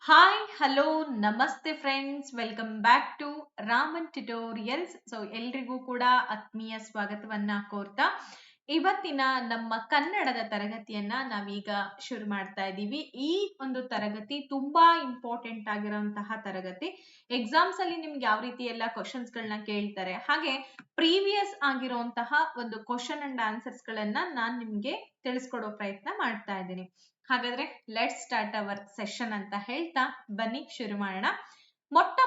Hi hello ನಮಸ್ತೆ friends, welcome back to Raman tutorials. ಎಲ್ರಿಗೂ ಕೂಡ ಆತ್ಮೀಯ ಸ್ವಾಗತವನ್ನ ಕೋರ್ತಾ ಇವತ್ತಿನ ನಮ್ಮ ಕನ್ನಡದ ತರಗತಿಯನ್ನ ನಾವೀಗ ಶುರು ಮಾಡ್ತಾ ಇದ್ದೀವಿ. ಈ ಒಂದು ತರಗತಿ ತುಂಬಾ ಇಂಪಾರ್ಟೆಂಟ್ ಆಗಿರುವಂತಹ ತರಗತಿ. ಎಕ್ಸಾಮ್ಸ್ ಅಲ್ಲಿ ನಿಮ್ಗೆ ಯಾವ ರೀತಿ ಎಲ್ಲ ಕ್ವಶನ್ಸ್ ಗಳನ್ನ ಕೇಳ್ತಾರೆ, ಹಾಗೆ ಪ್ರೀವಿಯಸ್ ಆಗಿರುವಂತಹ ಒಂದು ಕ್ವಶನ್ ಅಂಡ್ ಆನ್ಸರ್ಸ್ ಗಳನ್ನ ನಾನ್ ನಿಮ್ಗೆ ತಿಳಿಸ್ಕೊಡೋ ಪ್ರಯತ್ನ ಮಾಡ್ತಾ ಇದ್ದೀನಿ. ಹಾಗಾದ್ರೆ ಲೆಟ್ಸ್ ಸ್ಟಾರ್ಟ್ ಅವರ್ ಸೆಷನ್ ಅಂತ ಹೇಳ್ತಾ ಬನ್ನಿ ಶುರು ಮಾಡೋಣ.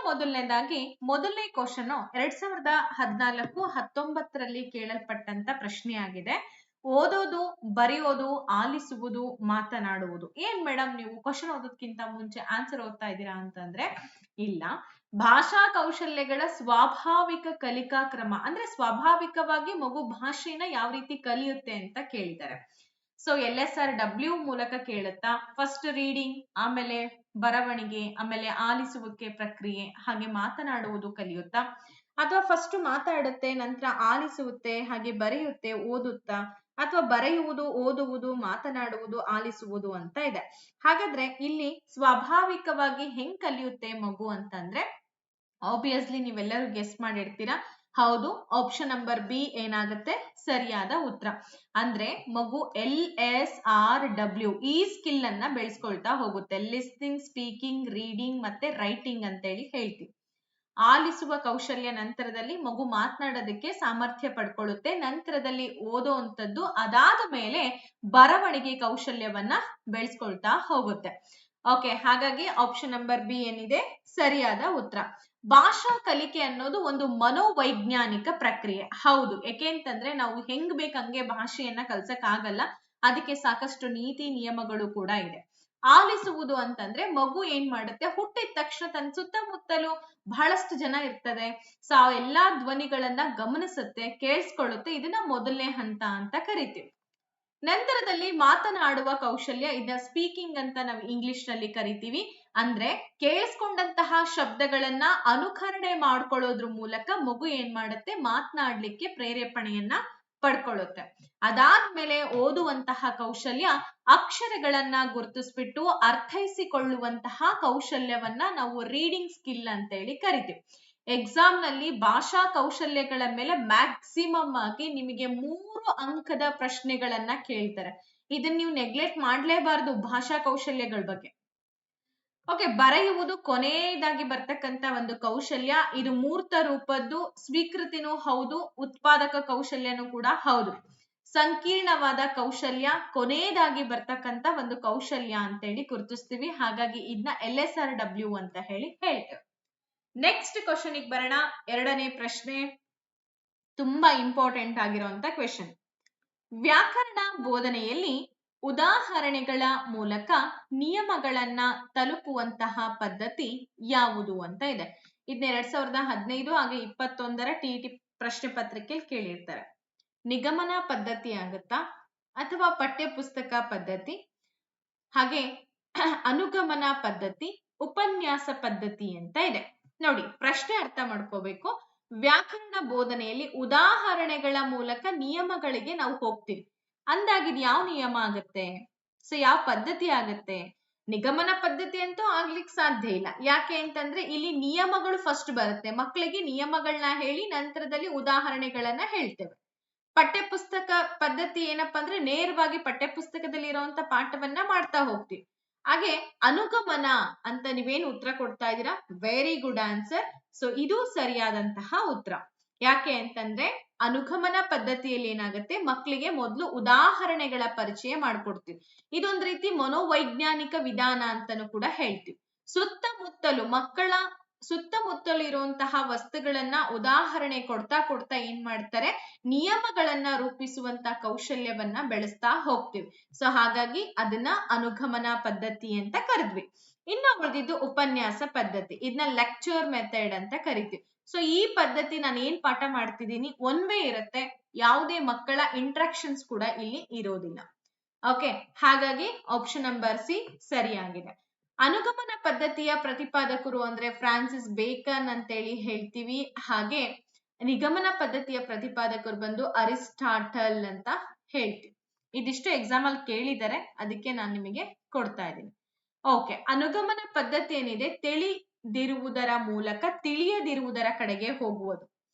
ಮೊದಲನೇದಾಗಿ ಮೊದಲನೇ ಕ್ವಶನ್ 2014-19 ಕೇಳಲ್ಪಟ್ಟಂತ ಪ್ರಶ್ನೆ ಆಗಿದೆ. ಓದೋದು, ಬರೆಯೋದು, ಆಲಿಸುವುದು, ಮಾತನಾಡುವುದು. ಏನ್ ಮೇಡಮ್ ನೀವು ಕ್ವಶನ್ ಓದೋದಕ್ಕಿಂತ ಮುಂಚೆ ಆನ್ಸರ್ ಓದ್ತಾ ಇದ್ದೀರಾ ಅಂತಂದ್ರೆ ಇಲ್ಲ. ಭಾಷಾ ಕೌಶಲ್ಯಗಳ ಸ್ವಾಭಾವಿಕ ಕಲಿಕಾ ಕ್ರಮ ಅಂದ್ರೆ ಸ್ವಾಭಾವಿಕವಾಗಿ ಮಗು ಭಾಷೆನ ಯಾವ ರೀತಿ ಕಲಿಯುತ್ತೆ ಅಂತ ಕೇಳಿದ್ದಾರೆ. LSRW ಮೂಲಕ ಕೇಳುತ್ತಾ ಫಸ್ಟ್ ರೀಡಿಂಗ್, ಆಮೇಲೆ ಬರವಣಿಗೆ, ಆಮೇಲೆ ಆಲಿಸುವಿಕೆ ಪ್ರಕ್ರಿಯೆ, ಹಾಗೆ ಮಾತನಾಡುವುದು ಕಲಿಯುತ್ತಾ, ಅಥವಾ ಫಸ್ಟ್ ಮಾತಾಡುತ್ತೆ ನಂತರ ಆಲಿಸುತ್ತೆ, ಹಾಗೆ ಬರೆಯುತ್ತೆ, ಓದುತ್ತಾ, ಅಥವಾ ಬರೆಯುವುದು, ಓದುವುದು, ಮಾತನಾಡುವುದು, ಆಲಿಸುವುದು ಅಂತ ಇದೆ. ಹಾಗಾದ್ರೆ ಇಲ್ಲಿ ಸ್ವಾಭಾವಿಕವಾಗಿ ಹೆಂಗ್ ಕಲಿಯುತ್ತೆ ಮಗು ಅಂತಂದ್ರೆ ಆಬ್ವಿಯಸ್ಲಿ ನೀವೆಲ್ಲರೂ ಗೆಸ್ ಮಾಡಿರ್ತೀರಾ. ಹೌದು, ಆಪ್ಷನ್ ನಂಬರ್ ಬಿ ಏನಾಗುತ್ತೆ ಸರಿಯಾದ ಉತ್ತರ. ಅಂದ್ರೆ ಮಗು LSRW ಈ ಸ್ಕಿಲ್ ಅನ್ನ ಬೆಳೆಸ್ಕೊಳ್ತಾ ಹೋಗುತ್ತೆ. ಲಿಸ್ನಿಂಗ್, ಸ್ಪೀಕಿಂಗ್, ರೀಡಿಂಗ್ ಮತ್ತೆ ರೈಟಿಂಗ್ ಅಂತ ಹೇಳ್ತೀವಿ. ಆಲಿಸುವ ಕೌಶಲ್ಯ ನಂತರದಲ್ಲಿ ಮಗು ಮಾತನಾಡೋದಕ್ಕೆ ಸಾಮರ್ಥ್ಯ ಪಡ್ಕೊಳ್ಳುತ್ತೆ. ನಂತರದಲ್ಲಿ ಓದೋವಂಥದ್ದು, ಅದಾದ ಮೇಲೆ ಬರವಣಿಗೆ ಕೌಶಲ್ಯವನ್ನ ಬೆಳೆಸ್ಕೊಳ್ತಾ ಹೋಗುತ್ತೆ. ಓಕೆ, ಹಾಗಾಗಿ ಆಪ್ಷನ್ ನಂಬರ್ ಬಿ ಏನಿದೆ ಸರಿಯಾದ ಉತ್ತರ. ಭಾಷಾ ಕಲಿಕೆ ಅನ್ನೋದು ಒಂದು ಮನೋವೈಜ್ಞಾನಿಕ ಪ್ರಕ್ರಿಯೆ. ಹೌದು, ಯಾಕೆಂತಂದ್ರೆ ನಾವು ಹೆಂಗ್ ಬೇಕಂಗೆ ಭಾಷೆಯನ್ನ ಕಲ್ಸಕ್ ಆಗಲ್ಲ, ಅದಕ್ಕೆ ಸಾಕಷ್ಟು ನೀತಿ ನಿಯಮಗಳು ಕೂಡ ಇದೆ. ಆಲಿಸುವುದು ಅಂತಂದ್ರೆ ಮಗು ಏನ್ ಮಾಡುತ್ತೆ, ಹುಟ್ಟಿದ ತಕ್ಷಣ ತನ್ನ ಸುತ್ತಮುತ್ತಲು ಬಹಳಷ್ಟು ಜನ ಇರ್ತದೆ, ಆ ಎಲ್ಲಾ ಧ್ವನಿಗಳನ್ನ ಗಮನಿಸುತ್ತೆ, ಕೇಳಿಸ್ಕೊಳ್ಳುತ್ತೆ. ಇದನ್ನ ಮೊದಲನೇ ಹಂತ ಅಂತ ಕರಿತೀವಿ. ನಂತರದಲ್ಲಿ ಮಾತನಾಡುವ ಕೌಶಲ್ಯ, ಇದನ್ನ ಸ್ಪೀಕಿಂಗ್ ಅಂತ ನಾವು ಇಂಗ್ಲಿಷ್ ನಲ್ಲಿ ಕರಿತೀವಿ. ಅಂದ್ರೆ ಕೇಳಿಸ್ಕೊಂಡಂತಹ ಶಬ್ದಗಳನ್ನ ಅನುಕರಣೆ ಮಾಡ್ಕೊಳ್ಳೋದ್ರ ಮೂಲಕ ಮಗು ಏನ್ ಮಾಡುತ್ತೆ, ಮಾತನಾಡ್ಲಿಕ್ಕೆ ಪ್ರೇರೇಪಣೆಯನ್ನ ಪಡ್ಕೊಳ್ಳುತ್ತೆ. ಅದಾದ್ಮೇಲೆ ಓದುವಂತಹ ಕೌಶಲ್ಯ, ಅಕ್ಷರಗಳನ್ನ ಗುರುತಿಸ್ಬಿಟ್ಟು ಅರ್ಥೈಸಿಕೊಳ್ಳುವಂತಹ ಕೌಶಲ್ಯವನ್ನ ನಾವು ರೀಡಿಂಗ್ ಸ್ಕಿಲ್ ಅಂತ ಕರಿತೀವಿ. ಎಕ್ಸಾಮ್ ನಲ್ಲಿ ಭಾಷಾ ಕೌಶಲ್ಯಗಳ ಮೇಲೆ ಮ್ಯಾಕ್ಸಿಮಮ್ ಆಗಿ ನಿಮಗೆ 3 ಅಂಕದ ಪ್ರಶ್ನೆಗಳನ್ನ ಕೇಳ್ತಾರೆ. ಇದನ್ನ ನೀವು ನೆಗ್ಲೆಕ್ಟ್ ಮಾಡ್ಲೇಬಾರ್ದು ಭಾಷಾ ಕೌಶಲ್ಯಗಳ ಬಗ್ಗೆ. ಓಕೆ, ಬರೆಯುವುದು ಕೊನೆಯದಾಗಿ ಬರ್ತಕ್ಕಂತ ಒಂದು ಕೌಶಲ್ಯ. ಇದು ಮೂರ್ತ ರೂಪದ್ದು, ಸ್ವೀಕೃತಿನೂ ಹೌದು, ಉತ್ಪಾದಕ ಕೌಶಲ್ಯನೂ ಕೂಡ ಹೌದು. ಸಂಕೀರ್ಣವಾದ ಕೌಶಲ್ಯ, ಕೊನೆಯದಾಗಿ ಬರ್ತಕ್ಕಂತ ಒಂದು ಕೌಶಲ್ಯ ಅಂತೇಳಿ ಗುರುತಿಸ್ತೀವಿ. ಹಾಗಾಗಿ ಇದನ್ನ LSRW ಅಂತ ಹೇಳ್ತೇವೆ. ನೆಕ್ಸ್ಟ್ ಕ್ವಶನ್ ಬರೋಣ. ಎರಡನೇ ಪ್ರಶ್ನೆ ತುಂಬಾ ಇಂಪಾರ್ಟೆಂಟ್ ಆಗಿರುವಂತ ಕ್ವೆಶನ್. ವ್ಯಾಕರಣ ಬೋಧನೆಯಲ್ಲಿ ಉದಾಹರಣೆಗಳ ಮೂಲಕ ನಿಯಮಗಳನ್ನ ತಲುಪುವಂತಹ ಪದ್ಧತಿ ಯಾವುದು ಅಂತ ಇದೆ. ಇದನ್ನ 2015 ಹಾಗೆ 21 TET ಪ್ರಶ್ನೆ ಪತ್ರಿಕೆಯಲ್ಲಿ ಕೇಳಿರ್ತಾರೆ. ನಿಗಮನ ಪದ್ಧತಿ ಆಗುತ್ತಾ, ಅಥವಾ ಪಠ್ಯ ಪುಸ್ತಕ ಪದ್ಧತಿ, ಹಾಗೆ ಅನುಗಮನ ಪದ್ಧತಿ, ಉಪನ್ಯಾಸ ಪದ್ಧತಿ ಅಂತ ಇದೆ. ನೋಡಿ, ಪ್ರಶ್ನೆ ಅರ್ಥ ಮಾಡ್ಕೋಬೇಕು. ವ್ಯಾಕರಣ ಬೋಧನೆಯಲ್ಲಿ ಉದಾಹರಣೆಗಳ ಮೂಲಕ ನಿಯಮಗಳಿಗೆ ನಾವು ಹೋಗ್ತೀವಿ ಅಂದಾಗಿದ್ ಯಾವ ನಿಯಮ ಆಗುತ್ತೆ, ಯಾವ ಪದ್ಧತಿ ಆಗುತ್ತೆ? ನಿಗಮನ ಪದ್ಧತಿ ಅಂತೂ ಆಗ್ಲಿಕ್ಕೆ ಸಾಧ್ಯ ಇಲ್ಲ. ಯಾಕೆ ಅಂತಂದ್ರೆ ಇಲ್ಲಿ ನಿಯಮಗಳು ಫಸ್ಟ್ ಬರುತ್ತೆ. ಮಕ್ಕಳಿಗೆ ನಿಯಮಗಳನ್ನ ಹೇಳಿ ನಂತರದಲ್ಲಿ ಉದಾಹರಣೆಗಳನ್ನ ಹೇಳ್ತೇವೆ. ಪಠ್ಯಪುಸ್ತಕ ಪದ್ಧತಿ ಏನಪ್ಪಾ ಅಂದ್ರೆ ನೇರವಾಗಿ ಪಠ್ಯಪುಸ್ತಕದಲ್ಲಿ ಇರುವಂತ ಪಾಠವನ್ನ ಮಾಡ್ತಾ ಹೋಗ್ತೀವಿ. ಹಾಗೆ ಅನುಗಮನ ಅಂತ ನೀವೇನು ಉತ್ತರ ಕೊಡ್ತಾ ಇದ್ದೀರಾ, ವೆರಿ ಗುಡ್ ಆನ್ಸರ್. ಇದು ಸರಿಯಾದಂತಹ ಉತ್ತರ. ಯಾಕೆ ಅಂತಂದ್ರೆ ಅನುಗಮನ ಪದ್ಧತಿಯಲ್ಲಿ ಏನಾಗುತ್ತೆ, ಮಕ್ಕಳಿಗೆ ಮೊದಲು ಉದಾಹರಣೆಗಳ ಪರಿಚಯ ಮಾಡ್ಕೊಡ್ತೀವಿ. ಇದೊಂದ್ ರೀತಿ ಮನೋವೈಜ್ಞಾನಿಕ ವಿಧಾನ ಅಂತಾನೂ ಕೂಡ ಹೇಳ್ತೀವಿ. ಮಕ್ಕಳ ಸುತ್ತಮುತ್ತಲು ಇರುವಂತಹ ವಸ್ತುಗಳನ್ನ ಉದಾಹರಣೆ ಕೊಡ್ತಾ ಏನ್ ಮಾಡ್ತಾರೆ, ನಿಯಮಗಳನ್ನ ರೂಪಿಸುವಂತ ಕೌಶಲ್ಯವನ್ನ ಬೆಳೆಸ್ತಾ ಹೋಗ್ತೀವಿ. ಹಾಗಾಗಿ ಅದನ್ನ ಅನುಗಮನ ಪದ್ಧತಿ ಅಂತ ಕರೆದ್ವಿ. ಇನ್ನು ಉಳಿದಿದ್ದು ಉಪನ್ಯಾಸ ಪದ್ಧತಿ. ಇದನ್ನ ಲೆಕ್ಚರ್ ಮೆಥಡ್ ಅಂತ ಕರಿತೀವಿ. ಈ ಪದ್ಧತಿ ನಾನು ಏನ್ ಪಾಠ ಮಾಡ್ತಿದ್ದೀನಿ, ಒನ್ ವೇ ಇರುತ್ತೆ, ಯಾವುದೇ ಮಕ್ಕಳ ಇಂಟ್ರಾಕ್ಷನ್ಸ್ ಕೂಡ ಇಲ್ಲಿ ಇರೋದಿಲ್ಲ. ಓಕೆ, ಹಾಗಾಗಿ ಆಪ್ಷನ್ ನಂಬರ್ ಸಿ ಸರಿಯಾಗಿದೆ. ಅನುಗಮನ ಪದ್ಧತಿಯ ಪ್ರತಿಪಾದಕರು ಅಂದ್ರೆ ಫ್ರಾನ್ಸಿಸ್ ಬೇಕನ್ ಅಂತೇಳಿ ಹೇಳ್ತೀವಿ. ಹಾಗೆ ನಿಗಮನ ಪದ್ಧತಿಯ ಪ್ರತಿಪಾದಕರು ಬಂದು ಅರಿಸ್ಟಾಟಲ್ ಅಂತ ಹೇಳ್ತೀವಿ. ಇದಿಷ್ಟು ಎಕ್ಸಾಮ್ ಅಲ್ಲಿ ಕೇಳಿದರೆ, ಅದಕ್ಕೆ ನಾನು ನಿಮಗೆ ಕೊಡ್ತಾ ಇದ್ದೀನಿ. ಓಕೆ, ಅನುಗಮನ ಪದ್ಧತಿ ಏನಿದೆ ತಿಳಿದಿರುವುದರ ಮೂಲಕ ತಿಳಿಯದಿರುವುದರ ಕಡೆಗೆ ಹೋಗುವುದು.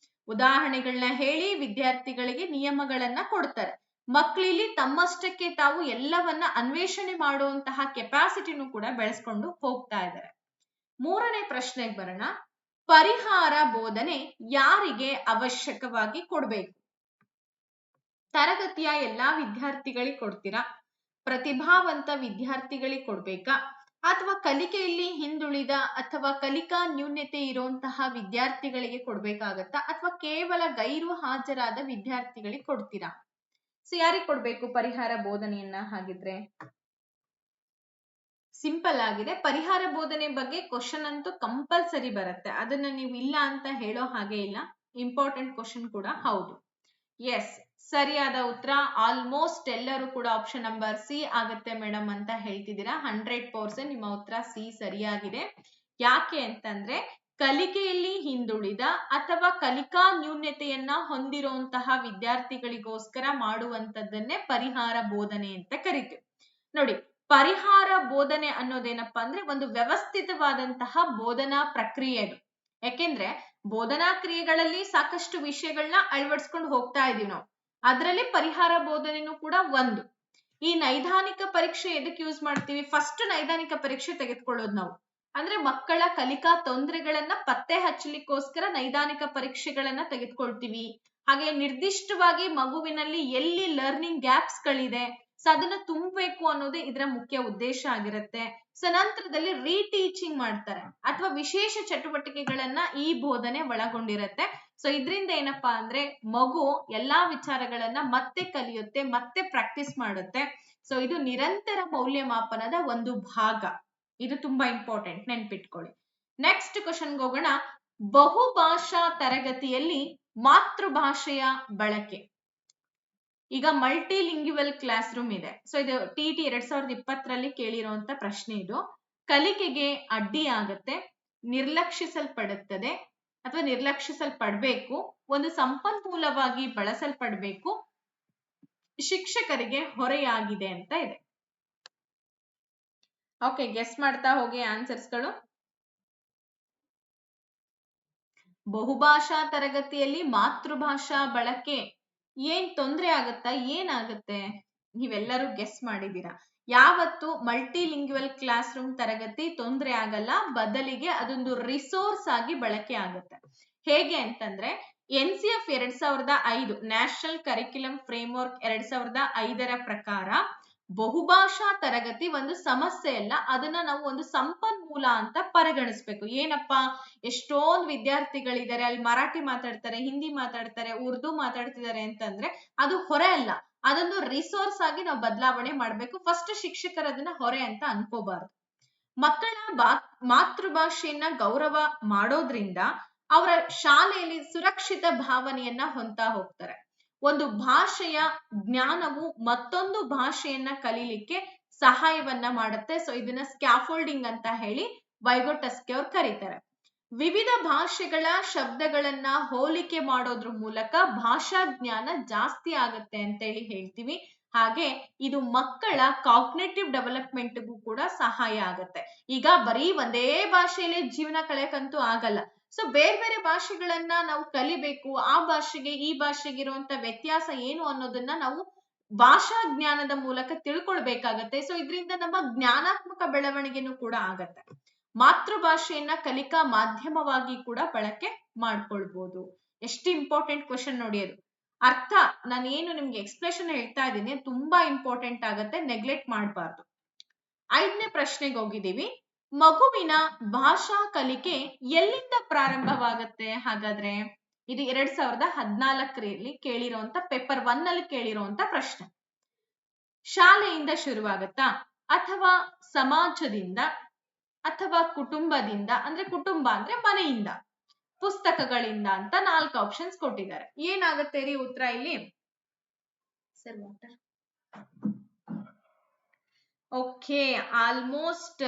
ಉದಾಹರಣೆಗಳನ್ನ ಹೇಳಿ ವಿದ್ಯಾರ್ಥಿಗಳಿಗೆ ನಿಯಮಗಳನ್ನ ಕೊಡ್ತಾರೆ. ಮಕ್ಕಳಿಲ್ಲಿ ತಮ್ಮಷ್ಟಕ್ಕೆ ತಾವು ಎಲ್ಲವನ್ನ ಅನ್ವೇಷಣೆ ಮಾಡುವಂತಹ ಕೆಪಾಸಿಟಿನೂ ಕೂಡ ಬೆಳೆಸ್ಕೊಂಡು ಹೋಗ್ತಾ ಇದ್ದಾರೆ. ಮೂರನೇ ಪ್ರಶ್ನೆಗೆ ಬರೋಣ. ಪರಿಹಾರ ಬೋಧನೆ ಯಾರಿಗೆ ಅವಶ್ಯಕವಾಗಿ ಕೊಡ್ಬೇಕು? ತರಗತಿಯ ಎಲ್ಲಾ ವಿದ್ಯಾರ್ಥಿಗಳಿಗೆ ಕೊಡ್ತೀರಾ? ಪ್ರತಿಭಾವಂತ ವಿದ್ಯಾರ್ಥಿಗಳಿಗೆ ಕೊಡ್ಬೇಕಾ? ಅಥವಾ ಕಲಿಕೆಯಲ್ಲಿ ಹಿಂದುಳಿದ ಅಥವಾ ಕಲಿಕಾ ನ್ಯೂನ್ಯತೆ ಇರುವಂತಹ ವಿದ್ಯಾರ್ಥಿಗಳಿಗೆ ಕೊಡ್ಬೇಕಾಗತ್ತಾ? ಅಥವಾ ಕೇವಲ ಗೈರು ಹಾಜರಾದ ವಿದ್ಯಾರ್ಥಿಗಳಿಗೆ ಕೊಡ್ತೀರಾ? ಸೊ ಯಾರಿಗೆ ಕೊಡ್ಬೇಕು ಪರಿಹಾರ ಬೋಧನೆಯನ್ನ? ಹಾಗಿದ್ರೆ ಸಿಂಪಲ್ ಆಗಿದೆ. ಪರಿಹಾರ ಬೋಧನೆ ಬಗ್ಗೆ ಕ್ವಶನ್ ಅಂತೂ ಕಂಪಲ್ಸರಿ ಬರುತ್ತೆ, ಅದನ್ನ ನೀವು ಇಲ್ಲ ಅಂತ ಹೇಳೋ ಹಾಗೆ ಇಲ್ಲ. ಇಂಪಾರ್ಟೆಂಟ್ ಕ್ವಶನ್ ಕೂಡ ಹೌದು. ಎಸ್, ಸರಿಯಾದ ಉತ್ತರ ಆಲ್ಮೋಸ್ಟ್ ಎಲ್ಲರೂ ಕೂಡ ಆಪ್ಷನ್ ನಂಬರ್ ಸಿ ಆಗುತ್ತೆ ಮೇಡಮ್ ಅಂತ ಹೇಳ್ತಿದ್ದೀರಾ. 100% ನಿಮ್ಮ ಉತ್ತರ ಸಿ ಸರಿಯಾಗಿದೆ. ಯಾಕೆ ಅಂತಂದ್ರೆ ಕಲಿಕೆಯಲ್ಲಿ ಹಿಂದುಳಿದ ಅಥವಾ ಕಲಿಕಾ ನ್ಯೂನ್ಯತೆಯನ್ನ ಹೊಂದಿರುವಂತಹ ವಿದ್ಯಾರ್ಥಿಗಳಿಗೋಸ್ಕರ ಮಾಡುವಂತದ್ದನ್ನೇ ಪರಿಹಾರ ಬೋಧನೆ ಅಂತ ಕರಿತೀವಿ. ನೋಡಿ, ಪರಿಹಾರ ಬೋಧನೆ ಅನ್ನೋದೇನಪ್ಪಾ ಅಂದ್ರೆ ಒಂದು ವ್ಯವಸ್ಥಿತವಾದಂತಹ ಬೋಧನಾ ಪ್ರಕ್ರಿಯೆ ಅದು. ಯಾಕೆಂದ್ರೆ ಬೋಧನಾ ಕ್ರಿಯೆಗಳಲ್ಲಿ ಸಾಕಷ್ಟು ವಿಷಯಗಳನ್ನ ಅಳವಡಿಸ್ಕೊಂಡು ಹೋಗ್ತಾ ಇದೀವಿ ನಾವು. ಅದರಲ್ಲಿ ಪರಿಹಾರ ಬೋಧನೆನೂ ಕೂಡ ಒಂದು. ಈ ನೈದಾನಿಕ ಪರೀಕ್ಷೆ ಎದಕ್ಕೆ ಯೂಸ್ ಮಾಡ್ತೀವಿ? ಫಸ್ಟ್ ನೈದಾನಿಕ ಪರೀಕ್ಷೆ ತೆಗೆದುಕೊಳ್ಳೋದು ನಾವು. ಅಂದ್ರೆ ಮಕ್ಕಳ ಕಲಿಕಾ ತೊಂದರೆಗಳನ್ನ ಪತ್ತೆ ಹಚ್ಚಲಿಕ್ಕೋಸ್ಕರ ನೈದಾನಿಕ ಪರೀಕ್ಷೆಗಳನ್ನ ತೆಗೆದುಕೊಳ್ತೀವಿ. ಹಾಗೆ ನಿರ್ದಿಷ್ಟವಾಗಿ ಮಗುವಿನಲ್ಲಿ ಎಲ್ಲಿ ಲರ್ನಿಂಗ್ ಗ್ಯಾಪ್ಸ್ ಗಳಿದೆ, ಸೊ ಅದನ್ನ ತುಂಬಬೇಕು ಅನ್ನೋದೇ ಇದರ ಮುಖ್ಯ ಉದ್ದೇಶ ಆಗಿರುತ್ತೆ. ಸೊ ನಂತರದಲ್ಲಿ ರೀಟೀಚಿಂಗ್ ಮಾಡ್ತಾರೆ ಅಥವಾ ವಿಶೇಷ ಚಟುವಟಿಕೆಗಳನ್ನ ಈ ಬೋಧನೆ ಒಳಗೊಂಡಿರುತ್ತೆ. ಸೊ ಇದರಿಂದ ಏನಪ್ಪಾ ಅಂದ್ರೆ ಮಗು ಎಲ್ಲಾ ವಿಚಾರಗಳನ್ನ ಮತ್ತೆ ಕಲಿಯುತ್ತೆ, ಮತ್ತೆ ಪ್ರಾಕ್ಟೀಸ್ ಮಾಡುತ್ತೆ. ಸೊ ಇದು ನಿರಂತರ ಮೌಲ್ಯಮಾಪನದ ಒಂದು ಭಾಗ. ಇದು ತುಂಬಾ ಇಂಪಾರ್ಟೆಂಟ್, ನೆನ್ಪಿಟ್ಕೊಳ್ಳಿ. ನೆಕ್ಸ್ಟ್ ಕ್ವಶನ್ಗೆ ಹೋಗೋಣ. ಬಹುಭಾಷಾ ತರಗತಿಯಲ್ಲಿ ಮಾತೃಭಾಷೆಯ ಬಳಕೆ. ಈಗ ಮಲ್ಟಿ ಲಿಂಗ್ಯುವಲ್ ಕ್ಲಾಸ್ ರೂಮ್ ಇದೆ. ಸೊ ಇದು TET 2020ರಲ್ಲಿ ಕೇಳಿರುವಂತ ಪ್ರಶ್ನೆ. ಇದು ಕಲಿಕೆಗೆ ಅಡ್ಡಿ ಆಗತ್ತೆ, ನಿರ್ಲಕ್ಷಿಸಲ್ಪಡುತ್ತದೆ ಅಥವಾ ನಿರ್ಲಕ್ಷಿಸಲ್ಪಡಬೇಕು, ಒಂದು ಸಂಪನ್ಮೂಲವಾಗಿ ಬಳಸಲ್ಪಡಬೇಕು, ಶಿಕ್ಷಕರಿಗೆ ಹೊರೆಯಾಗಿದೆ ಅಂತ ಇದೆ. ಓಕೆ, ಗೆಸ್ ಮಾಡ್ತಾ ಹೋಗಿ ಆನ್ಸರ್ಸ್ಗಳು. ಬಹುಭಾಷಾ ತರಗತಿಯಲ್ಲಿ ಮಾತೃಭಾಷಾ ಬಳಕೆ ಏನ್ ತೊಂದರೆ ಆಗತ್ತಾ? ಏನಾಗುತ್ತೆ? ನೀವೆಲ್ಲರೂ ಗೆಸ್ ಮಾಡಿದೀರಾ. ಯಾವತ್ತು ಮಲ್ಟಿ ಲಿಂಗ್ಯುವಲ್ ಕ್ಲಾಸ್ ರೂಮ್ ತರಗತಿ ತೊಂದರೆ ಆಗಲ್ಲ, ಬದಲಿಗೆ ಅದೊಂದು ರಿಸೋರ್ಸ್ ಆಗಿ ಬಳಕೆ ಆಗುತ್ತೆ. ಹೇಗೆ ಅಂತಂದ್ರೆ NCF 2005 ನ್ಯಾಷನಲ್ ಕರಿಕ್ಯುಲಮ್ ಫ್ರೇಮ್ವರ್ಕ್ 2005ರ ಪ್ರಕಾರ ಬಹುಭಾಷಾ ತರಗತಿ ಒಂದು ಸಮಸ್ಯೆ ಅಲ್ಲ, ಅದನ್ನ ನಾವು ಒಂದು ಸಂಪನ್ಮೂಲ ಅಂತ ಪರಿಗಣಿಸ್ಬೇಕು. ಏನಪ್ಪಾ, ಎಷ್ಟೊಂದು ವಿದ್ಯಾರ್ಥಿಗಳಿದ್ದಾರೆ, ಅಲ್ಲಿ ಮರಾಠಿ ಮಾತಾಡ್ತಾರೆ, ಹಿಂದಿ ಮಾತಾಡ್ತಾರೆ, ಉರ್ದು ಮಾತಾಡ್ತಿದ್ದಾರೆ ಅಂತಂದ್ರೆ ಅದು ಹೊರೆ ಅಲ್ಲ, ಅದೊಂದು ರಿಸೋರ್ಸ್ ಆಗಿ ನಾವು ಬದಲಾವಣೆ ಮಾಡ್ಬೇಕು. ಫಸ್ಟ್ ಶಿಕ್ಷಕರು ಅದನ್ನ ಹೊರೆ ಅಂತ ಅನ್ಕೋಬಾರ್ದು. ಮಕ್ಕಳ ಮಾತೃಭಾಷೆಯನ್ನ ಗೌರವ ಮಾಡೋದ್ರಿಂದ ಅವರ ಶಾಲೆಯಲ್ಲಿ ಸುರಕ್ಷಿತ ಭಾವನೆಯನ್ನ ಹೊಂದ್ತಾ ಹೋಗ್ತಾರೆ. ಒಂದು ಭಾಷೆಯ ಜ್ಞಾನವು ಮತ್ತೊಂದು ಭಾಷೆಯನ್ನ ಕಲೀಲಿಕ್ಕೆ ಸಹಾಯವನ್ನ ಮಾಡುತ್ತೆ. ಸೊ ಇದನ್ನ ಸ್ಕ್ಯಾಫೋಲ್ಡಿಂಗ್ ಅಂತ ಹೇಳಿ ವೈಗೊಟಸ್ಕಿ ಅವ್ರು ಕರೀತಾರೆ. ವಿವಿಧ ಭಾಷೆಗಳ ಶಬ್ದಗಳನ್ನ ಹೋಲಿಕೆ ಮಾಡೋದ್ರ ಮೂಲಕ ಭಾಷಾ ಜ್ಞಾನ ಜಾಸ್ತಿ ಆಗುತ್ತೆ ಅಂತೇಳಿ ಹೇಳ್ತೀವಿ. ಹಾಗೆ ಇದು ಮಕ್ಕಳ ಕಾಗ್ನೇಟಿವ್ ಡೆವಲಪ್ಮೆಂಟ್ಗೂ ಕೂಡ ಸಹಾಯ ಆಗುತ್ತೆ. ಈಗ ಬರೀ ಒಂದೇ ಭಾಷೆಯಲ್ಲಿ ಜೀವನ ಕಳೆಯಕಂತೂ ಆಗಲ್ಲ. ಸೊ ಬೇರೆ ಬೇರೆ ಭಾಷೆಗಳನ್ನ ನಾವು ಕಲಿಬೇಕು. ಆ ಭಾಷೆಗೆ ಈ ಭಾಷೆಗೆ ಇರುವಂತ ವ್ಯತ್ಯಾಸ ಏನು ಅನ್ನೋದನ್ನ ನಾವು ಭಾಷಾ ಜ್ಞಾನದ ಮೂಲಕ ತಿಳ್ಕೊಳ್ಬೇಕಾಗತ್ತೆ. ಸೊ ಇದರಿಂದ ನಮ್ಮ ಜ್ಞಾನಾತ್ಮಕ ಬೆಳವಣಿಗೆನೂ ಕೂಡ ಆಗತ್ತೆ. ಮಾತೃಭಾಷೆಯನ್ನ ಕಲಿಕಾ ಮಾಧ್ಯಮವಾಗಿ ಕೂಡ ಬಳಕೆ ಮಾಡ್ಕೊಳ್ಬಹುದು. ಎಷ್ಟು ಇಂಪಾರ್ಟೆಂಟ್ ಕ್ವಶನ್ ನೋಡಿ ಅದು. ಅರ್ಥ ನಾನು ಏನು ನಿಮ್ಗೆ ಎಕ್ಸ್ಪ್ರೆಷನ್ ಹೇಳ್ತಾ ಇದ್ದೀನಿ, ತುಂಬಾ ಇಂಪಾರ್ಟೆಂಟ್ ಆಗತ್ತೆ, ನೆಗ್ಲೆಕ್ಟ್ ಮಾಡಬಾರ್ದು. 5ನೇ ಪ್ರಶ್ನೆಗೆ ಹೋಗಿದ್ದೀವಿ. ಮಗುವಿನ ಭಾಷಾ ಕಲಿಕೆ ಎಲ್ಲಿಂದ ಪ್ರಾರಂಭವಾಗುತ್ತೆ? ಹಾಗಾದ್ರೆ ಇದು 2014ರಲ್ಲಿ ಕೇಳಿರುವಂತ ಪೇಪರ್ 1 ಅಲ್ಲಿ ಕೇಳಿರುವಂತ ಪ್ರಶ್ನೆ. ಶಾಲೆಯಿಂದ ಶುರುವಾಗತ್ತಾ, ಅಥವಾ ಸಮಾಜದಿಂದ, ಅಥವಾ ಕುಟುಂಬದಿಂದ? ಅಂದ್ರೆ ಕುಟುಂಬ ಅಂದ್ರೆ ಮನೆಯಿಂದ, ಪುಸ್ತಕಗಳಿಂದ ಅಂತ 4 ಆಪ್ಷನ್ಸ್ ಕೊಟ್ಟಿದ್ದಾರೆ. ಏನಾಗುತ್ತೆ ರೀ ಉತ್ತರ ಇಲ್ಲಿ? Sir water. ಓಕೆ, ಆಲ್ಮೋಸ್ಟ್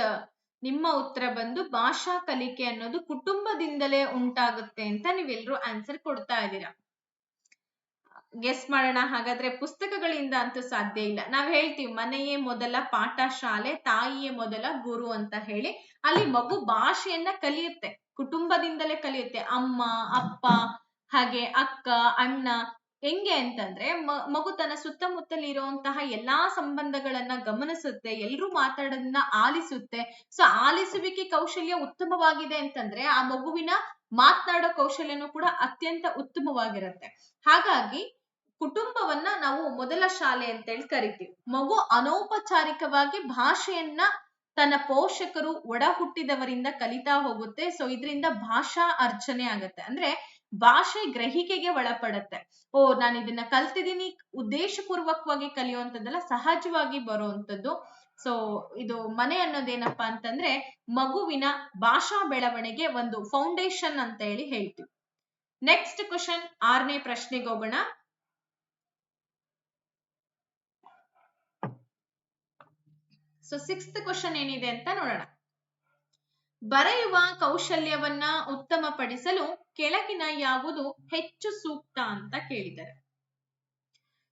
ನಿಮ್ಮ ಉತ್ತರ ಬಂದು ಭಾಷಾ ಕಲಿಕೆ ಅನ್ನೋದು ಕುಟುಂಬದಿಂದಲೇ ಉಂಟಾಗುತ್ತೆ ಅಂತ ನೀವೆಲ್ಲರೂ ಆನ್ಸರ್ ಕೊಡ್ತಾ ಇದ್ದೀರಾ. ಗೆಸ್ ಮಾಡೋಣ. ಹಾಗಾದ್ರೆ ಪುಸ್ತಕಗಳಿಂದ ಅಂತೂ ಸಾಧ್ಯ ಇಲ್ಲ. ನಾವ್ ಹೇಳ್ತೀವಿ ಮನೆಯೇ ಮೊದಲ ಪಾಠ ಶಾಲೆ, ತಾಯಿಯೇ ಮೊದಲ ಗುರು ಅಂತ ಹೇಳಿ. ಅಲ್ಲಿ ಮಗು ಭಾಷೆಯನ್ನ ಕಲಿಯುತ್ತೆ, ಕುಟುಂಬದಿಂದಲೇ ಕಲಿಯುತ್ತೆ. ಅಮ್ಮ, ಅಪ್ಪ, ಹಾಗೆ ಅಕ್ಕ, ಅಣ್ಣ. ಹೆಂಗೆ ಅಂತಂದ್ರೆ ಮಗು ತನ್ನ ಸುತ್ತಮುತ್ತಲು ಇರುವಂತಹ ಎಲ್ಲಾ ಸಂಬಂಧಗಳನ್ನ ಗಮನಿಸುತ್ತೆ, ಎಲ್ರೂ ಮಾತಾಡೋದನ್ನ ಆಲಿಸುತ್ತೆ. ಸೊ ಆಲಿಸುವಿಕೆ ಕೌಶಲ್ಯ ಉತ್ತಮವಾಗಿದೆ ಅಂತಂದ್ರೆ ಆ ಮಗುವಿನ ಮಾತನಾಡೋ ಕೌಶಲ್ಯನೂ ಕೂಡ ಅತ್ಯಂತ ಉತ್ತಮವಾಗಿರುತ್ತೆ. ಹಾಗಾಗಿ ಕುಟುಂಬವನ್ನ ನಾವು ಮೊದಲ ಶಾಲೆ ಅಂತೇಳಿ ಕರಿತೀವಿ. ಮಗು ಅನೌಪಚಾರಿಕವಾಗಿ ಭಾಷೆಯನ್ನ ತನ್ನ ಪೋಷಕರು, ಒಡ ಹುಟ್ಟಿದವರಿಂದ ಕಲಿತಾ ಹೋಗುತ್ತೆ. ಸೊ ಇದರಿಂದ ಭಾಷಾ ಅರ್ಜನೆ ಆಗತ್ತೆ, ಅಂದ್ರೆ ಭಾಷೆ ಗ್ರಹಿಕೆಗೆ ಒಳಪಡತ್ತೆ. ಓ, ನಾನು ಇದನ್ನ ಕಲ್ತಿದ್ದೀನಿ, ಉದ್ದೇಶಪೂರ್ವಕವಾಗಿ ಕಲಿಯುವಂಥದ್ದೆಲ್ಲ ಸಹಜವಾಗಿ ಬರುವಂಥದ್ದು. ಸೊ ಇದು ಮನೆ ಅನ್ನೋದೇನಪ್ಪಾ ಅಂತಂದ್ರೆ ಮಗುವಿನ ಭಾಷಾ ಬೆಳವಣಿಗೆ ಒಂದು ಫೌಂಡೇಶನ್ ಅಂತ ಹೇಳಿ ಹೇಳ್ತೀವಿ. ನೆಕ್ಸ್ಟ್ ಕ್ವಶನ್, 6ನೇ ಪ್ರಶ್ನೆಗೆ ಹೋಗೋಣ. ಸೊ 6th ಕ್ವಶನ್ ಏನಿದೆ ಅಂತ ನೋಡೋಣ. ಬರೆಯುವ ಕೌಶಲ್ಯವನ್ನ ಉತ್ತಮಪಡಿಸಲು ಕೆಳಗಿನ ಯಾವುದು ಹೆಚ್ಚು ಸೂಕ್ತ ಅಂತ ಕೇಳಿದ್ದಾರೆ.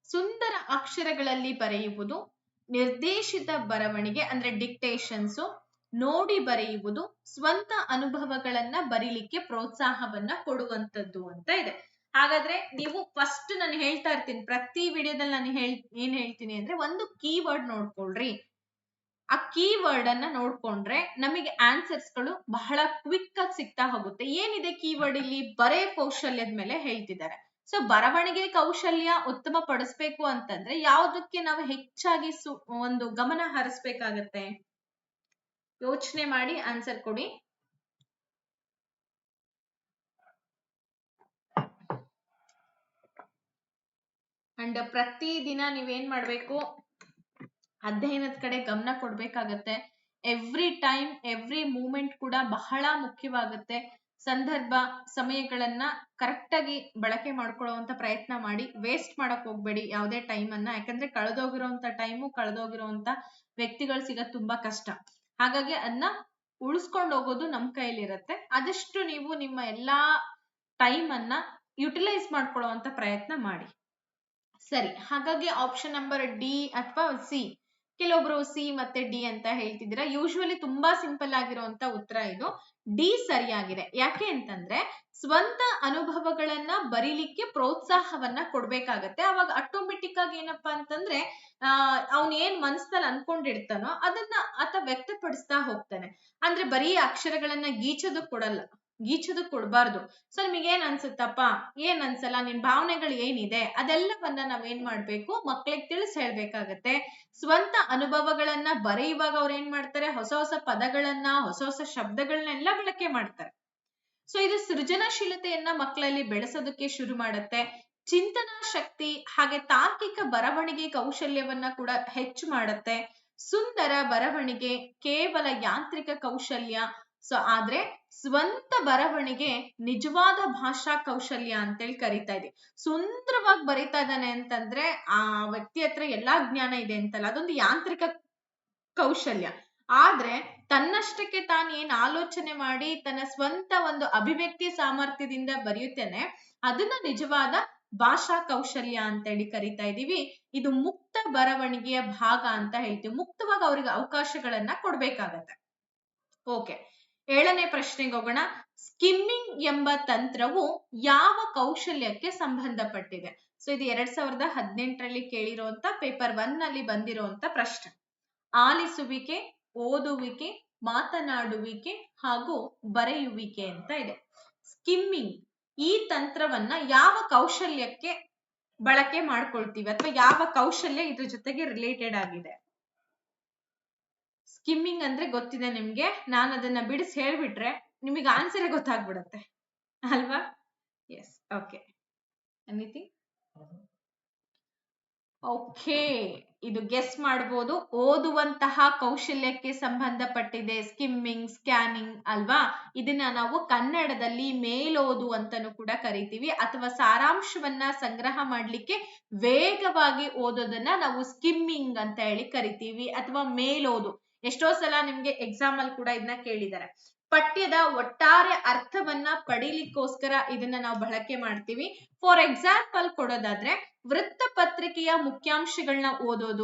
ಸುಂದರ ಅಕ್ಷರಗಳಲ್ಲಿ ಬರೆಯುವುದು, ನಿರ್ದೇಶಿತ ಬರವಣಿಗೆ ಅಂದ್ರೆ ಡಿಕ್ಟೇಷನ್ಸ್, ನೋಡಿ ಬರೆಯುವುದು, ಸ್ವಂತ ಅನುಭವಗಳನ್ನ ಬರೀಲಿಕ್ಕೆ ಪ್ರೋತ್ಸಾಹವನ್ನ ಕೊಡುವಂಥದ್ದು ಅಂತ ಇದೆ. ಹಾಗಾದ್ರೆ ನೀವು ಫಸ್ಟ್ ನಾನು ಹೇಳ್ತಾ ಇರ್ತೀನಿ, ಪ್ರತಿ ವಿಡಿಯೋದಲ್ಲಿ ನಾನು ಏನ್ ಹೇಳ್ತೀನಿ ಅಂದ್ರೆ ಒಂದು ಕೀವರ್ಡ್ ನೋಡ್ಕೊಳ್ರಿ. ಆ ಕೀವರ್ಡ್ ಅನ್ನ ನೋಡ್ಕೊಂಡ್ರೆ ನಮಗೆ ಆನ್ಸರ್ಸ್ ಗಳು ಬಹಳ ಕ್ವಿಕ್ ಆಗಿ ಸಿಗ್ತಾ ಹೋಗುತ್ತೆ. ಏನಿದೆ ಕೀವರ್ಡ್ ಇಲ್ಲಿ? ಬರೆಯ ಕೌಶಲ್ಯದ ಮೇಲೆ ಹೇಳ್ತಿದ್ದಾರೆ. ಸೊ ಬರವಣಿಗೆ ಕೌಶಲ್ಯ ಉತ್ತಮ ಪಡಿಸ್ಬೇಕು ಅಂತಂದ್ರೆ ಯಾವುದಕ್ಕೆ ನಾವು ಹೆಚ್ಚಾಗಿ ಒಂದು ಗಮನ ಹರಿಸ್ಬೇಕಾಗತ್ತೆ? ಯೋಚನೆ ಮಾಡಿ ಆನ್ಸರ್ ಕೊಡಿ. ಅಂಡ್ ಪ್ರತಿ ದಿನ ನೀವೇನ್ ಮಾಡ್ಬೇಕು? ಅಧ್ಯಯನದ ಕಡೆ ಗಮನ ಕೊಡ್ಬೇಕಾಗತ್ತೆ. ಎವ್ರಿ ಟೈಮ್, ಎವ್ರಿ ಮೂಮೆಂಟ್ ಕೂಡ ಬಹಳ ಮುಖ್ಯವಾಗುತ್ತೆ. ಸಂದರ್ಭ, ಸಮಯಗಳನ್ನ ಕರೆಕ್ಟ್ ಆಗಿ ಬಳಕೆ ಮಾಡ್ಕೊಳ್ಳುವಂತ ಪ್ರಯತ್ನ ಮಾಡಿ. ವೇಸ್ಟ್ ಮಾಡಕ್ ಹೋಗ್ಬೇಡಿ ಯಾವುದೇ ಟೈಮ್ ಅನ್ನ. ಯಾಕಂದ್ರೆ ಕಳೆದೋಗಿರುವಂತ ಟೈಮು, ಕಳೆದೋಗಿರುವಂತ ವ್ಯಕ್ತಿಗಳು ಸಿಗೋದು ತುಂಬಾ ಕಷ್ಟ. ಹಾಗಾಗಿ ಅದನ್ನ ಉಳಿಸ್ಕೊಂಡು ಹೋಗೋದು ನಮ್ ಕೈಲಿರುತ್ತೆ. ಆದಷ್ಟು ನೀವು ನಿಮ್ಮ ಎಲ್ಲಾ ಟೈಮ್ ಅನ್ನ ಯುಟಿಲೈಸ್ ಮಾಡ್ಕೊಳ್ಳುವಂತ ಪ್ರಯತ್ನ ಮಾಡಿ. ಸರಿ, ಹಾಗಾಗಿ ಆಪ್ಷನ್ ನಂಬರ್ ಡಿ ಅಥವಾ ಸಿ. ಕೆಲವೊಬ್ರು ಸಿ ಮತ್ತೆ ಡಿ ಅಂತ ಹೇಳ್ತಿದ್ದೀರಾ. ಯೂಶುವಲಿ ತುಂಬಾ ಸಿಂಪಲ್ ಆಗಿರುವಂತ ಉತ್ತರ ಇದು. ಡಿ ಸರಿಯಾಗಿದೆ. ಯಾಕೆ ಅಂತಂದ್ರೆ ಸ್ವಂತ ಅನುಭವಗಳನ್ನ ಬರೀಲಿಕ್ಕೆ ಪ್ರೋತ್ಸಾಹವನ್ನ ಕೊಡ್ಬೇಕಾಗತ್ತೆ. ಅವಾಗ ಆಟೋಮೆಟಿಕ್ ಆಗಿ ಏನಪ್ಪಾ ಅಂತಂದ್ರೆ ಅವನ್ ಏನ್ ಮನಸ್ಸಲ್ಲಿ ಅನ್ಕೊಂಡಿರ್ತಾನೋ ಅದನ್ನ ಆತ ವ್ಯಕ್ತಪಡಿಸ್ತಾ ಹೋಗ್ತಾನೆ. ಅಂದ್ರೆ ಬರೀ ಅಕ್ಷರಗಳನ್ನ ಗೀಚೋದಕ್ ಕೊಡಬಾರ್ದು. ಸೊ ನಿಮಗೆ ಏನ್ ಅನ್ಸುತ್ತಪ್ಪ, ಏನ್ ಅನ್ಸಲ್ಲ, ನಿನ್ ಭಾವನೆಗಳು ಏನಿದೆ ಅದೆಲ್ಲವನ್ನ ನಾವೇನ್ ಮಾಡ್ಬೇಕು? ಮಕ್ಳಿಗೆ ತಿಳಿಸಿ ಹೇಳ್ಬೇಕಾಗತ್ತೆ. ಸ್ವಂತ ಅನುಭವಗಳನ್ನ ಬರೆಯುವಾಗ ಅವ್ರು ಏನ್ ಮಾಡ್ತಾರೆ? ಹೊಸ ಹೊಸ ಪದಗಳನ್ನ, ಹೊಸ ಹೊಸ ಶಬ್ದಗಳನ್ನೆಲ್ಲ ಬಳಕೆ ಮಾಡ್ತಾರೆ. ಸೊ ಇದು ಸೃಜನಶೀಲತೆಯನ್ನ ಮಕ್ಕಳಲ್ಲಿ ಬೆಳೆಸೋದಕ್ಕೆ ಶುರು ಮಾಡುತ್ತೆ. ಚಿಂತನಾ ಶಕ್ತಿ ಹಾಗೆ ತಾರ್ಕಿಕ ಬರವಣಿಗೆ ಕೌಶಲ್ಯವನ್ನ ಕೂಡ ಹೆಚ್ಚು ಮಾಡುತ್ತೆ. ಸುಂದರ ಬರವಣಿಗೆ ಕೇವಲ ಯಾಂತ್ರಿಕ ಕೌಶಲ್ಯ. ಸೊ ಆದ್ರೆ ಸ್ವಂತ ಬರವಣಿಗೆ ನಿಜವಾದ ಭಾಷಾ ಕೌಶಲ್ಯ ಅಂತೇಳಿ ಕರಿತಾ ಇದೆ. ಸುಂದರವಾಗಿ ಬರೀತಾ ಇದ್ದಾನೆ ಅಂತಂದ್ರೆ ಆ ವ್ಯಕ್ತಿ ಹತ್ರ ಎಲ್ಲಾ ಜ್ಞಾನ ಇದೆ ಅಂತಲ್ಲ, ಅದೊಂದು ಯಾಂತ್ರಿಕ ಕೌಶಲ್ಯ. ಆದ್ರೆ ತನ್ನಷ್ಟಕ್ಕೆ ತಾನು ಏನ್ ಆಲೋಚನೆ ಮಾಡಿ ತನ್ನ ಸ್ವಂತ ಒಂದು ಅಭಿವ್ಯಕ್ತಿ ಸಾಮರ್ಥ್ಯದಿಂದ ಬರೆಯುತ್ತೇನೆ, ಅದನ್ನ ನಿಜವಾದ ಭಾಷಾ ಕೌಶಲ್ಯ ಅಂತೇಳಿ ಕರಿತಾ ಇದೀವಿ. ಇದು ಮುಕ್ತ ಬರವಣಿಗೆಯ ಭಾಗ ಅಂತ ಹೇಳ್ತೀವಿ. ಮುಕ್ತವಾಗಿ ಅವ್ರಿಗೆ ಅವಕಾಶಗಳನ್ನ ಕೊಡ್ಬೇಕಾಗತ್ತೆ. ಓಕೆ, 7ನೇ ಪ್ರಶ್ನೆಗೆ ಹೋಗೋಣ. ಸ್ಕಿಮ್ಮಿಂಗ್ ಎಂಬ ತಂತ್ರವು ಯಾವ ಕೌಶಲ್ಯಕ್ಕೆ ಸಂಬಂಧಪಟ್ಟಿದೆ? ಸೊ ಇದು 2018ರಲ್ಲಿ ಕೇಳಿರುವಂತ ಪೇಪರ್ 1 ನಲ್ಲಿ ಬಂದಿರುವಂತ ಪ್ರಶ್ನೆ. ಆಲಿಸುವಿಕೆ, ಓದುವಿಕೆ, ಮಾತನಾಡುವಿಕೆ ಹಾಗೂ ಬರೆಯುವಿಕೆ ಅಂತ ಇದೆ. ಸ್ಕಿಮ್ಮಿಂಗ್ ಈ ತಂತ್ರವನ್ನ ಯಾವ ಕೌಶಲ್ಯಕ್ಕೆ ಬಳಕೆ ಮಾಡ್ಕೊಳ್ತೀವಿ ಅಥವಾ ಯಾವ ಕೌಶಲ್ಯ ಇದ್ರ ಜೊತೆಗೆ ರಿಲೇಟೆಡ್ ಆಗಿದೆ? ಸ್ಕಿಮ್ಮಿಂಗ್ ಅಂದ್ರೆ ಗೊತ್ತಿದೆ ನಿಮ್ಗೆ. ನಾನು ಅದನ್ನ ಬಿಡಿಸಿ ಹೇಳ್ಬಿಟ್ರೆ ನಿಮಗೆ ಆನ್ಸರೇ ಗೊತ್ತಾಗ್ಬಿಡುತ್ತೆ ಅಲ್ವಾ? Yes, okay. ಎನಿಥಿಂಗ್? ಓಕೆ, ಇದು ಗೆಸ್ ಮಾಡ್ಬೋದು. ಓದುವಂತಹ ಕೌಶಲ್ಯಕ್ಕೆ ಸಂಬಂಧಪಟ್ಟಿದೆ ಸ್ಕಿಮ್ಮಿಂಗ್, ಸ್ಕ್ಯಾನಿಂಗ್ ಅಲ್ವಾ? ಇದನ್ನ ನಾವು ಕನ್ನಡದಲ್ಲಿ ಮೇಲೋದು ಅಂತಾನೂ ಕೂಡ ಕರಿತೀವಿ. ಅಥವಾ ಸಾರಾಂಶವನ್ನ ಸಂಗ್ರಹ ಮಾಡ್ಲಿಕ್ಕೆ ವೇಗವಾಗಿ ಓದೋದನ್ನ ನಾವು ಸ್ಕಿಮ್ಮಿಂಗ್ ಅಂತ ಹೇಳಿ ಕರಿತೀವಿ. ಅಥವಾ ಮೇಲೋದು. ಎಷ್ಟೋ ಸಲ ನಿಮ್ಗೆ ಎಕ್ಸಾಮ್ ಅಲ್ಲಿ ಕೂಡ ಇದನ್ನ ಕೇಳಿದ್ದಾರೆ. ಪಠ್ಯದ ಒಟ್ಟಾರೆ ಅರ್ಥವನ್ನ ಪಡೀಲಿಕ್ಕೋಸ್ಕರ ಇದನ್ನ ನಾವು ಬಳಕೆ ಮಾಡ್ತೀವಿ. ಫಾರ್ ಎಕ್ಸಾಂಪಲ್ ಕೊಡೋದಾದ್ರೆ, ವೃತ್ತಪತ್ರಿಕೆಯ ಮುಖ್ಯಾಂಶಗಳನ್ನ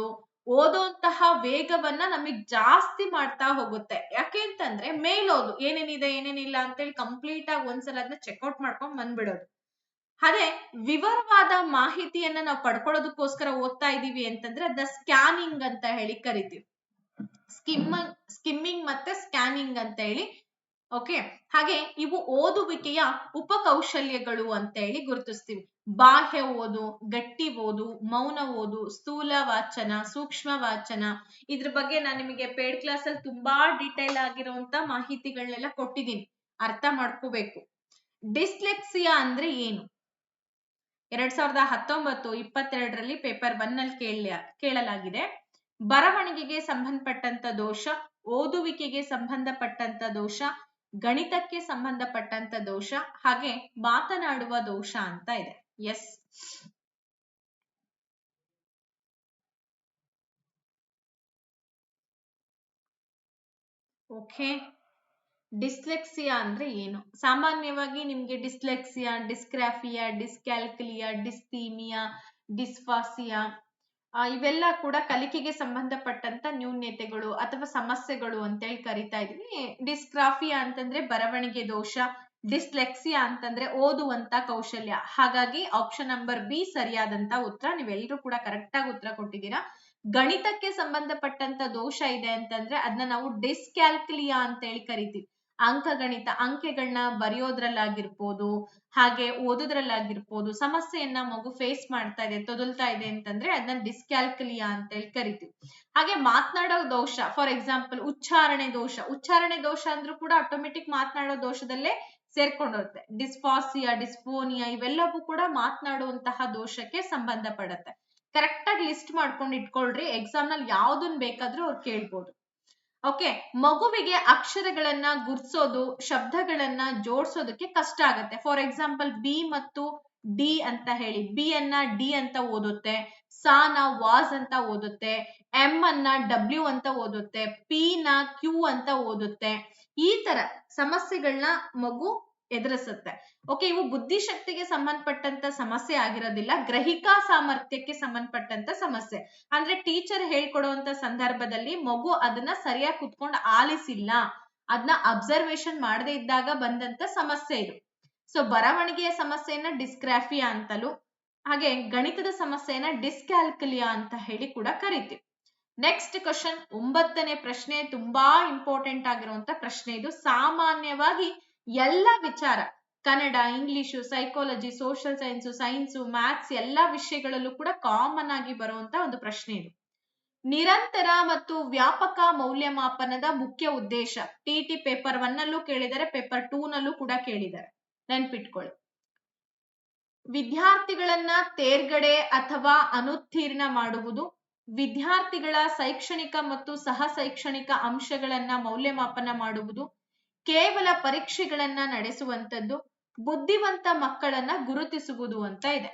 ಓದೋಂತಹ ವೇಗವನ್ನ ನಮಗ್ ಜಾಸ್ತಿ ಮಾಡ್ತಾ ಹೋಗುತ್ತೆ. ಯಾಕೆ ಅಂತಂದ್ರೆ ಮೇಲೋದು ಏನೇನಿದೆ ಏನೇನಿಲ್ಲ ಅಂತೇಳಿ ಕಂಪ್ಲೀಟ್ ಆಗಿ ಒಂದ್ಸಲ ಅದನ್ನ ಚೆಕ್ಔಟ್ ಮಾಡ್ಕೊಂಡ್ ಬಂದ್ಬಿಡೋದು. ಅದೇ ವಿವರವಾದ ಮಾಹಿತಿಯನ್ನ ನಾವು ಪಡ್ಕೊಳ್ಳೋದಕ್ಕೋಸ್ಕರ ಓದ್ತಾ ಇದೀವಿ ಅಂತಂದ್ರೆ ಅದನ್ನ ಸ್ಕ್ಯಾನಿಂಗ್ ಅಂತ ಹೇಳಿ ಕರಿತೀವಿ. ಸ್ಕಿಮ್ಮಿಂಗ್ ಮತ್ತೆ ಸ್ಕ್ಯಾನಿಂಗ್ ಅಂತ ಹೇಳಿ. ಓಕೆ, ಹಾಗೆ ಇವು ಓದುವಿಕೆಯ ಉಪಕೌಶಲ್ಯಗಳು ಅಂತ ಹೇಳಿ ಗುರುತಿಸ್ತೀವಿ. ಬಾಹ್ಯ ಓದು, ಗಟ್ಟಿ ಓದು, ಮೌನ ಓದು, ಸ್ಥೂಲ ವಾಚನ, ಸೂಕ್ಷ್ಮ ವಾಚನ. ಇದ್ರ ಬಗ್ಗೆ ನಾನು ನಿಮಗೆ ಪೇಡ್ ಕ್ಲಾಸ್ ಅಲ್ಲಿ ತುಂಬಾ ಡೀಟೇಲ್ ಆಗಿರುವಂತ ಮಾಹಿತಿಗಳನ್ನೆಲ್ಲ ಕೊಟ್ಟಿದ್ದೀನಿ, ಅರ್ಥ ಮಾಡ್ಕೋಬೇಕು. ಡಿಸ್ಲೆಕ್ಸಿಯಾ ಅಂದ್ರೆ ಏನು? 2019-22ರಲ್ಲಿ ಪೇಪರ್ 1 ಅಲ್ಲಿ ಕೇಳಲಾಗಿದೆ. ಬರವಣಿಗೆಗೆ ಸಂಬಂಧಪಟ್ಟಂತ ದೋಷ, ಓದುವಿಕೆಗೆ ಸಂಬಂಧಪಟ್ಟಂತ ದೋಷ, ಗಣಿತಕ್ಕೆ ಸಂಬಂಧಪಟ್ಟಂತ ದೋಷ, ಹಾಗೆ ಮಾತನಾಡುವ ದೋಷ ಅಂತ ಇದೆ. S, okay. ಡಿಸ್ಲೆಕ್ಸಿಯಾ ಅಂದ್ರೆ ಏನು? ಸಾಮಾನ್ಯವಾಗಿ ನಿಮ್ಗೆ ಡಿಸ್ಲೆಕ್ಸಿಯಾ, ಡಿಸ್ಗ್ರಾಫಿಯಾ, ಡಿಸ್ಕ್ಯಾಲ್ಕುಲಿಯಾ, ಡಿಸ್ಥೀಮಿಯಾ, ಡಿಸ್ಫಾಸಿಯಾ ಇವೆಲ್ಲ ಕೂಡ ಕಲಿಕೆಗೆ ಸಂಬಂಧಪಟ್ಟಂತ ನ್ಯೂನ್ಯತೆಗಳು ಅಥವಾ ಸಮಸ್ಯೆಗಳು ಅಂತೇಳಿ ಕರಿತಾ ಇದೀವಿ. ಡಿಸ್ಗ್ರಾಫಿಯಾ ಅಂತಂದ್ರೆ ಬರವಣಿಗೆ ದೋಷ, ಡಿಸ್ಲೆಕ್ಸಿಯಾ ಅಂತಂದ್ರೆ ಓದುವಂತ ಕೌಶಲ್ಯ. ಹಾಗಾಗಿ ಆಪ್ಷನ್ ನಂಬರ್ ಬಿ ಸರಿಯಾದಂತ ಉತ್ತರ. ನೀವೆಲ್ಲರೂ ಕೂಡ ಕರೆಕ್ಟ್ ಆಗಿ ಉತ್ತರ ಕೊಟ್ಟಿದ್ದೀರಾ. ಗಣಿತಕ್ಕೆ ಸಂಬಂಧಪಟ್ಟಂತ ದೋಷ ಇದೆ ಅಂತಂದ್ರೆ ಅದನ್ನ ನಾವು ಡಿಸ್ಕ್ಯಾಲ್ಕುಲಿಯಾ ಅಂತ ಹೇಳಿ ಕರಿತೀವಿ. ಅಂಕಗಣಿತ, ಅಂಕೆಗಳನ್ನ ಬರೆಯೋದ್ರಲ್ಲಾಗಿರ್ಬೋದು, ಹಾಗೆ ಓದೋದ್ರಲ್ಲಾಗಿರ್ಬೋದು, ಸಮಸ್ಯೆಯನ್ನ ಮಗು ಫೇಸ್ ಮಾಡ್ತಾ ಇದೆ, ತೊದಲ್ತಾ ಇದೆ ಅಂತಂದ್ರೆ ಅದನ್ನ ಡಿಸ್ಕ್ಯಾಲ್ಕುಲಿಯಾ ಅಂತ ಹೇಳಿ ಕರಿತೀವಿ. ಹಾಗೆ ಮಾತನಾಡೋ ದೋಷ, ಫಾರ್ ಎಕ್ಸಾಂಪಲ್ ಉಚ್ಚಾರಣೆ ದೋಷ. ಉಚ್ಚಾರಣೆ ದೋಷ ಅಂದ್ರೂ ಕೂಡ ಆಟೋಮೆಟಿಕ್ ಮಾತನಾಡೋ ದೋಷದಲ್ಲೇ ಸೇರ್ಕೊಂಡೋಗುತ್ತೆ. ಡಿಸ್ಫಾಸಿಯಾ, ಡಿಸ್ಫೋನಿಯಾ ಇವೆಲ್ಲವೂ ಕೂಡ ಮಾತನಾಡುವಂತಹ ದೋಷಕ್ಕೆ ಸಂಬಂಧಪಡುತ್ತೆ. ಕರೆಕ್ಟ್ ಆಗಿ ಲಿಸ್ಟ್ ಮಾಡ್ಕೊಂಡು ಇಟ್ಕೊಳ್ರಿ, ಎಕ್ಸಾಮ್ ನಲ್ಲಿ ಯಾವ್ದನ್ ಬೇಕಾದ್ರೂ ಅವ್ರು ಕೇಳ್ಬೋದು. ಓಕೆ, ಮಗುವಿಗೆ ಅಕ್ಷರಗಳನ್ನ ಗುರ್ಸೋದು, ಶಬ್ದಗಳನ್ನ ಜೋಡಿಸೋದಕ್ಕೆ ಕಷ್ಟ ಆಗುತ್ತೆ. ಫಾರ್ ಎಕ್ಸಾಂಪಲ್ ಬಿ ಮತ್ತು ಡಿ ಅಂತ ಹೇಳಿ, ಬಿ ಅನ್ನ ಡಿ ಅಂತ ಓದುತ್ತೆ, ಸಾ ನ ವಾಸ್ ಅಂತ ಓದುತ್ತೆ, ಎಂ ಅನ್ನ ಡಬ್ಲ್ಯೂ ಅಂತ ಓದುತ್ತೆ, ಪಿ ನ ಕ್ಯೂ ಅಂತ ಓದುತ್ತೆ. ಈ ತರ ಸಮಸ್ಯೆಗಳನ್ನ ಮಗು ಎದುರಿಸುತ್ತೆ. ಓಕೆ, ಇವು ಬುದ್ಧಿಶಕ್ತಿಗೆ ಸಂಬಂಧಪಟ್ಟಂತ ಸಮಸ್ಯೆ ಆಗಿರೋದಿಲ್ಲ, ಗ್ರಹಿಕಾ ಸಾಮರ್ಥ್ಯಕ್ಕೆ ಸಂಬಂಧಪಟ್ಟಂತ ಸಮಸ್ಯೆ. ಅಂದ್ರೆ ಟೀಚರ್ ಹೇಳ್ಕೊಡುವಂತ ಸಂದರ್ಭದಲ್ಲಿ ಮಗು ಅದನ್ನ ಸರಿಯಾಗಿ ಕುತ್ಕೊಂಡು ಆಲಿಸಿಲ್ಲ, ಅದನ್ನ ಅಬ್ಸರ್ವೇಷನ್ ಮಾಡದೇ ಇದ್ದಾಗ ಬಂದಂತ ಸಮಸ್ಯೆ ಇದು. ಸೊ ಬರವಣಿಗೆಯ ಸಮಸ್ಯೆಯನ್ನ ಡಿಸ್ಗ್ರಾಫಿಯಾ ಅಂತಲೂ, ಹಾಗೆ ಗಣಿತದ ಸಮಸ್ಯೆಯನ್ನ ಡಿಸ್ಕ್ಯಾಲ್ಕುಲಿಯಾ ಅಂತ ಹೇಳಿ ಕೂಡ ಕರಿತೀವಿ. ನೆಕ್ಸ್ಟ್ ಕ್ವಶನ್, 9ನೇ ಪ್ರಶ್ನೆ, ತುಂಬಾ ಇಂಪಾರ್ಟೆಂಟ್ ಆಗಿರುವಂತ ಪ್ರಶ್ನೆ ಇದು. ಸಾಮಾನ್ಯವಾಗಿ ಎಲ್ಲ ವಿಚಾರ, Kannada, English, psychology, social science, maths ಎಲ್ಲಾ ವಿಷಯಗಳಲ್ಲೂ ಕೂಡ ಕಾಮನ್ ಆಗಿ ಬರುವಂತ ಒಂದು ಪ್ರಶ್ನೆ ಇದು. ನಿರಂತರ ಮತ್ತು ವ್ಯಾಪಕ ಮೌಲ್ಯಮಾಪನದ ಮುಖ್ಯ ಉದ್ದೇಶ. ಟಿ ಪೇಪರ್ 1 ಅಲ್ಲೂ ಕೇಳಿದರೆ, ಪೇಪರ್ 2 ನಲ್ಲೂ ಕೂಡ ಕೇಳಿದ್ದಾರೆ, ನೆನ್ಪಿಟ್ಕೊಳ್ಳಿ. ವಿದ್ಯಾರ್ಥಿಗಳನ್ನ ತೇರ್ಗಡೆ ಅಥವಾ ಅನುತ್ತೀರ್ಣ ಮಾಡುವುದು, ವಿದ್ಯಾರ್ಥಿಗಳ ಶೈಕ್ಷಣಿಕ ಮತ್ತು ಸಹ ಶೈಕ್ಷಣಿಕ ಅಂಶಗಳನ್ನ ಮೌಲ್ಯಮಾಪನ ಮಾಡುವುದು, ಕೇವಲ ಪರೀಕ್ಷೆಗಳನ್ನ ನಡೆಸುವಂತದ್ದು, ಬುದ್ಧಿವಂತ ಮಕ್ಕಳನ್ನ ಗುರುತಿಸುವುದು ಅಂತ ಇದೆ.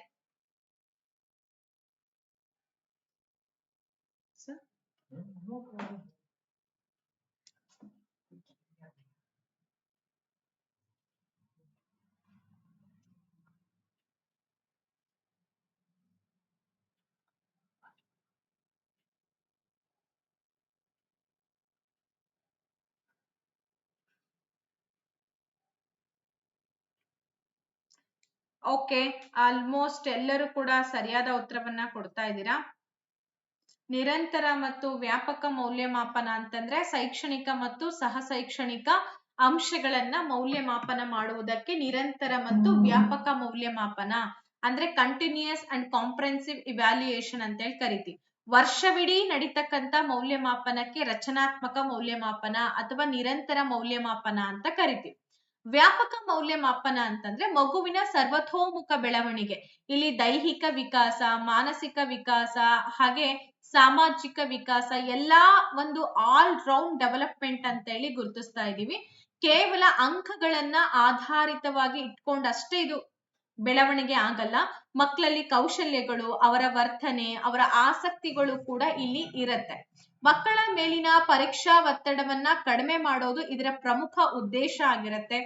ಓಕೆ, ಆಲ್ಮೋಸ್ಟ್ ಎಲ್ಲರೂ ಕೂಡ ಸರಿಯಾದ ಉತ್ತರವನ್ನ ಕೊಡ್ತಾ ಇದ್ದೀರಾ. ನಿರಂತರ ಮತ್ತು ವ್ಯಾಪಕ ಮೌಲ್ಯಮಾಪನ ಅಂತಂದ್ರೆ ಶೈಕ್ಷಣಿಕ ಮತ್ತು ಸಹ ಶೈಕ್ಷಣಿಕ ಅಂಶಗಳನ್ನ ಮೌಲ್ಯಮಾಪನ ಮಾಡುವುದಕ್ಕೆ ನಿರಂತರ ಮತ್ತು ವ್ಯಾಪಕ ಮೌಲ್ಯಮಾಪನ ಅಂದ್ರೆ ಕಂಟಿನ್ಯೂಯಸ್ ಅಂಡ್ ಕಾಂಪ್ರೆನ್ಸಿವ್ ಇವ್ಯಾಲ್ಯೂಯೇಷನ್ ಅಂತ ಹೇಳಿ ಕರಿತೀವಿ. ವರ್ಷವಿಡೀ ನಡೀತಕ್ಕಂತ ಮೌಲ್ಯಮಾಪನಕ್ಕೆ ರಚನಾತ್ಮಕ ಮೌಲ್ಯಮಾಪನ ಅಥವಾ ನಿರಂತರ ಮೌಲ್ಯಮಾಪನ ಅಂತ ಕರಿತೀವಿ. ವ್ಯಾಪಕ ಮೌಲ್ಯಮಾಪನ ಅಂತಂದ್ರೆ ಮಗುವಿನ ಸರ್ವತೋಮುಖ ಬೆಳವಣಿಗೆ. ಇಲ್ಲಿ ದೈಹಿಕ ವಿಕಾಸ, ಮಾನಸಿಕ ವಿಕಾಸ, ಹಾಗೆ ಸಾಮಾಜಿಕ ವಿಕಾಸ ಎಲ್ಲಾ ಒಂದು ಆಲ್ ರೌಂಡ್ ಡೆವಲಪ್ಮೆಂಟ್ ಅಂತ ಹೇಳಿ ಗುರುತಿಸ್ತಾ ಇದೀವಿ. ಕೇವಲ ಅಂಕಗಳನ್ನ ಆಧಾರಿತವಾಗಿ ಇಟ್ಕೊಂಡಷ್ಟೇ ಇದು ಬೆಳವಣಿಗೆ ಆಗಲ್ಲ. ಮಕ್ಕಳಲ್ಲಿ ಕೌಶಲ್ಯಗಳು, ಅವರ ವರ್ತನೆ, ಅವರ ಆಸಕ್ತಿಗಳು ಕೂಡ ಇಲ್ಲಿ ಇರುತ್ತೆ. ಮಕ್ಕಳ ಮೇಲಿನ ಪರೀಕ್ಷಾ ಒತ್ತಡವನ್ನ ಕಡಿಮೆ ಮಾಡೋದು ಇದರ ಪ್ರಮುಖ ಉದ್ದೇಶ ಆಗಿರುತ್ತೆ.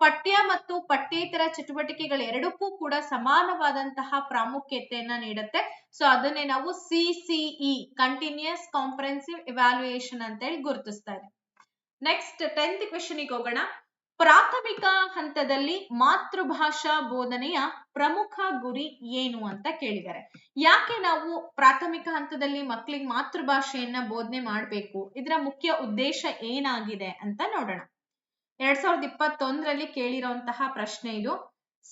ಪಠ್ಯ ಮತ್ತು ಪಠ್ಯೇತರ ಚಟುವಟಿಕೆಗಳೆರಡಕ್ಕೂ ಕೂಡ ಸಮಾನವಾದಂತಹ ಪ್ರಾಮುಖ್ಯತೆಯನ್ನ ನೀಡುತ್ತೆ. ಸೊ ಅದನ್ನೇ ನಾವು CCE ಕಂಟಿನ್ಯೂಸ್ ಕಾಂಪ್ರಿಹೆನ್ಸಿವ್ ಇವ್ಯಾಲ್ಯೂಯೇಷನ್ ಅಂತ ಹೇಳಿ ಗುರುತಿಸ್ತಾ ಇದೆ. ನೆಕ್ಸ್ಟ್ 10th ಕ್ವೆಶ್ಚನ್ಗೆ ಹೋಗೋಣ. ಪ್ರಾಥಮಿಕ ಹಂತದಲ್ಲಿ ಮಾತೃಭಾಷಾ ಬೋಧನೆಯ ಪ್ರಮುಖ ಗುರಿ ಏನು ಅಂತ ಕೇಳಿದ್ದಾರೆ. ಯಾಕೆ ನಾವು ಪ್ರಾಥಮಿಕ ಹಂತದಲ್ಲಿ ಮಕ್ಕಳಿಗೆ ಮಾತೃಭಾಷೆಯನ್ನ ಬೋಧನೆ ಮಾಡಬೇಕು, ಇದರ ಮುಖ್ಯ ಉದ್ದೇಶ ಏನಾಗಿದೆ ಅಂತ ನೋಡೋಣ. 2021ರಲ್ಲಿ ಕೇಳಿರುವಂತಹ ಪ್ರಶ್ನೆ ಇದು.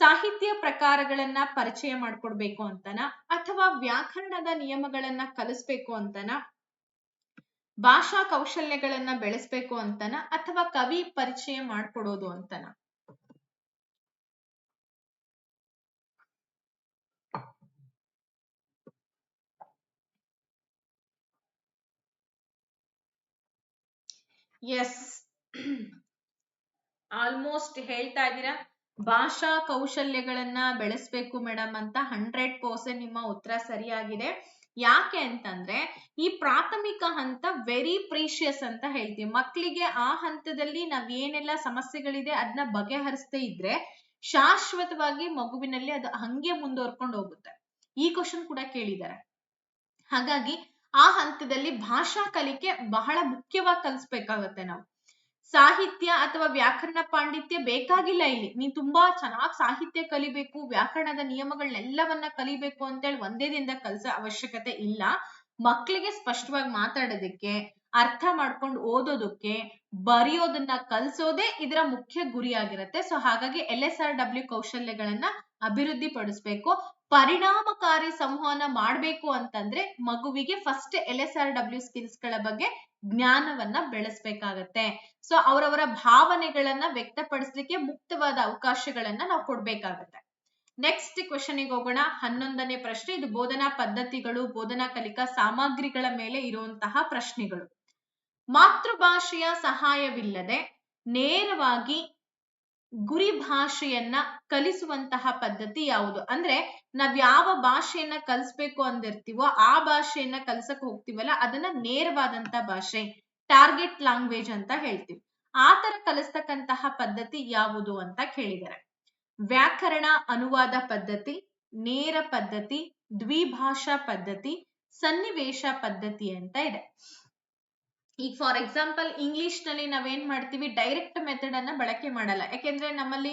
ಸಾಹಿತ್ಯ ಪ್ರಕಾರಗಳನ್ನ ಪರಿಚಯ ಮಾಡ್ಕೊಡ್ಬೇಕು ಅಂತನ, ಅಥವಾ ವ್ಯಾಕರಣದ ನಿಯಮಗಳನ್ನ ಕಲಿಸ್ಬೇಕು ಅಂತನ, ಭಾಷಾ ಕೌಶಲ್ಯಗಳನ್ನ ಬೆಳೆಸ್ಬೇಕು ಅಂತನ, ಅಥವಾ ಕವಿ ಪರಿಚಯ ಮಾಡ್ಕೊಡೋದು ಅಂತನ? ಎಸ್, ಆಲ್ಮೋಸ್ಟ್ ಹೇಳ್ತಾ ಇದ್ದೀರಾ ಭಾಷಾ ಕೌಶಲ್ಯಗಳನ್ನ ಬೆಳೆಸ್ಬೇಕು ಮೇಡಮ್ ಅಂತ. 100% ನಿಮ್ಮ ಉತ್ತರ ಸರಿಯಾಗಿದೆ. ಯಾಕೆ ಅಂತಂದ್ರೆ ಈ ಪ್ರಾಥಮಿಕ ಹಂತ ವೆರಿ ಪ್ರೀಶಿಯಸ್ ಅಂತ ಹೇಳ್ತೀವಿ. ಮಕ್ಕಳಿಗೆ ಆ ಹಂತದಲ್ಲಿ ನಾವ್ ಏನೆಲ್ಲ ಸಮಸ್ಯೆಗಳಿದೆ ಅದನ್ನ ಬಗೆಹರಿಸದೇ ಇದ್ರೆ ಶಾಶ್ವತವಾಗಿ ಮಗುವಿನಲ್ಲಿ ಅದು ಹಂಗೆ ಮುಂದುವರ್ಕೊಂಡು ಹೋಗುತ್ತೆ. ಈ ಕ್ವಶನ್ ಕೂಡ ಕೇಳಿದ್ದಾರೆ. ಹಾಗಾಗಿ ಆ ಹಂತದಲ್ಲಿ ಭಾಷಾ ಕಲಿಕೆ ಬಹಳ ಮುಖ್ಯವಾಗಿ ಕಲಿಸ್ಬೇಕಾಗತ್ತೆ ನಾವು. ಸಾಹಿತ್ಯ ಅಥವಾ ವ್ಯಾಕರಣ ಪಾಂಡಿತ್ಯ ಬೇಕಾಗಿಲ್ಲ ಇಲ್ಲಿ. ನೀನ್ ತುಂಬಾ ಚೆನ್ನಾಗಿ ಸಾಹಿತ್ಯ ಕಲಿಬೇಕು, ವ್ಯಾಕರಣದ ನಿಯಮಗಳನ್ನೆಲ್ಲವನ್ನ ಕಲಿಬೇಕು ಅಂತೇಳಿ ಒಂದೇ ದಿನದ ಕಲಿಸೋ ಅವಶ್ಯಕತೆ ಇಲ್ಲ. ಮಕ್ಕಳಿಗೆ ಸ್ಪಷ್ಟವಾಗಿ ಮಾತಾಡೋದಕ್ಕೆ, ಅರ್ಥ ಮಾಡ್ಕೊಂಡು ಓದೋದಕ್ಕೆ, ಬರೆಯೋದನ್ನ ಕಲಿಸೋದೇ ಇದರ ಮುಖ್ಯ ಗುರಿಯಾಗಿರುತ್ತೆ. ಸೊ ಹಾಗಾಗಿ LSRW ಕೌಶಲ್ಯಗಳನ್ನ ಅಭಿವೃದ್ಧಿ ಪಡಿಸ್ಬೇಕು. ಪರಿಣಾಮಕಾರಿ ಸಂವಹನ ಮಾಡ್ಬೇಕು ಅಂತಂದ್ರೆ ಮಗುವಿಗೆ ಫಸ್ಟ್ LSRW ಸ್ಕಿಲ್ಸ್ ಗಳ ಬಗ್ಗೆ ಜ್ಞಾನವನ್ನ ಬೆಳೆಸ್ಬೇಕಾಗತ್ತೆ. ಸೊ ಅವರವರ ಭಾವನೆಗಳನ್ನ ವ್ಯಕ್ತಪಡಿಸ್ಲಿಕ್ಕೆ ಮುಕ್ತವಾದ ಅವಕಾಶಗಳನ್ನ ನಾವು ಕೊಡ್ಬೇಕಾಗತ್ತೆ. ನೆಕ್ಸ್ಟ್ ಕ್ವೆಶ್ಚನ್ಗೆ ಹೋಗೋಣ. 11ನೇ ಪ್ರಶ್ನೆ. ಇದು ಬೋಧನಾ ಪದ್ಧತಿಗಳು, ಬೋಧನಾ ಕಲಿಕಾ ಸಾಮಗ್ರಿಗಳ ಮೇಲೆ ಇರುವಂತಹ ಪ್ರಶ್ನೆಗಳು. ಮಾತೃಭಾಷೆಯ ಸಹಾಯವಿಲ್ಲದೆ ನೇರವಾಗಿ ಗುರಿ ಭಾಷೆಯನ್ನ ಕಲಿಸುವಂತಹ ಪದ್ಧತಿ ಯಾವುದು? ಅಂದ್ರೆ ನಾವ್ ಯಾವ ಭಾಷೆಯನ್ನ ಕಲಿಸ್ಬೇಕು ಅಂದಿರ್ತೀವೋ ಆ ಭಾಷೆಯನ್ನ ಕಲ್ಸಕ್ ಹೋಗ್ತೀವಲ್ಲ, ಅದನ್ನ ನೇರವಾದಂತ ಭಾಷೆ, ಟಾರ್ಗೆಟ್ ಲ್ಯಾಂಗ್ವೇಜ್ ಅಂತ ಹೇಳ್ತೀವಿ. ಆ ತರ ಕಲಿಸ್ತಕ್ಕಂತಹ ಪದ್ಧತಿ ಯಾವುದು ಅಂತ ಕೇಳಿದ್ದಾರೆ. ವ್ಯಾಕರಣ ಅನುವಾದ ಪದ್ಧತಿ, ನೇರ ಪದ್ಧತಿ, ದ್ವಿಭಾಷಾ ಪದ್ಧತಿ, ಸನ್ನಿವೇಶ ಪದ್ಧತಿ ಅಂತ ಇದೆ. ಈಗ ಫಾರ್ ಎಕ್ಸಾಂಪಲ್ ಇಂಗ್ಲಿಷ್ ನಲ್ಲಿ ನಾವೇನ್ ಮಾಡ್ತೀವಿ, ಡೈರೆಕ್ಟ್ ಮೆಥಡ್ ಅನ್ನ ಬಳಕೆ ಮಾಡಲ್ಲ. ಯಾಕೆಂದ್ರೆ ನಮ್ಮಲ್ಲಿ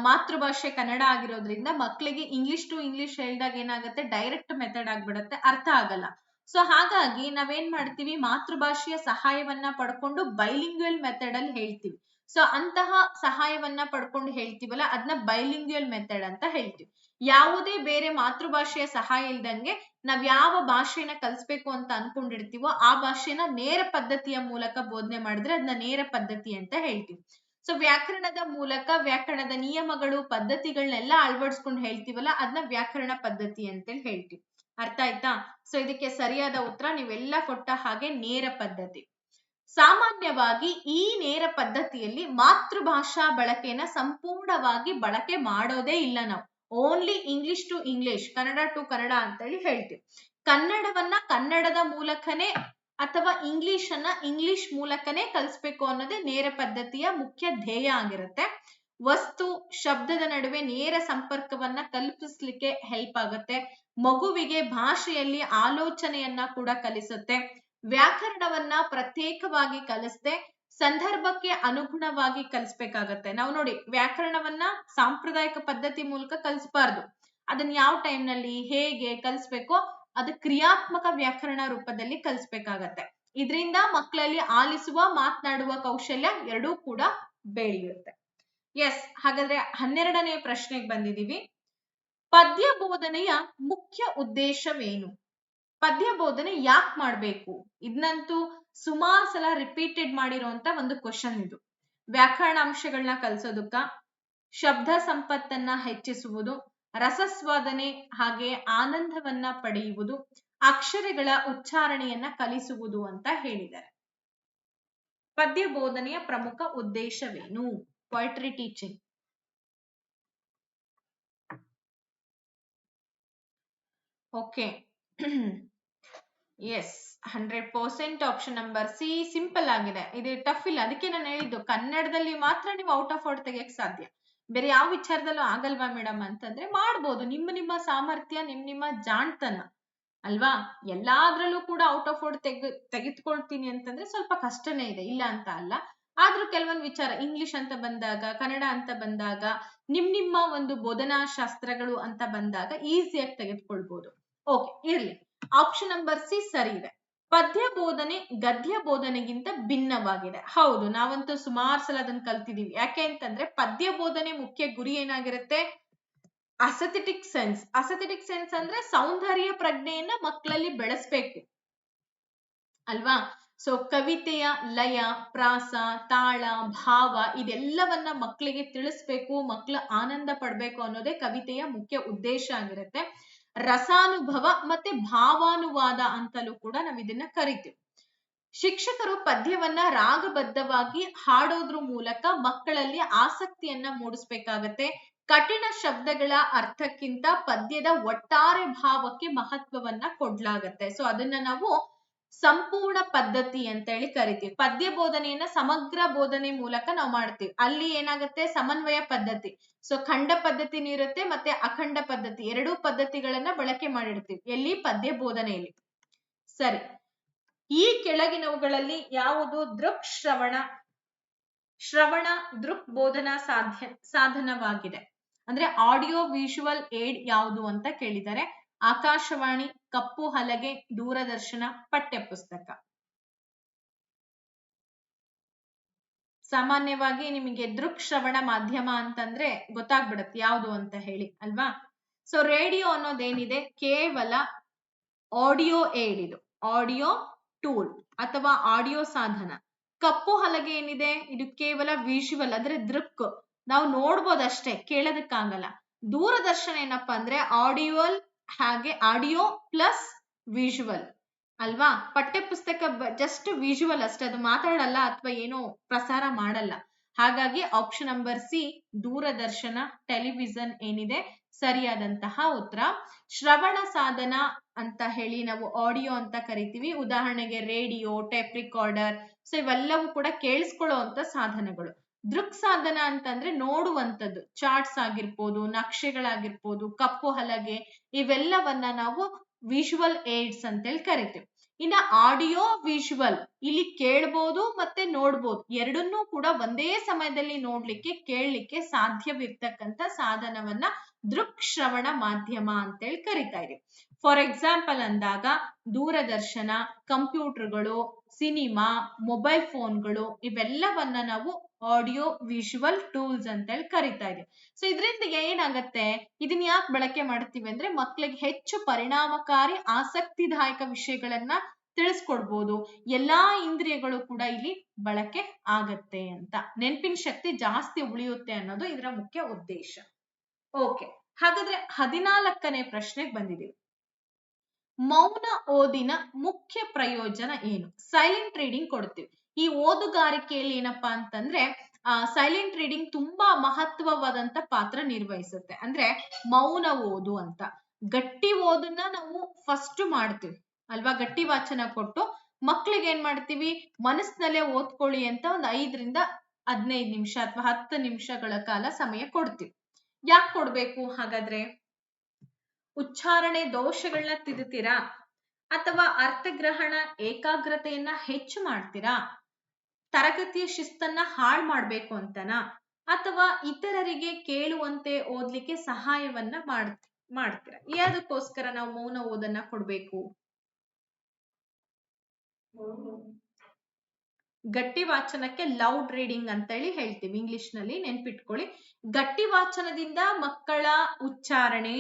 ಮಾತೃಭಾಷೆ ಕನ್ನಡ ಆಗಿರೋದ್ರಿಂದ ಮಕ್ಕಳಿಗೆ ಇಂಗ್ಲಿಷ್ ಟು ಇಂಗ್ಲಿಷ್ ಹೇಳಿದಾಗ ಏನಾಗುತ್ತೆ, ಡೈರೆಕ್ಟ್ ಮೆಥಡ್ ಆಗ್ಬಿಡುತ್ತೆ, ಅರ್ಥ ಆಗಲ್ಲ. ಸೊ ಹಾಗಾಗಿ ನಾವೇನ್ ಮಾಡ್ತೀವಿ, ಮಾತೃಭಾಷೆಯ ಸಹಾಯವನ್ನ ಪಡ್ಕೊಂಡು ಬೈಲಿಂಗ್ಯುಯಲ್ ಮೆಥಡ್ ಅಲ್ಲಿ ಹೇಳ್ತೀವಿ. ಸೊ ಅಂತಹ ಸಹಾಯವನ್ನ ಪಡ್ಕೊಂಡು ಹೇಳ್ತೀವಲ್ಲ, ಅದನ್ನ ಬೈಲಿಂಗ್ಯುಯಲ್ ಮೆಥಡ್ ಅಂತ ಹೇಳ್ತೀವಿ. ಯಾವುದೇ ಬೇರೆ ಮಾತೃಭಾಷೆಯ ಸಹಾಯ ಇಲ್ದಂಗೆ ನಾವ್ ಯಾವ ಭಾಷೆನ ಕಲಿಸ್ಬೇಕು ಅಂತ ಅನ್ಕೊಂಡಿರ್ತೀವೋ ಆ ಭಾಷೆನ ನೇರ ಪದ್ಧತಿಯ ಮೂಲಕ ಬೋಧನೆ ಮಾಡಿದ್ರೆ ಅದನ್ನ ನೇರ ಪದ್ಧತಿ ಅಂತ ಹೇಳ್ತೀವಿ. ಸೊ ವ್ಯಾಕರಣದ ಮೂಲಕ ವ್ಯಾಕರಣದ ನಿಯಮಗಳು, ಪದ್ಧತಿಗಳನ್ನೆಲ್ಲ ಅಳವಡಿಸ್ಕೊಂಡು ಹೇಳ್ತೀವಲ್ಲ, ಅದನ್ನ ವ್ಯಾಕರಣ ಪದ್ಧತಿ ಅಂತೇಳಿ ಹೇಳ್ತೀವಿ. ಅರ್ಥ ಆಯ್ತಾ? ಸೊ ಇದಕ್ಕೆ ಸರಿಯಾದ ಉತ್ತರ ನೀವೆಲ್ಲ ಕೊಟ್ಟ ಹಾಗೆ ನೇರ ಪದ್ಧತಿ. ಸಾಮಾನ್ಯವಾಗಿ ಈ ನೇರ ಪದ್ಧತಿಯಲ್ಲಿ ಮಾತೃಭಾಷಾ ಬಳಕೆನ ಸಂಪೂರ್ಣವಾಗಿ ಬಳಕೆ ಮಾಡೋದೇ ಇಲ್ಲ ನಾವು. Only English to English, Kannada to Kannada ಅಂತೇಳಿ ಹೇಳ್ತೀವಿ. ಕನ್ನಡವನ್ನ ಕನ್ನಡದ ಮೂಲಕನೇ ಅಥವಾ ಇಂಗ್ಲಿಷ್ ಅನ್ನ ಇಂಗ್ಲಿಷ್ ಮೂಲಕನೇ ಕಲಿಸ್ಬೇಕು ಅನ್ನೋದೇ ನೇರ ಪದ್ಧತಿಯ ಮುಖ್ಯ ಧ್ಯೇಯ ಆಗಿರುತ್ತೆ. ವಸ್ತು ಶಬ್ದದ ನಡುವೆ ನೇರ ಸಂಪರ್ಕವನ್ನ ಕಲ್ಪಿಸ್ಲಿಕ್ಕೆ ಹೆಲ್ಪ್ ಆಗುತ್ತೆ. ಮಗುವಿಗೆ ಭಾಷೆಯಲ್ಲಿ ಆಲೋಚನೆಯನ್ನ ಕೂಡ ಕಲಿಸುತ್ತೆ. ವ್ಯಾಕರಣವನ್ನ ಪ್ರತ್ಯೇಕವಾಗಿ ಕಲಿಸ್ದೆ ಸಂದರ್ಭಕ್ಕೆ ಅನುಗುಣವಾಗಿ ಕಲಿಸ್ಬೇಕಾಗತ್ತೆ. ನಾವು ನೋಡಿ, ವ್ಯಾಕರಣವನ್ನ ಸಾಂಪ್ರದಾಯಿಕ ಪದ್ಧತಿ ಮೂಲಕ ಕಲಿಸಬಾರ್ದು. ಅದನ್ನ ಯಾವ ಟೈಮ್ ನಲ್ಲಿ ಹೇಗೆ ಕಲಿಸ್ಬೇಕೋ ಅದು ಕ್ರಿಯಾತ್ಮಕ ವ್ಯಾಕರಣ ರೂಪದಲ್ಲಿ ಕಲಿಸ್ಬೇಕಾಗತ್ತೆ. ಇದರಿಂದ ಮಕ್ಕಳಲ್ಲಿ ಆಲಿಸುವ, ಮಾತನಾಡುವ ಕೌಶಲ್ಯ ಎರಡೂ ಕೂಡ ಬೆಳೆಯುತ್ತೆ. ಎಸ್, ಹಾಗಾದ್ರೆ 12ನೇ ಪ್ರಶ್ನೆಗೆ ಬಂದಿದೀವಿ. ಪದ್ಯ ಬೋಧನೆಯ ಮುಖ್ಯ ಉದ್ದೇಶವೇನು? ಪದ್ಯ ಬೋಧನೆ ಯಾಕೆ ಮಾಡ್ಬೇಕು? ಇದನ್ನಂತೂ ಸುಮಾರು ಸಲ ರಿಪೀಟೆಡ್ ಮಾಡಿರುವಂತ ಒಂದು ಕ್ವಶನ್ ಇದು. ವ್ಯಾಕರಣಾಂಶಗಳನ್ನ ಕಲಿಸೋದಕ್ಕ, ಶಬ್ದ ಸಂಪತ್ತನ್ನ ಹೆಚ್ಚಿಸುವುದು, ರಸಸ್ವಾದನೆ ಹಾಗೆ ಆನಂದವನ್ನ ಪಡೆಯುವುದು, ಅಕ್ಷರಗಳ ಉಚ್ಚಾರಣೆಯನ್ನ ಕಲಿಸುವುದು ಅಂತ ಹೇಳಿದ್ದಾರೆ. ಪದ್ಯ ಬೋಧನೆಯ ಪ್ರಮುಖ ಉದ್ದೇಶವೇನು? Poetry teaching. Okay, S 100% option number C simple ಆಗಿದೆ. ಇದು ಟಫ್ ಇಲ್ಲ. ಅದಕ್ಕೆ ನಾನು ಹೇಳಿದ್ದು ಕನ್ನಡದಲ್ಲಿ ಮಾತ್ರ ನೀವು ಔಟ್ ಆಫ್ ಔಟ್ ತೆಗಿಯಕ್ ಸಾಧ್ಯ. ಬೇರೆ ಯಾವ ವಿಚಾರದಲ್ಲೂ ಆಗಲ್ವಾ ಮೇಡಮ್ ಅಂತಂದ್ರೆ ಮಾಡ್ಬೋದು. ನಿಮ್ಮ ಸಾಮರ್ಥ್ಯ, ನಿಮ್ಮ ಜಾಣ್ತನ ಅಲ್ವಾ. ಎಲ್ಲಾದ್ರಲ್ಲೂ ಕೂಡ ಔಟ್ ಆಫ್ ಔಟ್ ತೆಗೆದುಕೊಳ್ತೀನಿ ಅಂತಂದ್ರೆ ಸ್ವಲ್ಪ ಕಷ್ಟನೇ ಇದೆ, ಇಲ್ಲ ಅಂತ ಅಲ್ಲ. ಆದ್ರೂ ಕೆಲವೊಂದು ವಿಚಾರ ಇಂಗ್ಲಿಷ್ ಅಂತ ಬಂದಾಗ, ಕನ್ನಡ ಅಂತ ಬಂದಾಗ, ನಿಮ್ಮ ಒಂದು ಬೋಧನಾ ಶಾಸ್ತ್ರಗಳು ಅಂತ ಬಂದಾಗ ಈಸಿಯಾಗಿ ತೆಗೆದುಕೊಳ್ಬಹುದು. ಓಕೆ, ಇರ್ಲಿ. ಆಪ್ಷನ್ ನಂಬರ್ ಸಿ ಸರಿ ಇದೆ. ಪದ್ಯ ಬೋಧನೆ ಗದ್ಯ ಬೋಧನೆಗಿಂತ ಭಿನ್ನವಾಗಿದೆ. ಹೌದು, ನಾವಂತೂ ಸುಮಾರು ಸಲ ಅದನ್ನ ಕಲ್ತಿದೀವಿ. ಯಾಕೆ ಅಂತಂದ್ರೆ ಪದ್ಯ ಬೋಧನೆ ಮುಖ್ಯ ಗುರಿ ಏನಾಗಿರುತ್ತೆ? ಅಸೆಥೆಟಿಕ್ ಸೆನ್ಸ್ ಅಂದ್ರೆ ಸೌಂದರ್ಯ ಪ್ರಜ್ಞೆಯನ್ನ ಮಕ್ಕಳಲ್ಲಿ ಬೆಳೆಸ್ಬೇಕು ಅಲ್ವಾ. ಸೊ ಕವಿತೆಯ ಲಯ, ಪ್ರಾಸ, ತಾಳ, ಭಾವ ಇದೆಲ್ಲವನ್ನ ಮಕ್ಕಳಿಗೆ ತಿಳಿಸ್ಬೇಕು, ಮಕ್ಕಳು ಆನಂದ ಪಡ್ಬೇಕು ಅನ್ನೋದೇ ಕವಿತೆಯ ಮುಖ್ಯ ಉದ್ದೇಶ ಆಗಿರುತ್ತೆ. ರಸಾನುಭವ ಮತ್ತೆ ಭಾವಾನುವಾದ ಅಂತಲೂ ಕೂಡ ನಾವು ಇದನ್ನ ಕರಿತೀವಿ. ಶಿಕ್ಷಕರು ಪದ್ಯವನ್ನ ರಾಗಬದ್ಧವಾಗಿ ಹಾಡೋದ್ರ ಮೂಲಕ ಮಕ್ಕಳಲ್ಲಿ ಆಸಕ್ತಿಯನ್ನ ಮೂಡಿಸ್ಬೇಕಾಗತ್ತೆ. ಕಠಿಣ ಶಬ್ದಗಳ ಅರ್ಥಕ್ಕಿಂತ ಪದ್ಯದ ಒಟ್ಟಾರೆ ಭಾವಕ್ಕೆ ಮಹತ್ವವನ್ನ ಕೊಡ್ಲಾಗತ್ತೆ. ಸೊ ಅದನ್ನ ನಾವು ಸಂಪೂರ್ಣ ಪದ್ಧತಿ ಅಂತ ಹೇಳಿ ಕರಿತೀವಿ. ಪದ್ಯ ಬೋಧನೆಯನ್ನ ಸಮಗ್ರ ಬೋಧನೆ ಮೂಲಕ ನಾವು ಮಾಡ್ತೀವಿ. ಅಲ್ಲಿ ಏನಾಗುತ್ತೆ? ಸಮನ್ವಯ ಪದ್ಧತಿ. ಸೊ ಖಂಡ ಪದ್ಧತಿನೂ ಇರುತ್ತೆ, ಮತ್ತೆ ಅಖಂಡ ಪದ್ಧತಿ, ಎರಡೂ ಪದ್ಧತಿಗಳನ್ನ ಬಳಕೆ ಮಾಡಿರ್ತೀವಿ ಎಲ್ಲಿ? ಪದ್ಯ ಬೋಧನೆಯಲ್ಲಿ. ಸರಿ, ಈ ಕೆಳಗಿನವುಗಳಲ್ಲಿ ಯಾವುದು ದೃಕ್ ಶ್ರವಣ ದೃಕ್ ಬೋಧನಾ ಸಾಧನವಾಗಿದೆ? ಅಂದ್ರೆ ಆಡಿಯೋ ವಿಜುವಲ್ ಏಡ್ ಯಾವುದು ಅಂತ ಕೇಳಿದ್ದಾರೆ. ಆಕಾಶವಾಣಿ, ಕಪ್ಪು ಹಲಗೆ, ದೂರದರ್ಶನ, ಪಠ್ಯಪುಸ್ತಕ. ಸಾಮಾನ್ಯವಾಗಿ ನಿಮಗೆ ದೃಕ್ ಶ್ರವಣ ಮಾಧ್ಯಮ ಅಂತಂದ್ರೆ ಗೊತ್ತಾಗ್ಬಿಡತ್ತೆ ಯಾವುದು ಅಂತ ಹೇಳಿ ಅಲ್ವಾ. ಸೊ ರೇಡಿಯೋ ಅನ್ನೋದೇನಿದೆ ಕೇವಲ ಆಡಿಯೋ ಏಡ್, ಇದು ಆಡಿಯೋ ಟೂಲ್ ಅಥವಾ ಆಡಿಯೋ ಸಾಧನ. ಕಪ್ಪು ಹಲಗೆ ಏನಿದೆ ಇದು ಕೇವಲ ವಿಜುವಲ್ ಅಂದ್ರೆ ದೃಕ್, ನಾವು ನೋಡ್ಬೋದಷ್ಟೇ, ಕೇಳೋದಕ್ಕಾಗಲ್ಲ. ದೂರದರ್ಶನ ಏನಪ್ಪಾ ಅಂದ್ರೆ ಆಡಿಯೋಲ್ ಹಾಗೆ ಆಡಿಯೋ ಪ್ಲಸ್ ವಿಜುವಲ್ ಅಲ್ವಾ. ಪಠ್ಯಪುಸ್ತಕ ಜಸ್ಟ್ ವಿಜುವಲ್ ಅಷ್ಟೇ, ಅದು ಮಾತಾಡಲ್ಲ ಅಥವಾ ಏನೋ ಪ್ರಸಾರ ಮಾಡಲ್ಲ. ಹಾಗಾಗಿ ಆಪ್ಷನ್ ನಂಬರ್ ಸಿ ದೂರದರ್ಶನ ಟೆಲಿವಿಷನ್ ಏನಿದೆ ಸರಿಯಾದಂತಹ ಉತ್ತರ. ಶ್ರವಣ ಸಾಧನ ಅಂತ ಹೇಳಿ ನಾವು ಆಡಿಯೋ ಅಂತ ಕರಿತೀವಿ. ಉದಾಹರಣೆಗೆ ರೇಡಿಯೋ, ಟೇಪ್ ರಿಕಾರ್ಡರ್. ಸೊ ಇವೆಲ್ಲವೂ ಕೂಡ ಕೇಳಿಸ್ಕೊಳ್ಳುವಂತ ಸಾಧನಗಳು. ದೃಕ್ ಸಾಧನ ಅಂತಂದ್ರೆ ನೋಡುವಂಥದ್ದು, ಚಾರ್ಟ್ಸ್ ಆಗಿರ್ಬೋದು, ನಕ್ಷೆಗಳಾಗಿರ್ಬೋದು, ಕಪ್ಪು ಹಲಗೆ, ಇವೆಲ್ಲವನ್ನ ನಾವು ವಿಜುವಲ್ ಏಡ್ಸ್ ಅಂತೇಳಿ ಕರಿತೀವಿ. ಇನ್ನ ಆಡಿಯೋ ವಿಜುವಲ್ ಇಲ್ಲಿ ಕೇಳ್ಬೋದು ಮತ್ತೆ ನೋಡ್ಬೋದು, ಎರಡನ್ನೂ ಕೂಡ ಒಂದೇ ಸಮಯದಲ್ಲಿ ನೋಡ್ಲಿಕ್ಕೆ ಕೇಳಲಿಕ್ಕೆ ಸಾಧ್ಯವಿರ್ತಕ್ಕಂಥ ಸಾಧನವನ್ನ ದೃಕ್ ಶ್ರವಣ ಮಾಧ್ಯಮ ಅಂತೇಳಿ ಕರಿತಾ ಇದೀವಿ. ಫಾರ್ ಎಕ್ಸಾಂಪಲ್ ಅಂದಾಗ ದೂರದರ್ಶನ, ಕಂಪ್ಯೂಟರ್ಗಳು, ಸಿನಿಮಾ, ಮೊಬೈಲ್ ಫೋನ್ಗಳು ಇವೆಲ್ಲವನ್ನ ನಾವು ಆಡಿಯೋ ವಿಜುವಲ್ ಟೂಲ್ಸ್ ಅಂತೇಳಿ ಕರಿತಾ ಇದೀವಿ. ಸೊ ಇದರಿಂದ ಏನಾಗತ್ತೆ? ಇದನ್ನ ಯಾಕೆ ಬಳಕೆ ಮಾಡ್ತೀವಿ ಅಂದ್ರೆ ಮಕ್ಕಳಿಗೆ ಹೆಚ್ಚು ಪರಿಣಾಮಕಾರಿ ಆಸಕ್ತಿದಾಯಕ ವಿಷಯಗಳನ್ನ ತಿಳಿಸ್ಕೊಡ್ಬೋದು. ಎಲ್ಲಾ ಇಂದ್ರಿಯಗಳು ಕೂಡ ಇಲ್ಲಿ ಬಳಕೆ ಆಗತ್ತೆ ಅಂತ, ನೆನಪಿನ ಶಕ್ತಿ ಜಾಸ್ತಿ ಉಳಿಯುತ್ತೆ ಅನ್ನೋದು ಇದರ ಮುಖ್ಯ ಉದ್ದೇಶ. ಓಕೆ, ಹಾಗಾದ್ರೆ 14ನೇ ಪ್ರಶ್ನೆಗೆ ಬಂದಿದ್ದೀವಿ. ಮೌನ ಓದಿನ ಮುಖ್ಯ ಪ್ರಯೋಜನ ಏನು? ಸೈಲೆಂಟ್ ರೀಡಿಂಗ್ ಕೊಡ್ತೀವಿ. ಈ ಓದುಗಾರಿಕೆಯಲ್ಲಿ ಏನಪ್ಪಾ ಅಂತಂದ್ರೆ ಸೈಲೆಂಟ್ ರೀಡಿಂಗ್ ತುಂಬಾ ಮಹತ್ವವಾದಂತ ಪಾತ್ರ ನಿರ್ವಹಿಸುತ್ತೆ. ಅಂದ್ರೆ ಮೌನ ಓದು ಅಂತ. ಗಟ್ಟಿ ಓದನ್ನ ನಾವು ಫಸ್ಟ್ ಮಾಡ್ತೀವಿ ಅಲ್ವಾ, ಗಟ್ಟಿ ವಾಚನ ಕೊಟ್ಟು ಮಕ್ಳಿಗೆ ಏನ್ ಮಾಡ್ತೀವಿ, ಮನಸ್ಸಿನಲ್ಲೇ ಓದ್ಕೊಳ್ಳಿ ಅಂತ ಒಂದು 5ರಿಂದ 15 ನಿಮಿಷ ಅಥವಾ 10 ನಿಮಿಷಗಳ ಕಾಲ ಸಮಯ ಕೊಡ್ತೀವಿ. ಯಾಕೆ ಕೊಡ್ಬೇಕು ಹಾಗಾದ್ರೆ? ಉಚ್ಚಾರಣೆ ದೋಷಗಳನ್ನ ತಿದ್ದುತ್ತೀರಾ, ಅಥವಾ ಅರ್ಥಗ್ರಹಣ ಏಕಾಗ್ರತೆಯನ್ನ ಹೆಚ್ಚು ಮಾಡ್ತೀರಾ, ತರಗತಿಯ ಶಿಸ್ತನ್ನ ಹಾಳು ಮಾಡ್ಬೇಕು ಅಂತನಾ, ಅಥವಾ ಇತರರಿಗೆ ಕೇಳುವಂತೆ ಓದ್ಲಿಕ್ಕೆ ಸಹಾಯವನ್ನ ಮಾಡ್ತೀರಾ? ಯಾವುದಕ್ಕೋಸ್ಕರ ನಾವು ಮೌನ ಓದನ್ನ ಕೊಡ್ಬೇಕು? ಗಟ್ಟಿ ವಾಚನಕ್ಕೆ ಲೌಡ್ ರೀಡಿಂಗ್ ಅಂತ ಹೇಳಿ ಹೇಳ್ತೀವಿ ಇಂಗ್ಲಿಷ್ ನಲ್ಲಿ, ನೆನ್ಪಿಟ್ಕೊಳ್ಳಿ. ಗಟ್ಟಿ ವಾಚನದಿಂದ ಮಕ್ಕಳ ಉಚ್ಚಾರಣೆ,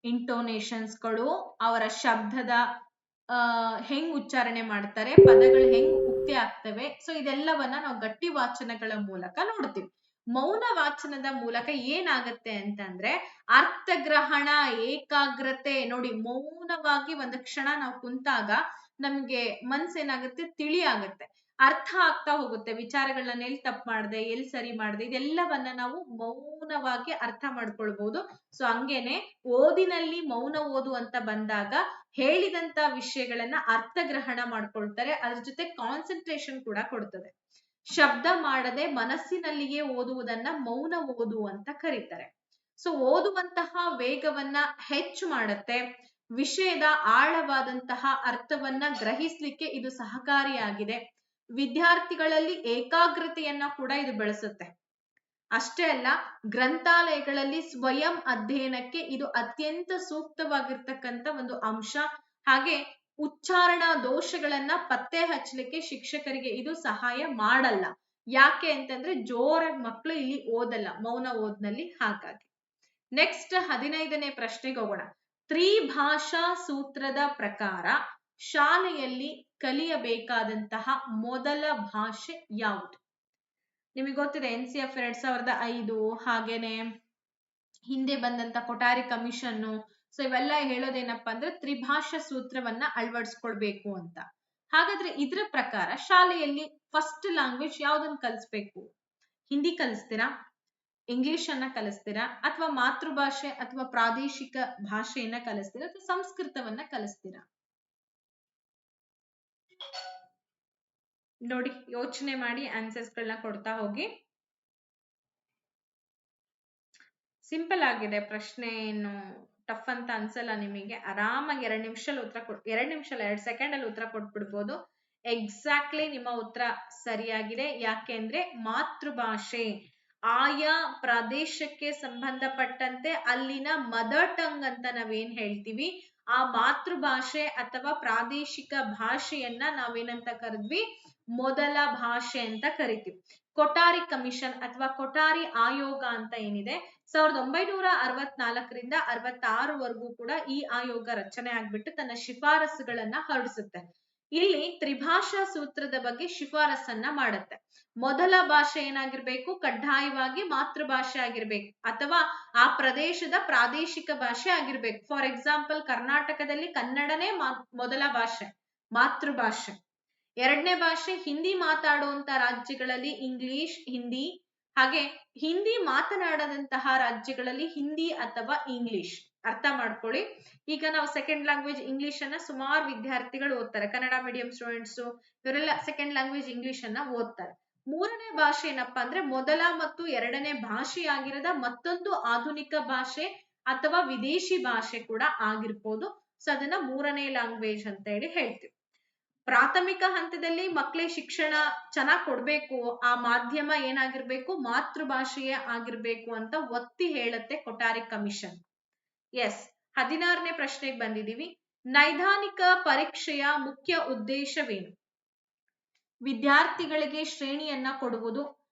ಇಂಟೋನೇಷನ್ಸ್ಗಳು, ಅವರ ಶಬ್ದದ ಹೆಂಗ್ ಉಚ್ಚಾರಣೆ ಮಾಡ್ತಾರೆ, ಪದಗಳು ಹೆಂಗ್ ಉಕ್ತಿ ಆಗ್ತವೆ, ಸೊ ಇದೆಲ್ಲವನ್ನ ನಾವು ಗಟ್ಟಿ ವಾಚನಗಳ ಮೂಲಕ ನೋಡ್ತೀವಿ. ಮೌನ ವಾಚನದ ಮೂಲಕ ಏನಾಗತ್ತೆ ಅಂತಂದ್ರೆ ಅರ್ಥಗ್ರಹಣ, ಏಕಾಗ್ರತೆ. ನೋಡಿ, ಮೌನವಾಗಿ ಒಂದು ಕ್ಷಣ ನಾವು ಕುಂತಾಗ ನಮ್ಗೆ ಮನ್ಸೇನಾಗುತ್ತೆ, ತಿಳಿ ಆಗತ್ತೆ. ಅರ್ಥ ಆಗ್ತಾ ಹೋಗುತ್ತೆ. ವಿಚಾರಗಳನ್ನ ಎಲ್ಲಿ ತಪ್ಪು ಮಾಡಿದೆ, ಎಲ್ಲಿ ಸರಿ ಮಾಡಿದೆ, ಇದೆಲ್ಲವನ್ನ ನಾವು ಮೌನವಾಗಿ ಅರ್ಥ ಮಾಡ್ಕೊಳ್ಬಹುದು. ಸೊ ಹಂಗೇನೆ ಓದಿನಲ್ಲಿ ಮೌನ ಓದು ಅಂತ ಬಂದಾಗ ಹೇಳಿದಂತ ವಿಷಯಗಳನ್ನ ಅರ್ಥಗ್ರಹಣ ಮಾಡ್ಕೊಳ್ತಾರೆ, ಅದ್ರ ಜೊತೆ ಕಾನ್ಸಂಟ್ರೇಷನ್ ಕೂಡ ಕೊಡ್ತದೆ. ಶಬ್ದ ಮಾಡದೆ ಮನಸ್ಸಿನಲ್ಲಿಯೇ ಓದುವುದನ್ನ ಮೌನ ಓದು ಅಂತ ಕರೀತಾರೆ. ಸೊ ಓದುವಂತಹ ವೇಗವನ್ನ ಹೆಚ್ಚು ಮಾಡತ್ತೆ, ವಿಷಯದ ಆಳವಾದಂತಹ ಅರ್ಥವನ್ನ ಗ್ರಹಿಸ್ಲಿಕ್ಕೆ ಇದು ಸಹಕಾರಿಯಾಗಿದೆ, ವಿದ್ಯಾರ್ಥಿಗಳಲ್ಲಿ ಏಕಾಗ್ರತೆಯನ್ನ ಕೂಡ ಇದು ಬೆಳೆಸುತ್ತೆ. ಅಷ್ಟೇ ಅಲ್ಲ, ಗ್ರಂಥಾಲಯಗಳಲ್ಲಿ ಸ್ವಯಂ ಅಧ್ಯಯನಕ್ಕೆ ಇದು ಅತ್ಯಂತ ಸೂಕ್ತವಾಗಿರ್ತಕ್ಕಂಥ ಒಂದು ಅಂಶ. ಹಾಗೆ ಉಚ್ಚಾರಣಾ ದೋಷಗಳನ್ನ ಪತ್ತೆ ಹಚ್ಚಲಿಕ್ಕೆ ಶಿಕ್ಷಕರಿಗೆ ಇದು ಸಹಾಯ ಮಾಡಲ್ಲ. ಯಾಕೆ ಅಂತಂದ್ರೆ ಜೋರಾಗಿ ಮಕ್ಕಳು ಇಲ್ಲಿ ಓದಲ್ಲ ಮೌನ ಓದ್ನಲ್ಲಿ. ಹಾಗಾಗಿ ನೆಕ್ಸ್ಟ್ 15ನೇ ಪ್ರಶ್ನೆಗೆ ಹೋಗೋಣ. ತ್ರಿಭಾಷಾ ಸೂತ್ರದ ಪ್ರಕಾರ ಶಾಲೆಯಲ್ಲಿ ಕಲಿಯಬೇಕಾದಂತಹ ಮೊದಲ ಭಾಷೆ ಯಾವುದು? ನಿಮಗೆ ಗೊತ್ತಿದೆ NCF 2005, ಹಾಗೇನೆ ಹಿಂದೆ ಬಂದಂತ ಕೊಠಾರಿ ಕಮಿಷನ್ನು. ಸೊ ಇವೆಲ್ಲ ಹೇಳೋದೇನಪ್ಪಾ ಅಂದ್ರೆ ತ್ರಿಭಾಷಾ ಸೂತ್ರವನ್ನ ಅಳವಡಿಸ್ಕೊಳ್ಬೇಕು ಅಂತ. ಹಾಗಾದ್ರೆ ಇದ್ರ ಪ್ರಕಾರ ಶಾಲೆಯಲ್ಲಿ ಫಸ್ಟ್ ಲ್ಯಾಂಗ್ವೇಜ್ ಯಾವ್ದನ್ನ ಕಲಿಸ್ಬೇಕು? ಹಿಂದಿ ಕಲಿಸ್ತೀರಾ, ಇಂಗ್ಲಿಷ್ ಅನ್ನ ಕಲಿಸ್ತೀರಾ, ಅಥವಾ ಮಾತೃಭಾಷೆ ಅಥವಾ ಪ್ರಾದೇಶಿಕ ಭಾಷೆಯನ್ನ ಕಲಿಸ್ತೀರಾ, ಅಥವಾ ಸಂಸ್ಕೃತವನ್ನ ಕಲಿಸ್ತೀರಾ? ನೋಡಿ, ಯೋಚನೆ ಮಾಡಿ ಆನ್ಸರ್ಸ್ ಗಳನ್ನ ಕೊಡ್ತಾ ಹೋಗಿ. ಸಿಂಪಲ್ ಆಗಿದೆ ಪ್ರಶ್ನೆ, ಏನು ಟಫ್ ಅಂತ ಅನ್ಸಲ್ಲ ನಿಮಗೆ. ಆರಾಮಾಗಿ 2 ನಿಮಿಷದಲ್ಲಿ ಉತ್ತರ 2 ಸೆಕೆಂಡ್ ಅಲ್ಲಿ ಉತ್ತರ ಕೊಟ್ಬಿಡ್ಬೋದು. ಎಕ್ಸಾಕ್ಟ್ಲಿ ನಿಮ್ಮ ಉತ್ತರ ಸರಿಯಾಗಿದೆ. ಯಾಕೆ ಅಂದ್ರೆ ಮಾತೃಭಾಷೆ ಆಯಾ ಪ್ರದೇಶಕ್ಕೆ ಸಂಬಂಧಪಟ್ಟಂತೆ ಅಲ್ಲಿನ ಮದರ್ ಟಂಗ್ ಅಂತ ನಾವೇನ್ ಹೇಳ್ತೀವಿ, ಆ ಮಾತೃಭಾಷೆ ಅಥವಾ ಪ್ರಾದೇಶಿಕ ಭಾಷೆಯನ್ನ ನಾವೇನಂತ ಕರೆದ್ವಿ? ಮೊದಲ ಭಾಷೆ ಅಂತ ಕರಿತೀವಿ. ಕೊಠಾರಿ ಕಮಿಷನ್ ಅಥವಾ ಕೊಠಾರಿ ಆಯೋಗ ಅಂತ ಏನಿದೆ, 1964ರಿಂದ 66ವರೆಗೂ ಕೂಡ ಈ ಆಯೋಗ ರಚನೆ ಆಗ್ಬಿಟ್ಟು ತನ್ನ ಶಿಫಾರಸುಗಳನ್ನ ಹೊರಡಿಸುತ್ತೆ. ಇಲ್ಲಿ ತ್ರಿಭಾಷಾ ಸೂತ್ರದ ಬಗ್ಗೆ ಶಿಫಾರಸನ್ನ ಮಾಡುತ್ತೆ. ಮೊದಲ ಭಾಷೆ ಏನಾಗಿರ್ಬೇಕು? ಕಡ್ಡಾಯವಾಗಿ ಮಾತೃಭಾಷೆ ಆಗಿರ್ಬೇಕು, ಅಥವಾ ಆ ಪ್ರದೇಶದ ಪ್ರಾದೇಶಿಕ ಭಾಷೆ ಆಗಿರ್ಬೇಕು. ಫಾರ್ ಎಕ್ಸಾಂಪಲ್, ಕರ್ನಾಟಕದಲ್ಲಿ ಕನ್ನಡನೇ ಮೊದಲ ಭಾಷೆ, ಮಾತೃಭಾಷೆ. ಎರಡನೇ ಭಾಷೆ ಹಿಂದಿ ಮಾತಾಡುವಂತ ರಾಜ್ಯಗಳಲ್ಲಿ ಇಂಗ್ಲಿಷ್, ಹಿಂದಿ. ಹಾಗೆ ಹಿಂದಿ ಮಾತನಾಡದಂತಹ ರಾಜ್ಯಗಳಲ್ಲಿ ಹಿಂದಿ ಅಥವಾ ಇಂಗ್ಲಿಷ್. ಅರ್ಥ ಮಾಡ್ಕೊಳ್ಳಿ. ಈಗ ನಾವು ಸೆಕೆಂಡ್ ಲ್ಯಾಂಗ್ವೇಜ್ ಇಂಗ್ಲಿಷ್ ಅನ್ನ ಸುಮಾರು ವಿದ್ಯಾರ್ಥಿಗಳು ಓದ್ತಾರೆ, ಕನ್ನಡ ಮೀಡಿಯಂ ಸ್ಟೂಡೆಂಟ್ಸ್ ಇವರೆಲ್ಲ ಸೆಕೆಂಡ್ ಲ್ಯಾಂಗ್ವೇಜ್ ಇಂಗ್ಲಿಷ್ ಅನ್ನ ಓದ್ತಾರೆ. ಮೂರನೇ ಭಾಷೆ ಏನಪ್ಪಾ ಅಂದ್ರೆ ಮೊದಲ ಮತ್ತು ಎರಡನೇ ಭಾಷೆಯಾಗಿರದ ಮತ್ತೊಂದು ಆಧುನಿಕ ಭಾಷೆ ಅಥವಾ ವಿದೇಶಿ ಭಾಷೆ ಕೂಡ ಆಗಿರ್ಬೋದು. ಸೊ ಅದನ್ನ ಮೂರನೇ ಲ್ಯಾಂಗ್ವೇಜ್ ಅಂತ ಹೇಳಿ ಹೇಳ್ತೀವಿ. ಪ್ರಾಥಮಿಕ ಹಂತದಲ್ಲಿ ಮಕ್ಕಳಿಗೆ ಶಿಕ್ಷಣ ಚೆನ್ನಾಗಿ ಕೊಡ್ಬೇಕು, ಆ ಮಾಧ್ಯಮ ಏನಾಗಿರ್ಬೇಕು? ಮಾತೃಭಾಷೆಯೇ ಆಗಿರ್ಬೇಕು ಅಂತ ಒತ್ತಿ ಹೇಳುತ್ತೆ ಕೊಠಾರಿ ಕಮಿಷನ್. ಎಸ್, 16ನೇ ಪ್ರಶ್ನೆಗೆ ಬಂದಿದೀವಿ. ನೈದಾನಿಕ ಪರೀಕ್ಷೆಯ ಮುಖ್ಯ ಉದ್ದೇಶವೇನು? ವಿದ್ಯಾರ್ಥಿಗಳಿಗೆ ಶ್ರೇಣಿಯನ್ನ ಕೊಡುವುದು,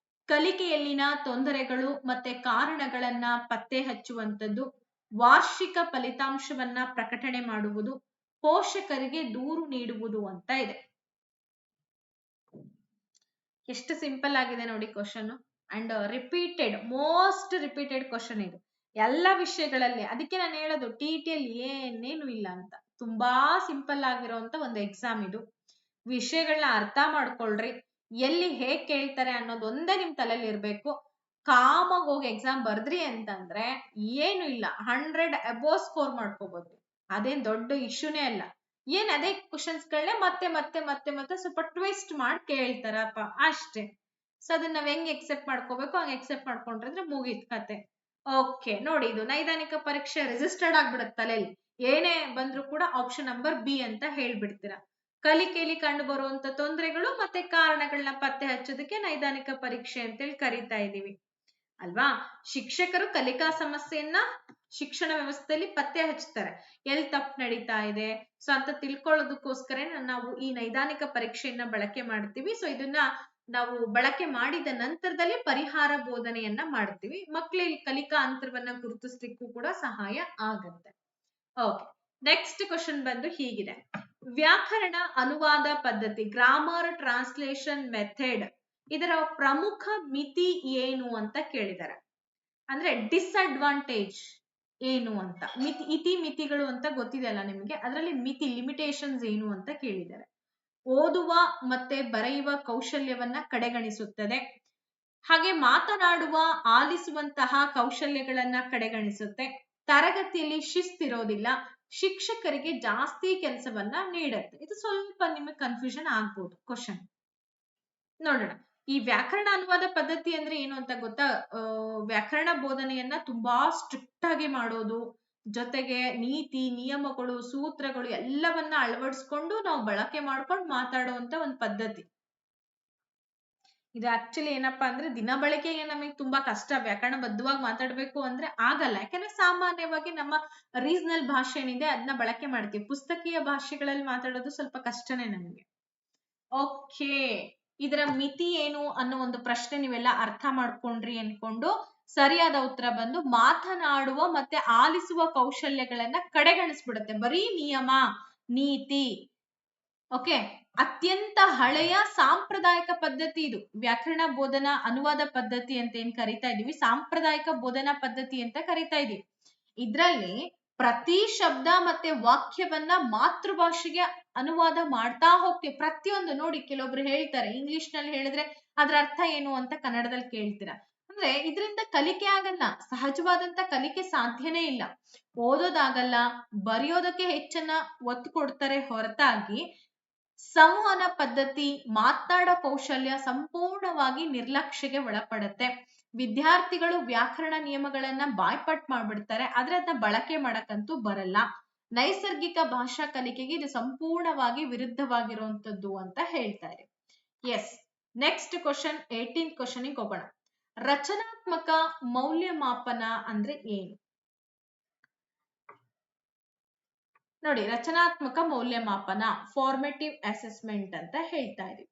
ಕಲಿಕೆಯಲ್ಲಿನ ತೊಂದರೆಗಳು ಮತ್ತೆ ಕಾರಣಗಳನ್ನ ಪತ್ತೆ ಹಚ್ಚುವಂಥದ್ದು, ವಾರ್ಷಿಕ ಫಲಿತಾಂಶವನ್ನ ಪ್ರಕಟಣೆ ಮಾಡುವುದು, ಪೋಷಕರಿಗೆ ದೂರು ನೀಡುವುದು ಅಂತ ಇದೆ. ಎಷ್ಟು ಸಿಂಪಲ್ ಆಗಿದೆ ನೋಡಿ question. And most repeated question ಇದು ಎಲ್ಲ ವಿಷಯಗಳಲ್ಲಿ. ಅದಕ್ಕೆ ನಾನು ಹೇಳೋದು TETಯಲ್ಲಿ ಏನೇನು ಇಲ್ಲ ಅಂತ. ತುಂಬಾ ಸಿಂಪಲ್ ಆಗಿರೋಂತ ಒಂದು ಎಕ್ಸಾಮ್ ಇದು. ವಿಷಯಗಳನ್ನ ಅರ್ಥ ಮಾಡ್ಕೊಳ್ರಿ, ಎಲ್ಲಿ ಹೇಗ್ ಕೇಳ್ತಾರೆ ಅನ್ನೋದೊಂದೇ ನಿಮ್ ತಲೆಯಲ್ಲಿ ಇರ್ಬೇಕು. ಕಾಮಾಗಿ ಹೋಗಿ ಎಕ್ಸಾಮ್ ಬರ್ದ್ರಿ ಅಂತಂದ್ರೆ ಏನು ಇಲ್ಲ, 100 ಅಬೋವ್ ಸ್ಕೋರ್ ಮಾಡ್ಕೋಬಹುದು. ಅದೇನ್ ದೊಡ್ಡ ಇಶ್ಯೂನೇ ಅಲ್ಲ. ಏನ್ ಅದೇ ಕ್ವಶನ್ಸ್ ಗಳನ್ನೇ ಮತ್ತೆ ಮತ್ತೆ ಮತ್ತೆ ಮತ್ತೆ ಸ್ವಲ್ಪ ಟ್ವಿಸ್ಟ್ ಮಾಡಿ ಕೇಳ್ತಾರಪ್ಪ ಅಷ್ಟೇ. ಸೊ ಅದನ್ನ ನಾವ್ ಹೆಂಗ್ ಎಕ್ಸೆಪ್ಟ್ ಮಾಡ್ಕೋಬೇಕು ಹಂಗೆ ಎಕ್ಸೆಪ್ಟ್ ಮಾಡ್ಕೊಂಡ್ರೆ ಮುಗೀತ್ ಕತೆ. ಓಕೆ, ನೋಡಿ, ಇದು ನೈದಾನಿಕ ಪರೀಕ್ಷೆ ರಿಜಿಸ್ಟರ್ಡ್ ಆಗ್ಬಿಡುತ್ತೆ ತಲೆಯಲ್ಲಿ. ಏನೇ ಬಂದ್ರು ಕೂಡ ಆಪ್ಷನ್ ನಂಬರ್ ಬಿ ಅಂತ ಹೇಳ್ಬಿಡ್ತೀರಾ. ಕಲಿಕೆಯಲ್ಲಿ ಕಂಡು ಬರುವಂತ ತೊಂದರೆಗಳು ಮತ್ತೆ ಕಾರಣಗಳನ್ನ ಪತ್ತೆ ಹಚ್ಚೋದಕ್ಕೆ ನೈದಾನಿಕ ಪರೀಕ್ಷೆ ಅಂತೇಳಿ ಕರೀತಾ ಇದೀವಿ ಅಲ್ವಾ. ಶಿಕ್ಷಕರು ಕಲಿಕಾ ಸಮಸ್ಯೆಯನ್ನ ಶಿಕ್ಷಣ ವ್ಯವಸ್ಥೆಯಲ್ಲಿ ಪತ್ತೆ ಹಚ್ತಾರೆ, ಎಲ್ಲಿ ತಪ್ಪು ನಡೀತಾ ಇದೆ. ಸೊ ಅಂತ ತಿಳ್ಕೊಳ್ಳೋದಕ್ಕೋಸ್ಕರ ನಾವು ಈ ನೈದಾನಿಕ ಪರೀಕ್ಷೆಯನ್ನ ಬಳಕೆ ಮಾಡ್ತೀವಿ. ಸೊ ಇದನ್ನ ನಾವು ಬಳಕೆ ಮಾಡಿದ ನಂತರದಲ್ಲಿ ಪರಿಹಾರ ಬೋಧನೆಯನ್ನ ಮಾಡ್ತೀವಿ. ಮಕ್ಕಳಲ್ಲಿ ಕಲಿಕಾ ಅಂತರವನ್ನ ಗುರುತಿಸ್ಲಿಕ್ಕೂ ಕೂಡ ಸಹಾಯ ಆಗತ್ತೆ. ಓಕೆ, ನೆಕ್ಸ್ಟ್ ಕ್ವಶನ್ ಬಂದು ಹೀಗಿದೆ. ವ್ಯಾಕರಣ ಅನುವಾದ ಪದ್ಧತಿ, ಗ್ರಾಮರ್ ಟ್ರಾನ್ಸ್ಲೇಷನ್ ಮೆಥಡ್, ಇದರ ಪ್ರಮುಖ ಮಿತಿ ಏನು ಅಂತ ಕೇಳಿದ್ದಾರೆ. ಅಂದ್ರೆ ಡಿಸ್ಅಡ್ವಾಂಟೇಜ್ ಏನು ಅಂತ. ಮಿತಿಗಳು ಅಂತ ಗೊತ್ತಿದೆ ಅಲ್ಲ ನಿಮ್ಗೆ, ಅದರಲ್ಲಿ ಲಿಮಿಟೇಷನ್ಸ್ ಏನು ಅಂತ ಕೇಳಿದ್ದಾರೆ. ಓದುವ ಮತ್ತೆ ಬರೆಯುವ ಕೌಶಲ್ಯವನ್ನ ಕಡೆಗಣಿಸುತ್ತದೆ. ಹಾಗೆ ಮಾತನಾಡುವ ಆಲಿಸುವಂತಹ ಕೌಶಲ್ಯಗಳನ್ನ ಕಡೆಗಣಿಸುತ್ತೆ. ತರಗತಿಯಲ್ಲಿ ಶಿಸ್ತಿರೋದಿಲ್ಲ. ಶಿಕ್ಷಕರಿಗೆ ಜಾಸ್ತಿ ಕೆಲಸವನ್ನ ನೀಡುತ್ತೆ. ಇದು ಸ್ವಲ್ಪ ನಿಮಗೆ ಕನ್ಫ್ಯೂಷನ್ ಆಗ್ಬೋದು ಕ್ವಶನ್. ನೋಡೋಣ. ಈ ವ್ಯಾಕರಣ ಅನುವಾದ ಪದ್ಧತಿ ಅಂದ್ರೆ ಏನು ಅಂತ ಗೊತ್ತಾ? ವ್ಯಾಕರಣ ಬೋಧನೆಯನ್ನ ತುಂಬಾ ಸ್ಟ್ರಿಕ್ಟ್ ಆಗಿ ಮಾಡೋದು, ಜೊತೆಗೆ ನೀತಿ ನಿಯಮಗಳು ಸೂತ್ರಗಳು ಎಲ್ಲವನ್ನ ಅಳವಡಿಸ್ಕೊಂಡು ನಾವು ಬಳಕೆ ಮಾಡ್ಕೊಂಡು ಮಾತಾಡುವಂತ ಒಂದು ಪದ್ಧತಿ. ಇದು ಆಕ್ಚುಲಿ ಏನಪ್ಪಾ ಅಂದ್ರೆ ದಿನ ಬಳಕೆಗೆ ನಮಗೆ ತುಂಬಾ ಕಷ್ಟ. ವ್ಯಾಕರಣ ಬದ್ಧವಾಗಿ ಮಾತಾಡ್ಬೇಕು ಅಂದ್ರೆ ಆಗಲ್ಲ. ಯಾಕಂದ್ರೆ ಸಾಮಾನ್ಯವಾಗಿ ನಮ್ಮ ರೀಸನಲ್ ಭಾಷೆ ಏನಿದೆ ಅದನ್ನ ಬಳಕೆ ಮಾಡ್ತೀವಿ. ಪುಸ್ತಕೀಯ ಭಾಷೆಗಳಲ್ಲಿ ಮಾತಾಡೋದು ಸ್ವಲ್ಪ ಕಷ್ಟನೇ ನಮಗೆ. ಓಕೆ, ಇದರ ಮಿತಿ ಏನು ಅನ್ನೋ ಒಂದು ಪ್ರಶ್ನೆ ನೀವೆಲ್ಲ ಅರ್ಥ ಮಾಡ್ಕೊಂಡ್ರಿ ಅನ್ಕೊಂಡು ಸರಿಯಾದ ಉತ್ತರ ಬಂದು ಮಾತನಾಡುವ ಮತ್ತೆ ಆಲಿಸುವ ಕೌಶಲ್ಯಗಳನ್ನ ಕಡೆಗಣಿಸ್ಬಿಡುತ್ತೆ. ಬರೀ ನಿಯಮ ನೀತಿ. ಓಕೆ, ಅತ್ಯಂತ ಹಳೆಯ ಸಾಂಪ್ರದಾಯಿಕ ಪದ್ಧತಿ ಇದು. ವ್ಯಾಕರಣ ಬೋಧನಾ ಅನುವಾದ ಪದ್ಧತಿ ಅಂತ ಏನ್ ಕರಿತಾ ಇದೀವಿ, ಸಾಂಪ್ರದಾಯಿಕ ಬೋಧನಾ ಪದ್ಧತಿ ಅಂತ ಕರಿತಾ ಇದೀವಿ. ಇದ್ರಲ್ಲಿ ಪ್ರತಿ ಶಬ್ದ ಮತ್ತೆ ವಾಕ್ಯವನ್ನ ಮಾತೃಭಾಷೆಗೆ ಅನುವಾದ ಮಾಡ್ತಾ ಹೋಗ್ತೀವಿ. ಪ್ರತಿಯೊಂದು ನೋಡಿ, ಕೆಲವೊಬ್ರು ಹೇಳ್ತಾರೆ ಇಂಗ್ಲಿಷ್ ನಲ್ಲಿ ಹೇಳಿದ್ರೆ ಅದ್ರ ಅರ್ಥ ಏನು ಅಂತ ಕನ್ನಡದಲ್ಲಿ ಕೇಳ್ತೀರಾ. ಅಂದ್ರೆ ಇದರಿಂದ ಕಲಿಕೆ ಆಗಲ್ಲ, ಸಹಜವಾದಂತ ಕಲಿಕೆ ಸಾಧ್ಯನೇ ಇಲ್ಲ. ಓದೋದಾಗಲ್ಲ, ಬರೆಯೋದಕ್ಕೆ ಹೆಚ್ಚನ್ನ ಒತ್ತು ಕೊಡ್ತಾರೆ ಹೊರತಾಗಿ ಸಂವಹನ ಪದ್ಧತಿ ಮಾತನಾಡೋ ಕೌಶಲ್ಯ ಸಂಪೂರ್ಣವಾಗಿ ನಿರ್ಲಕ್ಷ್ಯಗೆ ಒಳಪಡುತ್ತೆ. ವಿದ್ಯಾರ್ಥಿಗಳು ವ್ಯಾಕರಣ ನಿಯಮಗಳನ್ನ ಬಾಯ್ಪಾಟ್ ಮಾಡ್ಬಿಡ್ತಾರೆ, ಆದ್ರೆ ಅದನ್ನ ಬಳಕೆ ಮಾಡಕ್ಕಂತೂ ಬರಲ್ಲ. ನೈಸರ್ಗಿಕ ಭಾಷಾ ಕಲಿಕೆಗೆ ಇದು ಸಂಪೂರ್ಣವಾಗಿ ವಿರುದ್ಧವಾಗಿರುವಂತದ್ದು ಅಂತ ಹೇಳ್ತಾರೆ. S, next question 18th question ಹೋಗೋಣ. ರಚನಾತ್ಮಕ ಮೌಲ್ಯಮಾಪನ ಅಂದ್ರೆ ಏನು? ನೋಡಿ, ರಚನಾತ್ಮಕ ಮೌಲ್ಯಮಾಪನ ಫಾರ್ಮೇಟಿವ್ ಅಸೆಸ್ಮೆಂಟ್ ಅಂತ ಹೇಳ್ತಾ ಇದೀವಿ.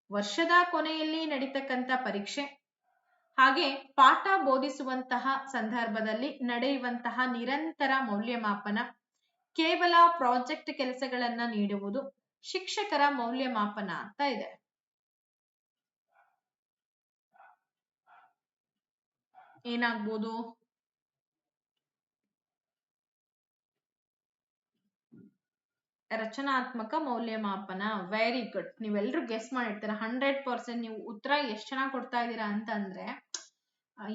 ವರ್ಷದ ಕೊನೆಯಲ್ಲಿ ನಡೀತಕ್ಕಂಥ ಪರೀಕ್ಷೆ ಹಾಗೆ ಪಾಠ ಬೋಧಿಸುವಂತಹ ಸಂದರ್ಭದಲ್ಲಿ ನಡೆಯುವಂತಹ ನಿರಂತರ ಮೌಲ್ಯಮಾಪನ, ಕೇವಲ ಪ್ರಾಜೆಕ್ಟ್ ಕೆಲಸಗಳನ್ನ ನೀಡುವುದು ಶಿಕ್ಷಕರ ಮೌಲ್ಯಮಾಪನ ಅಂತ ಇದೆ. ಏನಾಗ್ಬೋದು? ರಚನಾತ್ಮಕ ಮೌಲ್ಯಮಾಪನ. Very good. ನೀವೆಲ್ಲರೂ ಗೆಸ್ ಮಾಡಿರ್ತೀರ 100%. ನೀವು ಉತ್ತರ ಎಷ್ಟು ಚೆನ್ನಾಗಿ ಕೊಡ್ತಾ ಇದ್ದೀರಾ ಅಂತಂದ್ರೆ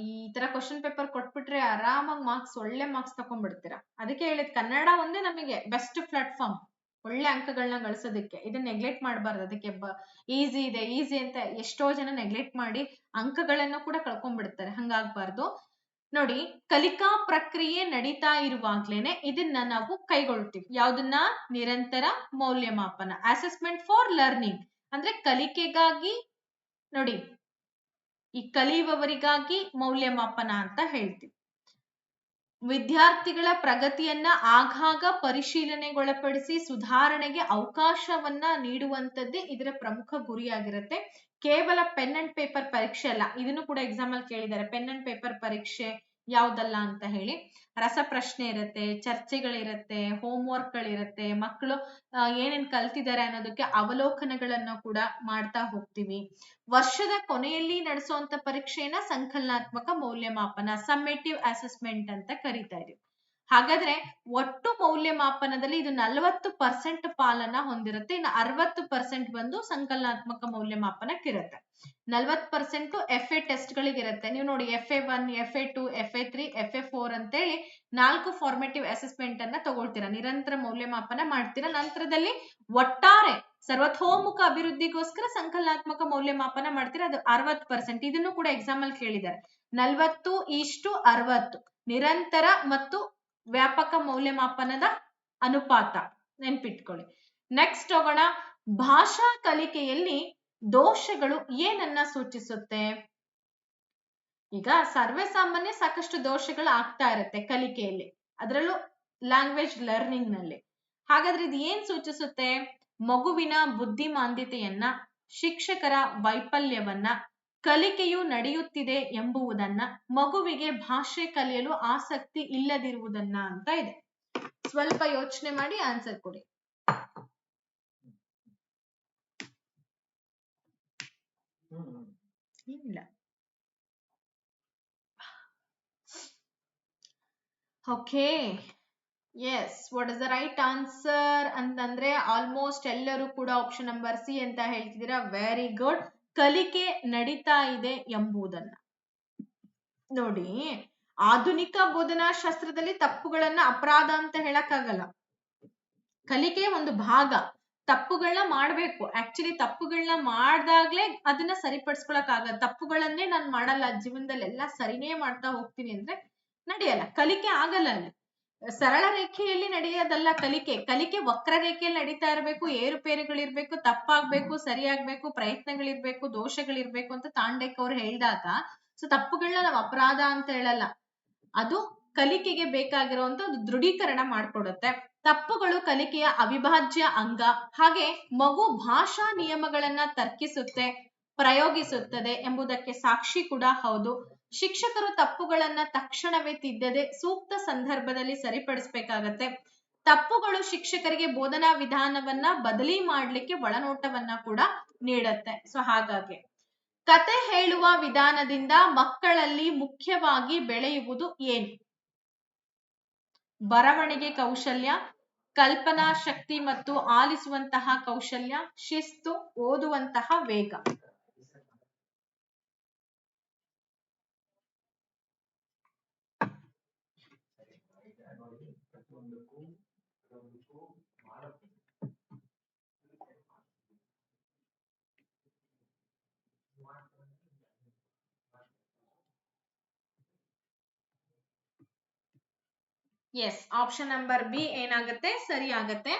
ಈ ತರ ಕ್ವಶನ್ ಪೇಪರ್ ಕೊಟ್ಬಿಟ್ರೆ ಆರಾಮಾಗಿ ಮಾರ್ಕ್ಸ್, ಒಳ್ಳೆ ಮಾರ್ಕ್ಸ್ ತಕೊಂಡ್ಬಿಡ್ತೀರಾ. ಅದಕ್ಕೆ ಹೇಳಿದ್ ಕನ್ನಡ ಒಂದೇ ನಮಗೆ ಬೆಸ್ಟ್ ಪ್ಲಾಟ್ಫಾರ್ಮ್ ಒಳ್ಳೆ ಅಂಕಗಳನ್ನ ಗಳಿಸೋದಕ್ಕೆ. ಇದನ್ನ ನೆಗ್ಲೆಕ್ಟ್ ಮಾಡಬಾರ್ದು. ಅದಕ್ಕೆ ಈಸಿ ಇದೆ ಈಸಿ ಅಂತ ಎಷ್ಟೋ ಜನ ನೆಗ್ಲೆಕ್ಟ್ ಮಾಡಿ ಅಂಕಗಳನ್ನು ಕೂಡ ಕಳ್ಕೊಂಡ್ಬಿಡ್ತಾರೆ. ಹಂಗಾಗ್ಬಾರ್ದು. ನೋಡಿ, ಕಲಿಕಾ ಪ್ರಕ್ರಿಯೆ ನಡೀತಾ ಇರುವಾಗ್ಲೇನೆ ಇದನ್ನ ನಾವು ಕೈಗೊಳ್ತೀವಿ. ಯಾವ್ದನ್ನ? ನಿರಂತರ ಮೌಲ್ಯಮಾಪನ, ಅಸೆಸ್ಮೆಂಟ್ ಫಾರ್ ಲರ್ನಿಂಗ್. ಅಂದ್ರೆ ಕಲಿಕೆಗಾಗಿ, ನೋಡಿ ಈ ಕಲಿಯುವವರಿಗಾಗಿ ಮೌಲ್ಯಮಾಪನ ಅಂತ ಹೇಳ್ತೀವಿ. ವಿದ್ಯಾರ್ಥಿಗಳ ಪ್ರಗತಿಯನ್ನ ಆಗಾಗ ಪರಿಶೀಲನೆಗೊಳಪಡಿಸಿ ಸುಧಾರಣೆಗೆ ಅವಕಾಶವನ್ನ ನೀಡುವಂತದ್ದೇ ಇದರ ಪ್ರಮುಖ ಗುರಿಯಾಗಿರುತ್ತೆ. ಕೇವಲ ಪೆನ್ ಅಂಡ್ ಪೇಪರ್ ಪರೀಕ್ಷೆ ಅಲ್ಲ. ಇದನ್ನು ಕೂಡ ಎಕ್ಸಾಮ್ ಅಲ್ಲಿ ಕೇಳಿದ್ದಾರೆ, ಪೆನ್ ಅಂಡ್ ಪೇಪರ್ ಪರೀಕ್ಷೆ ಯಾವ್ದಲ್ಲ ಅಂತ ಹೇಳಿ. ರಸಪ್ರಶ್ನೆ ಇರುತ್ತೆ, ಚರ್ಚೆಗಳಿರುತ್ತೆ, ಹೋಮ್ ವರ್ಕ್ ಗಳಿರುತ್ತೆ, ಮಕ್ಕಳು ಏನೇನ್ ಕಲ್ತಿದ್ದಾರೆ ಅನ್ನೋದಕ್ಕೆ ಅವಲೋಕನಗಳನ್ನ ಕೂಡ ಮಾಡ್ತಾ ಹೋಗ್ತೀವಿ. ವರ್ಷದ ಕೊನೆಯಲ್ಲಿ ನಡೆಸುವಂತ ಪರೀಕ್ಷೆನ ಸಂಕಲನಾತ್ಮಕ ಮೌಲ್ಯಮಾಪನ, ಸಮ್ಮೇಟಿವ್ ಅಸೆಸ್ಮೆಂಟ್ ಅಂತ ಕರೀತಾ ಇದೀವಿ. ಹಾಗಾದ್ರೆ ಒಟ್ಟು ಮೌಲ್ಯಮಾಪನದಲ್ಲಿ ಇದು 40% ಪಾಲನ್ನ ಹೊಂದಿರುತ್ತೆ. ಇನ್ನು 60% ಬಂದು ಸಂಕಲನಾತ್ಮಕ ಮೌಲ್ಯಮಾಪನಕ್ಕಿರುತ್ತೆ. 40% FA ಟೆಸ್ಟ್ ಗಳಿಗಿರುತ್ತೆ. ನೀವು ನೋಡಿ, FA1, FA2, FA3, FA4 ಅಂತೇಳಿ 4 ಫಾರ್ಮೇಟಿವ್ ಅಸೆಸ್ಮೆಂಟ್ ಅನ್ನ ತಗೊಳ್ತೀರಾ, ನಿರಂತರ ಮೌಲ್ಯಮಾಪನ ಮಾಡ್ತೀರಾ. ನಂತರದಲ್ಲಿ ಒಟ್ಟಾರೆ ಸರ್ವತೋಮುಖ ಅಭಿವೃದ್ಧಿಗೋಸ್ಕರ ಸಂಕಲನಾತ್ಮಕ ಮೌಲ್ಯಮಾಪನ ಮಾಡ್ತೀರಾ, ಅದು 60%. ಇದನ್ನು ಕೂಡ ಎಕ್ಸಾಮ್ ಅಲ್ಲಿ ಕೇಳಿದ್ದಾರೆ. 40:60 ನಿರಂತರ ಮತ್ತು ವ್ಯಾಪಕ ಮೌಲ್ಯಮಾಪನದ ಅನುಪಾತ, ನೆನ್ಪಿಟ್ಕೊಳ್ಳಿ. ನೆಕ್ಸ್ಟ್ ಹೋಗೋಣ. ಭಾಷಾ ಕಲಿಕೆಯಲ್ಲಿ ದೋಷಗಳು ಏನನ್ನ ಸೂಚಿಸುತ್ತೆ? ಈಗ ಸರ್ವೇ ಸಾಮಾನ್ಯ ಸಾಕಷ್ಟು ದೋಷಗಳು ಆಗ್ತಾ ಇರುತ್ತೆ ಕಲಿಕೆಯಲ್ಲಿ, ಅದರಲ್ಲೂ ಲ್ಯಾಂಗ್ವೇಜ್ ಲರ್ನಿಂಗ್ ನಲ್ಲಿ. ಹಾಗಾದ್ರೆ ಇದು ಏನ್ ಸೂಚಿಸುತ್ತೆ? ಮಗುವಿನ ಬುದ್ಧಿಮಾಂದ್ಯತೆಯನ್ನ, ಶಿಕ್ಷಕರ ವೈಫಲ್ಯವನ್ನ, ಕಲಿಕೆಯು ನಡೆಯುತ್ತಿದೆ ಎಂಬುವುದನ್ನ, ಮಗುವಿಗೆ ಭಾಷೆ ಕಲಿಯಲು ಆಸಕ್ತಿ ಇಲ್ಲದಿರುವುದನ್ನ ಅಂತ ಇದೆ. ಸ್ವಲ್ಪ ಯೋಚನೆ ಮಾಡಿ ಆನ್ಸರ್ ಕೊಡಿ. ಇಲ್ಲ. Okay, yes, what is the right answer ಅಂತಂದ್ರೆ ಆಲ್ಮೋಸ್ಟ್ ಎಲ್ಲರೂ ಕೂಡ ಆಪ್ಷನ್ ನಂಬರ್ ಸಿ ಅಂತ ಹೇಳ್ತಿದ್ದೀರಾ. Very good. ಕಲಿಕೆ ನಡೀತಾ ಇದೆ ಎಂಬುದನ್ನ ನೋಡಿ. ಆಧುನಿಕ ಬೋಧನಾ ಶಾಸ್ತ್ರದಲ್ಲಿ ತಪ್ಪುಗಳನ್ನ ಅಪರಾಧ ಅಂತ ಹೇಳಕ್ಕಾಗಲ್ಲ. ಕಲಿಕೆಯ ಒಂದು ಭಾಗ. ತಪ್ಪುಗಳನ್ನ ಮಾಡ್ಬೇಕು. ಆಕ್ಚುಲಿ ತಪ್ಪುಗಳನ್ನ ಮಾಡ್ದಾಗ್ಲೇ ಅದನ್ನ ಸರಿಪಡಿಸ್ಕೊಳಕ್ ಆಗಲ್ಲ. ತಪ್ಪುಗಳನ್ನೇ ನಾನು ಮಾಡಲ್ಲ ಜೀವನದಲ್ಲಿ ಎಲ್ಲ ಸರಿನೇ ಮಾಡ್ತಾ ಹೋಗ್ತೀನಿ ಅಂದ್ರೆ ನಡೆಯಲ್ಲ. ಕಲಿಕೆ ಆಗಲ್ಲ. ಅಲ್ಲಿ ಸರಳ ರೇಖೆಯಲ್ಲಿ ನಡೆಯೋದಲ್ಲ ಕಲಿಕೆ. ಕಲಿಕೆ ವಕ್ರ ರೇಖೆಯಲ್ಲಿ ನಡೀತಾ ಇರ್ಬೇಕು. ಏರುಪೇರುಗಳಿರ್ಬೇಕು, ತಪ್ಪಾಗ್ಬೇಕು, ಸರಿಯಾಗ್ಬೇಕು, ಪ್ರಯತ್ನಗಳಿರ್ಬೇಕು, ದೋಷಗಳಿರ್ಬೇಕು ಅಂತ ತಾಂಡೇಕ್ ಅವ್ರು ಹೇಳಿದಾಗ, ಸೊ ತಪ್ಪುಗಳನ್ನ ನಾವು ಅಪರಾಧ ಅಂತ ಹೇಳಲ್ಲ. ಅದು ಕಲಿಕೆಗೆ ಬೇಕಾಗಿರುವಂತ ಒಂದು ದೃಢೀಕರಣ ಮಾಡ್ಕೊಡುತ್ತೆ. ತಪ್ಪುಗಳು ಕಲಿಕೆಯ ಅವಿಭಾಜ್ಯ ಅಂಗ. ಹಾಗೆ ಮಗು ಭಾಷಾ ನಿಯಮಗಳನ್ನ ತರ್ಕಿಸುತ್ತೆ, ಪ್ರಯೋಗಿಸುತ್ತದೆ ಎಂಬುದಕ್ಕೆ ಸಾಕ್ಷಿ ಕೂಡ ಹೌದು. ಶಿಕ್ಷಕರು ತಪ್ಪುಗಳನ್ನ ತಕ್ಷಣವೇ ತಿದ್ದದೆ ಸೂಕ್ತ ಸಂದರ್ಭದಲ್ಲಿ ಸರಿಪಡಿಸಬೇಕಾಗತ್ತೆ. ತಪ್ಪುಗಳು ಶಿಕ್ಷಕರಿಗೆ ಬೋಧನಾ ವಿಧಾನವನ್ನ ಬದಲಿ ಮಾಡ್ಲಿಕ್ಕೆ ಒಳನೋಟವನ್ನ ಕೂಡ ನೀಡುತ್ತೆ. ಸೊ ಹಾಗಾಗಿ ಕತೆ ಹೇಳುವ ವಿಧಾನದಿಂದ ಮಕ್ಕಳಲ್ಲಿ ಮುಖ್ಯವಾಗಿ ಬೆಳೆಯುವುದು ಏನು? ಬರವಣಿಗೆ ಕೌಶಲ್ಯ, ಕಲ್ಪನಾ ಶಕ್ತಿ ಮತ್ತು ಆಲಿಸುವಂತಹ ಕೌಶಲ್ಯ, ಶಿಸ್ತು, ಓದುವಂತಹ ವೇಗ. ಎಸ್, ಆಪ್ಷನ್ ನಂಬರ್ ಬಿ ಏನಾಗುತ್ತೆ? ಸರಿ ಆಗತ್ತೆ.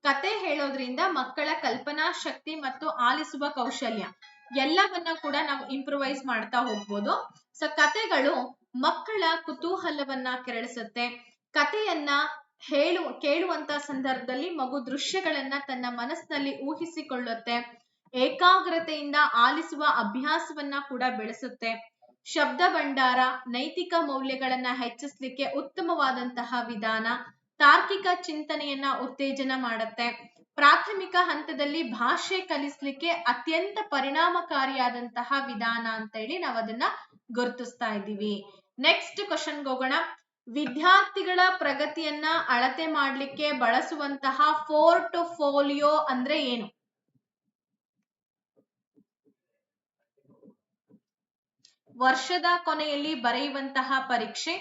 ಕತೆ ಹೇಳೋದ್ರಿಂದ ಮಕ್ಕಳ ಕಲ್ಪನಾ ಶಕ್ತಿ ಮತ್ತು ಆಲಿಸುವ ಕೌಶಲ್ಯ ಎಲ್ಲವನ್ನ ಕೂಡ ನಾವು ಇಂಪ್ರೂವೈಸ್ ಮಾಡ್ತಾ ಹೋಗ್ಬೋದು. ಸೊ ಕತೆಗಳು ಮಕ್ಕಳ ಕುತೂಹಲವನ್ನ ಕೆರಳಿಸುತ್ತೆ. ಕತೆಯನ್ನ ಕೇಳುವಂತ ಸಂದರ್ಭದಲ್ಲಿ ಮಗು ದೃಶ್ಯಗಳನ್ನ ತನ್ನ ಮನಸ್ಸಿನಲ್ಲಿ ಊಹಿಸಿಕೊಳ್ಳುತ್ತೆ. ಏಕಾಗ್ರತೆಯಿಂದ ಆಲಿಸುವ ಅಭ್ಯಾಸವನ್ನ ಕೂಡ ಬೆಳೆಸುತ್ತೆ. ಶಬ್ದ ಭಂಡಾರ ನೈತಿಕ ಮೌಲ್ಯಗಳನ್ನ ಹೆಚ್ಚಿಸಲಿಕ್ಕೆ ಉತ್ತಮವಾದಂತಹ ವಿಧಾನ. ತಾರ್ಕಿಕ ಚಿಂತನೆಯನ್ನ ಉತ್ತೇಜನ ಮಾಡುತ್ತೆ. ಪ್ರಾಥಮಿಕ ಹಂತದಲ್ಲಿ ಭಾಷೆ ಕಲಿಸ್ಲಿಕ್ಕೆ ಅತ್ಯಂತ ಪರಿಣಾಮಕಾರಿಯಾದಂತಹ ವಿಧಾನ ಅಂತ ಹೇಳಿ ನಾವು ಅದನ್ನ ಗುರುತಿಸ್ತಾ ಇದ್ದೀವಿ. ನೆಕ್ಸ್ಟ್ ಕ್ವಶನ್ಗೆ ಹೋಗೋಣ. ವಿದ್ಯಾರ್ಥಿಗಳ ಪ್ರಗತಿಯನ್ನ ಅಳತೆ ಮಾಡ್ಲಿಕ್ಕೆ ಬಳಸುವಂತಹ ಪೋರ್ಟ್ಫೋಲಿಯೋ ಅಂದ್ರೆ ಏನು? ವರ್ಷದ ಕೊನೆಯಲ್ಲಿ ಬರೆಯುವಂತಹ ಪರೀಕ್ಷೆ,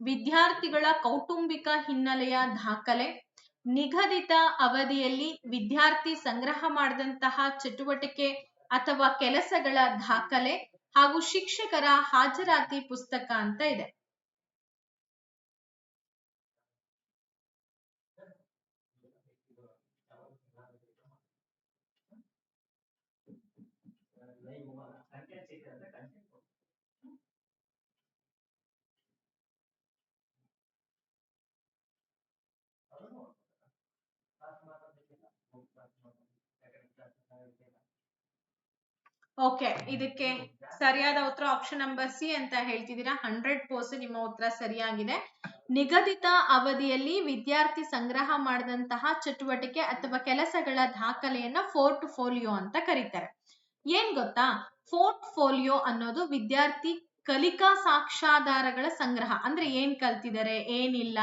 ವಿದ್ಯಾರ್ಥಿಗಳ ಕೌಟುಂಬಿಕ ಹಿನ್ನೆಲೆಯ ದಾಖಲೆ, ನಿಗದಿತ ಅವಧಿಯಲ್ಲಿ ವಿದ್ಯಾರ್ಥಿ ಸಂಗ್ರಹ ಮಾಡಿದಂತಹ ಚಟುವಟಿಕೆ ಅಥವಾ ಕೆಲಸಗಳ ದಾಖಲೆ, ಹಾಗೂ ಶಿಕ್ಷಕರ ಹಾಜರಾತಿ ಪುಸ್ತಕ ಅಂತ ಇದೆ. ಓಕೆ, ಇದಕ್ಕೆ ಸರಿಯಾದ ಉತ್ತರ ಆಪ್ಷನ್ ನಂಬರ್ ಸಿ ಅಂತ ಹೇಳ್ತಿದ್ದೀರಾ. 100% ನಿಮ್ಮ ಉತ್ತರ ಸರಿಯಾಗಿದೆ. ನಿಗದಿತ ಅವಧಿಯಲ್ಲಿ ವಿದ್ಯಾರ್ಥಿ ಸಂಗ್ರಹ ಮಾಡಿದಂತಹ ಚಟುವಟಿಕೆ ಅಥವಾ ಕೆಲಸಗಳ ದಾಖಲೆಯನ್ನ ಪೋರ್ಟ್ಫೋಲಿಯೋ ಅಂತ ಕರೀತಾರೆ. ಏನ್ ಗೊತ್ತಾ? ಪೋರ್ಟ್ಫೋಲಿಯೋ ಅನ್ನೋದು ವಿದ್ಯಾರ್ಥಿ ಕಲಿಕಾ ಸಾಕ್ಷ್ಯಾಧಾರಗಳ ಸಂಗ್ರಹ. ಅಂದ್ರೆ ಏನ್ ಕಲ್ತಿದ್ದಾರೆ, ಏನಿಲ್ಲ,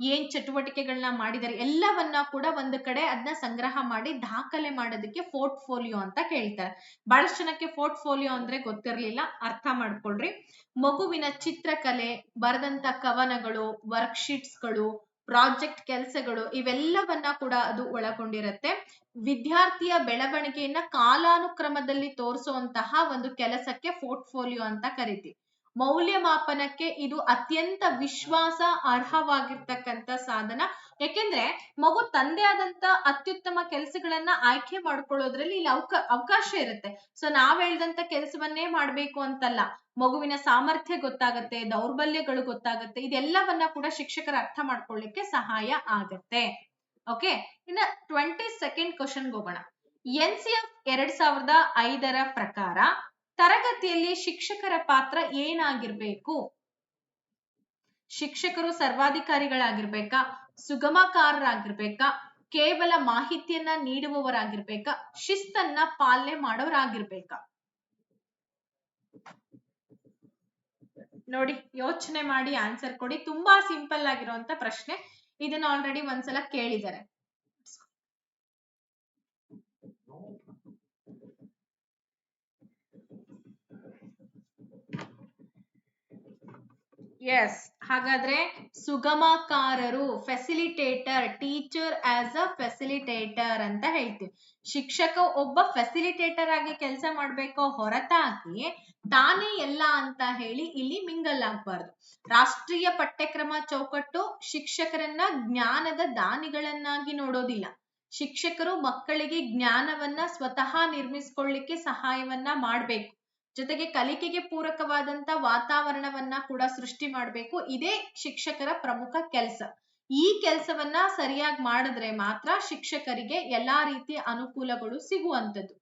ಏನ್ ಚಟುವಟಿಕೆಗಳನ್ನ ಮಾಡಿದ್ದಾರೆ ಎಲ್ಲವನ್ನ ಕೂಡ ಒಂದು ಕಡೆ ಅದನ್ನ ಸಂಗ್ರಹ ಮಾಡಿ ದಾಖಲೆ ಮಾಡೋದಕ್ಕೆ ಪೋರ್ಟ್ಫೋಲಿಯೋ ಅಂತ ಕೇಳ್ತಾರೆ. ಬಹಳಷ್ಟು ಜನಕ್ಕೆ ಪೋರ್ಟ್ಫೋಲಿಯೋ ಅಂದ್ರೆ ಗೊತ್ತಿರ್ಲಿಲ್ಲ, ಅರ್ಥ ಮಾಡ್ಕೊಳ್ರಿ. ಮಗುವಿನ ಚಿತ್ರಕಲೆ, ಬರೆದಂತ ಕವನಗಳು, ವರ್ಕ್ಶೀಟ್ಸ್ಗಳು, ಪ್ರಾಜೆಕ್ಟ್ ಕೆಲಸಗಳು ಇವೆಲ್ಲವನ್ನ ಕೂಡ ಅದು ಒಳಗೊಂಡಿರುತ್ತೆ. ವಿದ್ಯಾರ್ಥಿಯ ಬೆಳವಣಿಗೆಯನ್ನ ಕಾಲಾನುಕ್ರಮದಲ್ಲಿ ತೋರಿಸುವಂತಹ ಒಂದು ಕೆಲಸಕ್ಕೆ ಪೋರ್ಟ್ಫೋಲಿಯೋ ಅಂತ ಕರಿತೀವಿ. ಮೌಲ್ಯಮಾಪನಕ್ಕೆ ಇದು ಅತ್ಯಂತ ವಿಶ್ವಾಸ ಅರ್ಹವಾಗಿರ್ತಕ್ಕಂಥ ಸಾಧನ. ಯಾಕೆಂದ್ರೆ ಮಗು ತಂದೆ ಆದಂತ ಅತ್ಯುತ್ತಮ ಕೆಲಸಗಳನ್ನ ಆಯ್ಕೆ ಮಾಡ್ಕೊಳ್ಳೋದ್ರಲ್ಲಿ ಇಲ್ಲಿ ಅವಕಾಶ ಇರುತ್ತೆ. ಸೊ ನಾವ್ ಹೇಳ್ದಂತ ಕೆಲಸವನ್ನೇ ಮಾಡ್ಬೇಕು ಅಂತಲ್ಲ, ಮಗುವಿನ ಸಾಮರ್ಥ್ಯ ಗೊತ್ತಾಗತ್ತೆ, ದೌರ್ಬಲ್ಯಗಳು ಗೊತ್ತಾಗತ್ತೆ, ಇದೆಲ್ಲವನ್ನ ಕೂಡ ಶಿಕ್ಷಕರ ಅರ್ಥ ಮಾಡ್ಕೊಳ್ಳಿಕ್ಕೆ ಸಹಾಯ ಆಗತ್ತೆ. ಓಕೆ, ಇನ್ನ 22nd ಕ್ವಶನ್ಗೆ ಹೋಗೋಣ. NCF 2005 ಪ್ರಕಾರ ತರಗತಿಯಲ್ಲಿ ಶಿಕ್ಷಕರ ಪಾತ್ರ ಏನಾಗಿರ್ಬೇಕು? ಶಿಕ್ಷಕರು ಸರ್ವಾಧಿಕಾರಿಗಳಾಗಿರ್ಬೇಕಾ, ಸುಗಮಕಾರರಾಗಿರ್ಬೇಕಾ, ಕೇವಲ ಮಾಹಿತಿಯನ್ನ ನೀಡುವವರಾಗಿರ್ಬೇಕಾ, ಶಿಸ್ತನ್ನ ಪಾಲನೆ ಮಾಡೋರಾಗಿರ್ಬೇಕಾ? ನೋಡಿ, ಯೋಚನೆ ಮಾಡಿ ಆನ್ಸರ್ ಕೊಡಿ. ತುಂಬಾ ಸಿಂಪಲ್ ಆಗಿರುವಂತ ಪ್ರಶ್ನೆ. ಇದನ್ನ ಆಲ್ರೆಡಿ ಒಂದ್ಸಲ ಕೇಳಿದ್ದಾರೆ. ಎಸ್, ಹಾಗಾದ್ರೆ ಸುಗಮಕಾರರು, facilitator, teacher as a facilitator ಅಂತ ಹೇಳ್ತೀವಿ. ಶಿಕ್ಷಕ ಒಬ್ಬ ಫೆಸಿಲಿಟೇಟರ್ ಆಗಿ ಕೆಲಸ ಮಾಡ್ಬೇಕೋ ಹೊರತಾಗಿ ತಾನೇ ಎಲ್ಲ ಅಂತ ಹೇಳಿ ಇಲ್ಲಿ ಮಿಂಗಲ್ ಆಗ್ಬಾರ್ದು. ರಾಷ್ಟ್ರೀಯ ಪಠ್ಯಕ್ರಮ ಚೌಕಟ್ಟು ಶಿಕ್ಷಕರನ್ನ ಜ್ಞಾನದ ದಾನಿಗಳನ್ನಾಗಿ ನೋಡೋದಿಲ್ಲ. ಶಿಕ್ಷಕರು ಮಕ್ಕಳಿಗೆ ಜ್ಞಾನವನ್ನ ಸ್ವತಃ ನಿರ್ಮಿಸ್ಕೊಳ್ಳಿಕ್ಕೆ ಸಹಾಯವನ್ನ ಮಾಡ್ಬೇಕು. ಜೊತೆಗೆ ಕಲಿಕೆಗೆ ಪೂರಕವಾದಂತ ವಾತಾವರಣವನ್ನ ಕೂಡ ಸೃಷ್ಟಿ ಮಾಡಬೇಕು. ಇದೇ ಶಿಕ್ಷಕರ ಪ್ರಮುಖ ಕೆಲಸ. ಈ ಕೆಲಸವನ್ನ ಸರಿಯಾಗಿ ಮಾಡಿದ್ರೆ ಮಾತ್ರ ಶಿಕ್ಷಕರಿಗೆ ಎಲ್ಲಾ ರೀತಿಯ ಅನುಕೂಲಗಳು ಸಿಗುವಂಥದ್ದು.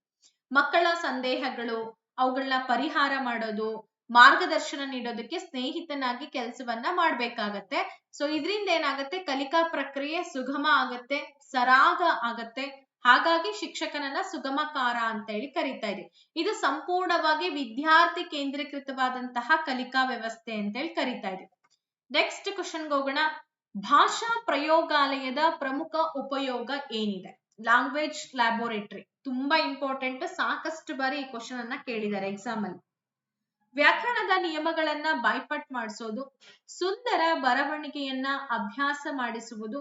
ಮಕ್ಕಳ ಸಂದೇಹಗಳು, ಅವುಗಳನ್ನ ಪರಿಹಾರ ಮಾಡೋದು, ಮಾರ್ಗದರ್ಶನ ನೀಡೋದಕ್ಕೆ ಸ್ನೇಹಿತನಾಗಿ ಕೆಲಸವನ್ನ ಮಾಡ್ಬೇಕಾಗತ್ತೆ. ಸೊ ಇದರಿಂದ ಏನಾಗತ್ತೆ, ಕಲಿಕಾ ಪ್ರಕ್ರಿಯೆ ಸುಗಮ ಆಗತ್ತೆ, ಸರಾಗ ಆಗತ್ತೆ. ಹಾಗಾಗಿ ಶಿಕ್ಷಕನನ್ನ ಸುಗಮಕಾರ ಅಂತ ಹೇಳಿ ಕರೀತಾ ಇದೆ. ಇದು ಸಂಪೂರ್ಣವಾಗಿ ವಿದ್ಯಾರ್ಥಿ ಕೇಂದ್ರೀಕೃತವಾದಂತಹ ಕಲಿಕಾ ವ್ಯವಸ್ಥೆ ಅಂತ ಹೇಳಿ ಕರೀತಾ ಇದೆ. ನೆಕ್ಸ್ಟ್ ಕ್ವಶನ್ಗೆ ಹೋಗೋಣ. ಭಾಷಾ ಪ್ರಯೋಗಾಲಯದ ಪ್ರಮುಖ ಉಪಯೋಗ ಏನಿದೆ? ಲ್ಯಾಂಗ್ವೇಜ್ ಲ್ಯಾಬೋರೇಟರಿ ತುಂಬಾ ಇಂಪಾರ್ಟೆಂಟ್. ಸಾಕಷ್ಟು ಬಾರಿ ಈ ಕ್ವಶನ್ ಅನ್ನ ಕೇಳಿದ್ದಾರೆ ಎಕ್ಸಾಮ್ ಅಲ್ಲಿ. ವ್ಯಾಕರಣದ ನಿಯಮಗಳನ್ನ ಬೈಪಟ್ ಮಾಡಿಸೋದು, ಸುಂದರ ಬರವಣಿಗೆಯನ್ನ ಅಭ್ಯಾಸ ಮಾಡಿಸುವುದು,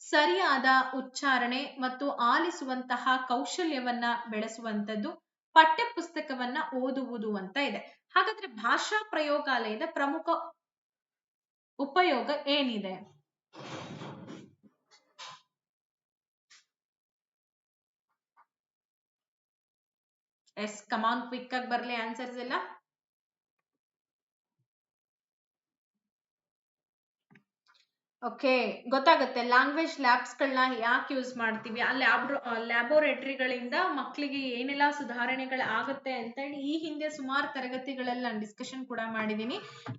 ಸರಿಯಾದ ಉಚ್ಚಾರಣೆ ಮತ್ತು ಆಲಿಸುವಂತಹ ಕೌಶಲ್ಯವನ್ನ ಬೆಳೆಸುವಂಥದ್ದು, ಪಠ್ಯ ಪುಸ್ತಕವನ್ನ ಓದುವುದು ಅಂತ ಇದೆ. ಹಾಗಾದ್ರೆ ಭಾಷಾ ಪ್ರಯೋಗಾಲಯದ ಪ್ರಮುಖ ಉಪಯೋಗ ಏನಿದೆ? ಎಸ್, ಕಮಾನ್, ಕ್ವಿಕ್ ಆಗಿ ಬರ್ಲಿ ಆನ್ಸರ್ಸ್ ಎಲ್ಲ. ಓಕೆ, ಗೊತ್ತಾಗುತ್ತೆ. ಲ್ಯಾಂಗ್ವೇಜ್ ಲ್ಯಾಬ್ಸ್ಗಳನ್ನ ಯಾಕೆ ಯೂಸ್ ಮಾಡ್ತೀವಿ, ಆ ಲ್ಯಾಬೋರೇಟರಿಗಳಿಂದ ಮಕ್ಕಳಿಗೆ ಏನೆಲ್ಲ ಸುಧಾರಣೆಗಳು ಆಗುತ್ತೆ ಅಂತ ಹೇಳಿ ಈ ಹಿಂದೆ ಸುಮಾರು ತರಗತಿಗಳಲ್ಲಿ ನಾನು ಡಿಸ್ಕಷನ್ ಕೂಡ ಮಾಡಿದ್ದೀನಿ.